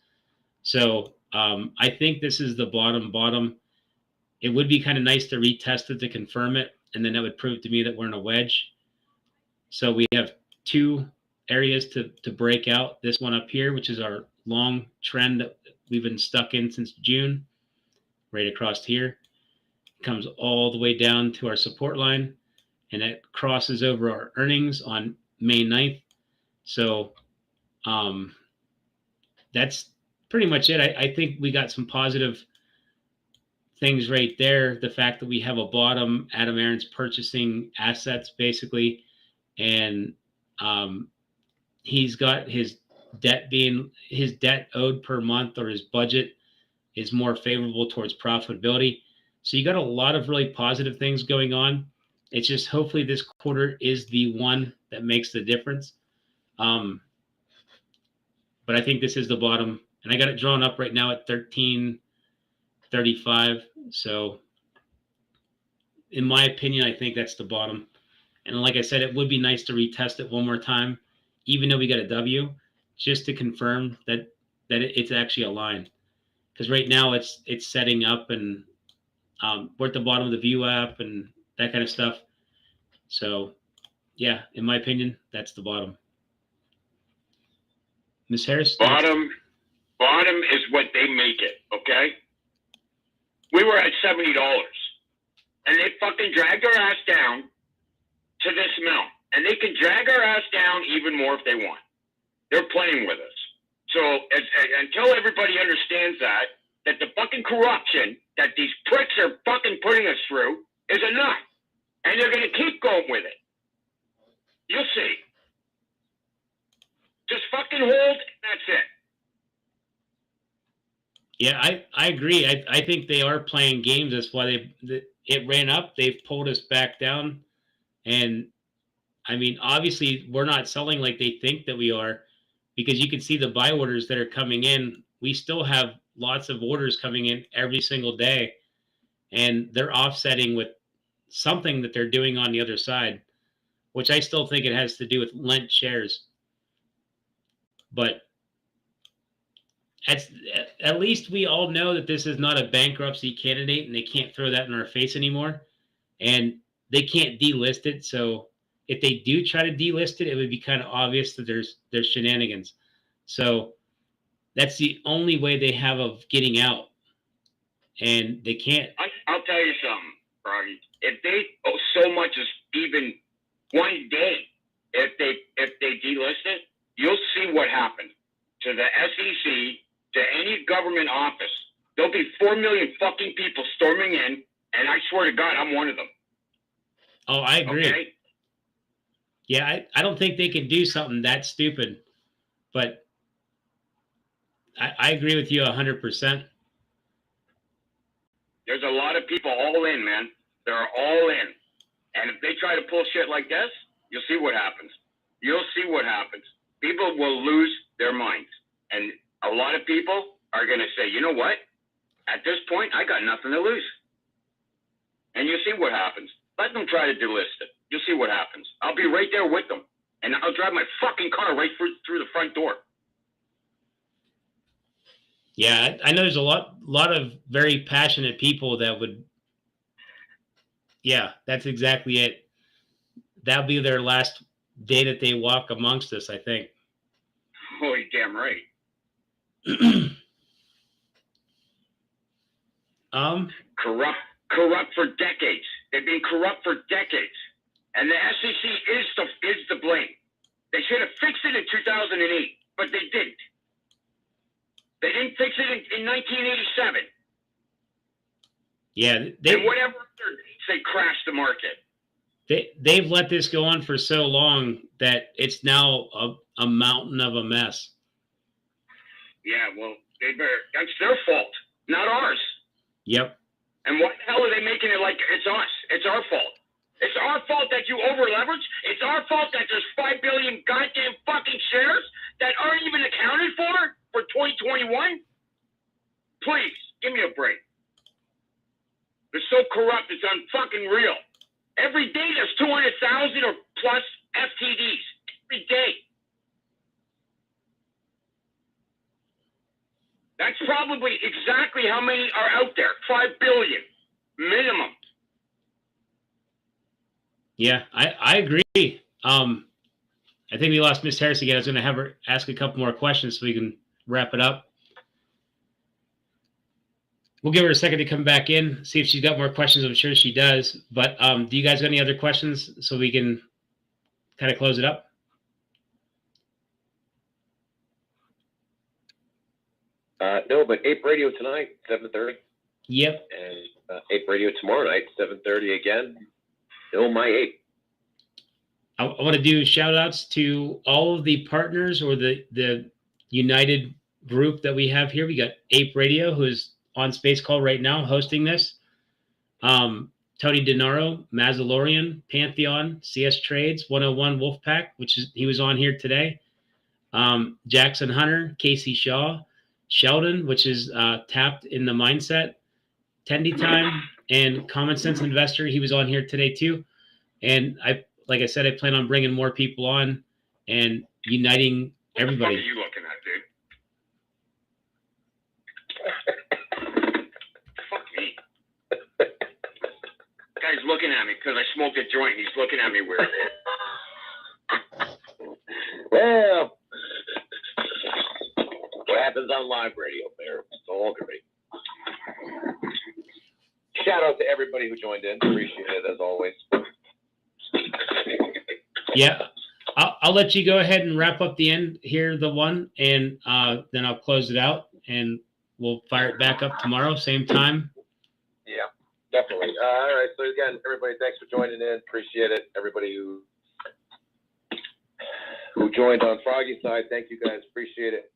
Speaker 1: So I think this is the bottom. It would be kind of nice to retest it to confirm it, and then that would prove to me that we're in a wedge. So we have two areas to break out. This one up here, which is our long trend that we've been stuck in since June, right across here. It comes all the way down to our support line, and it crosses over our earnings on May 9th. So that's pretty much it. I think we got some positive things right there. The fact that we have a bottom, Adam Aaron's purchasing assets basically, and he's got his debt owed per month, or his budget is more favorable towards profitability. So you got a lot of really positive things going on. It's just hopefully this quarter is the one that makes the difference. But I think this is the bottom, and I got it drawn up right now at 13.35. So in my opinion, I think that's the bottom. And like I said, it would be nice to retest it one more time, even though we got a W, just to confirm that it's actually a line. Because right now it's setting up, and we're at the bottom of the view app and that kind of stuff. So yeah, in my opinion, that's the bottom. Ms. Harris?
Speaker 11: Bottom is what they make it, okay? We were at $70, and they fucking dragged our ass down to this amount. And they can drag our ass down even more if they want. They're playing with us. So until everybody understands that the fucking corruption that these pricks are fucking putting us through is enough. And they're going to keep going with it. You'll see. Just fucking hold, and that's it.
Speaker 1: Yeah, I agree. I think they are playing games. That's why it ran up. They've pulled us back down. And, I mean, obviously, we're not selling like they think that we are, because you can see the buy orders that are coming in. We still have lots of orders coming in every single day, and they're offsetting with something that they're doing on the other side, which I still think it has to do with lent shares. But at least we all know that this is not a bankruptcy candidate, and they can't throw that in our face anymore, and they can't delist it. So if they do try to delist it, it would be kind of obvious that there's shenanigans. So that's the only way they have of getting out, and they can't.
Speaker 11: I'll tell you something, Froggy. If they so much as even one day, if they delist it, you'll see what happened to the SEC, to any government office. There'll be 4 million fucking people storming in, and I swear to God, I'm one of them.
Speaker 1: Oh, I agree.
Speaker 11: Okay?
Speaker 1: Yeah, I don't think they can do something that stupid, but I agree with you 100%.
Speaker 11: There's a lot of people all in, man. They're all in. And if they try to pull shit like this, you'll see what happens. You'll see what happens. People will lose their minds. And a lot of people are going to say, you know what? At this point, I got nothing to lose. And you'll see what happens. Let them try to delist it. You'll see what happens. I'll be right there with them. And I'll drive my fucking car right through the front door.
Speaker 1: Yeah, I know there's a lot of very passionate people that would. Yeah, that's exactly it. That'll be their last day that they walk amongst us, I think.
Speaker 11: Oh, you're damn right. Corrupt for decades. They've been corrupt for decades. And the SEC is the blame. They should have fixed it it in 2008, but they didn't. They didn't fix it in 1987.
Speaker 1: Yeah,
Speaker 11: and whatever other dates they crashed the market.
Speaker 1: They've let this go on for so long that it's now a mountain of a mess.
Speaker 11: Yeah, well, that's their fault, not ours.
Speaker 1: Yep.
Speaker 11: And why the hell are they making it like it's us? It's our fault. It's our fault that you over leverage. It's our fault that there's 5 billion goddamn fucking shares that aren't even accounted for 2021. Please, give me a break. They're so corrupt, it's unfucking real. Every day there's 200,000 or plus FTDs. Every day. That's probably exactly how many are out there. 5 billion minimum.
Speaker 1: Yeah, I agree. I think we lost Miss Harris again. I was going to have her ask a couple more questions so we can wrap it up. We'll give her a second to come back in, see if she's got more questions. I'm sure she does. But do you guys have any other questions so we can kind of close it up?
Speaker 5: No, but Ape Radio tonight, 7:30.
Speaker 1: Yep.
Speaker 5: And Ape Radio tomorrow night, 7:30 again. No, my Ape.
Speaker 1: I want to do shout outs to all of the partners or the united group that we have here. We got Ape Radio, who's on Space Call right now, hosting this. Tony DeNaro, Mazzalorian, Pantheon, CS Trades, 101 Wolfpack, he was on here today. Jackson Hunter, Casey Shaw, Sheldon, which is Tapped in the Mindset, Tendy Time, and Common Sense Investor. He was on here today too. And like I said, I plan on bringing more people on and uniting everybody.
Speaker 11: What are you looking at, dude? Fuck me. Guy's looking at me because I smoked a joint. He's looking at me weird.
Speaker 5: Well, what happens on live radio, Bear? It's all great. Shout out to everybody who joined in. Appreciate it as always.
Speaker 1: Yeah, I'll let you go ahead and wrap up the end here, the one, and then I'll close it out, and we'll fire it back up tomorrow, same time.
Speaker 5: Yeah, definitely. All right. So again, everybody, thanks for joining in. Appreciate it. Everybody who joined on Froggy side, thank you guys. Appreciate it.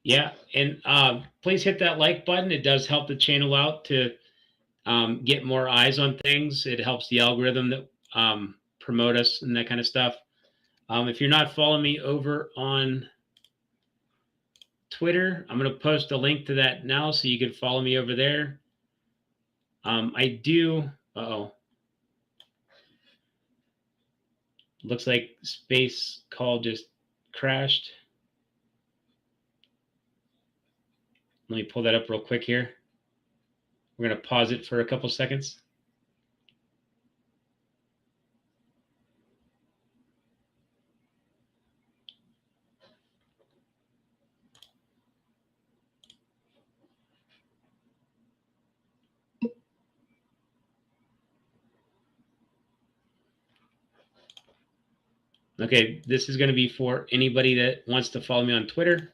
Speaker 1: Yeah, and please hit that like button. It does help the channel out to get more eyes on things. It helps the algorithm that promote us and that kind of stuff. If you're not following me over on Twitter, I'm going to post a link to that now so you can follow me over there. I do. Looks like Space Call just crashed. Let me pull that up real quick here. We're going to pause it for a couple seconds. Okay, this is going to be for anybody that wants to follow me on Twitter.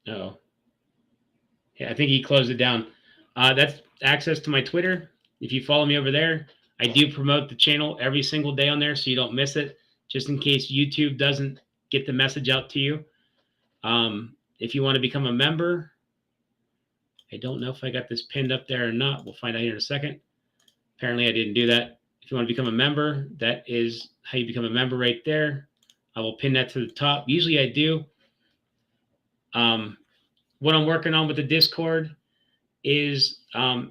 Speaker 1: Oh, yeah, I think he closed it down. That's access to my Twitter. If you follow me over there, I do promote the channel every single day on there so you don't miss it, just in case YouTube doesn't get the message out to you. If you want to become a member, I don't know if I got this pinned up there or not. We'll find out here in a second. Apparently I didn't do that. If you want to become a member, that is how you become a member right there. I will pin that to the top. Usually I do. What I'm working on with the Discord is right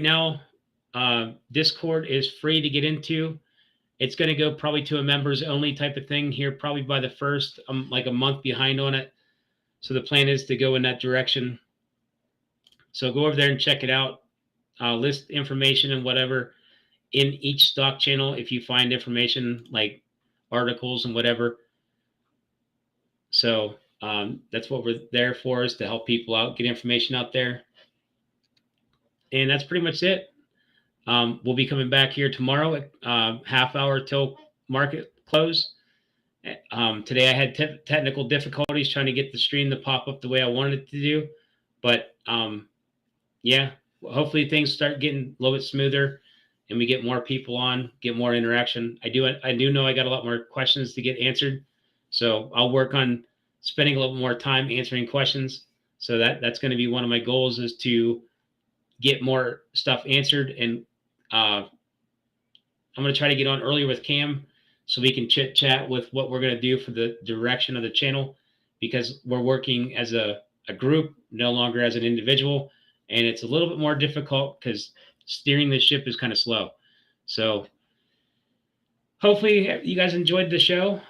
Speaker 1: now, Discord is free to get into. It's going to go probably to a members only type of thing here, probably by the 1st. I'm like a month behind on it. So the plan is to go in that direction. So go over there and check it out. List information and whatever in each stock channel if you find information like articles and whatever. So that's what we're there for, is to help people out, get information out there. and that's pretty much it. We'll be coming back here tomorrow at half hour till market close. Today I had technical difficulties trying to get the stream to pop up the way I wanted it to do, but yeah, hopefully things start getting a little bit smoother and we get more people on, get more interaction. I do know I got a lot more questions to get answered, so I'll work on spending a little more time answering questions. So that's going to be one of my goals, is to get more stuff answered. And I'm going to try to get on earlier with Cam so we can chit chat with what we're going to do for the direction of the channel, because we're working as a group, no longer as an individual. And it's a little bit more difficult because steering the ship is kind of slow. So hopefully you guys enjoyed the show.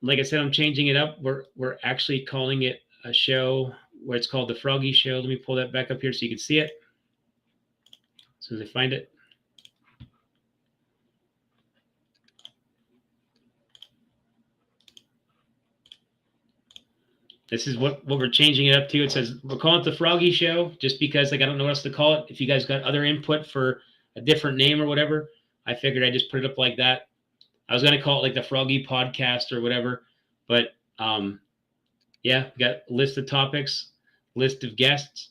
Speaker 1: Like I said, I'm changing it up. We're actually calling it a show where it's called the Froggy Show. Let me pull that back up here so you can see it. As soon as I find it. This is what we're changing it up to. It says we're calling it the Froggy Show just because, like, I don't know what else to call it. If you guys got other input for a different name or whatever, I figured I'd just put it up like that. I was going to call it like the Froggy Podcast or whatever, but yeah, we got a list of topics, list of guests.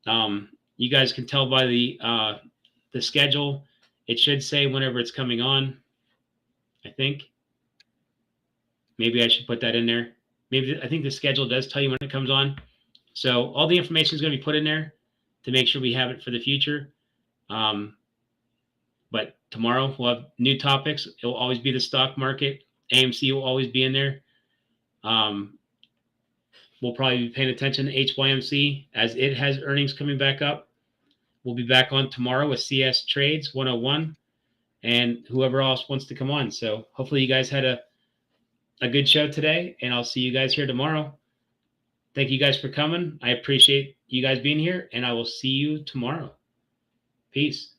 Speaker 1: You guys can tell by the schedule. It should say whenever it's coming on, I think. Maybe I should put that in there. Maybe I think the schedule does tell you when it comes on. So all the information is going to be put in there to make sure we have it for the future. But tomorrow we'll have new topics. It will always be the stock market. AMC will always be in there. We'll probably be paying attention to HYMC as it has earnings coming back up. We'll be back on tomorrow with CS Trades 101 and whoever else wants to come on. So hopefully you guys had a good show today, and I'll see you guys here tomorrow. Thank you guys for coming. I appreciate you guys being here, and I will see you tomorrow. Peace.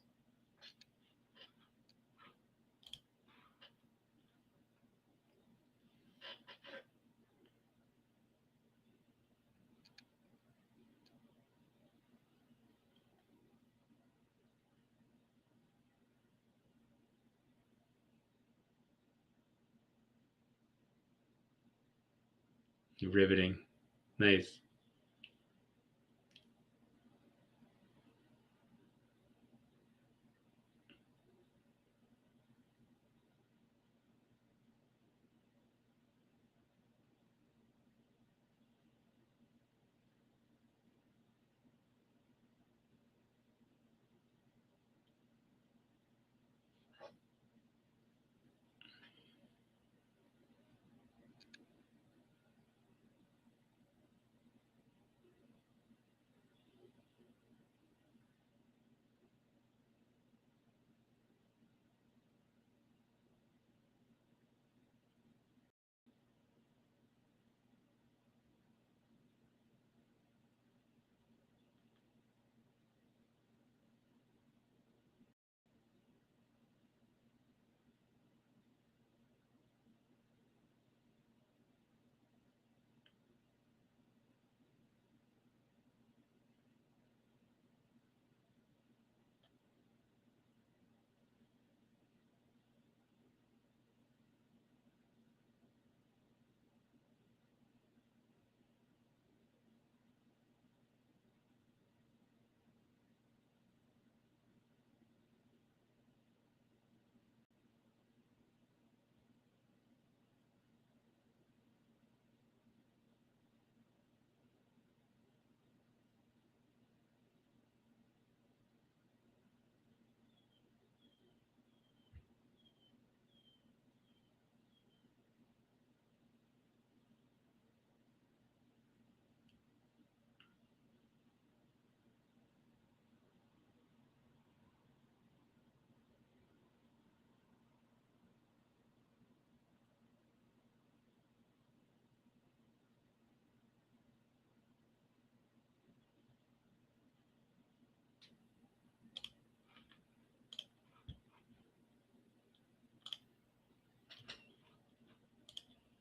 Speaker 1: Riveting. Nice.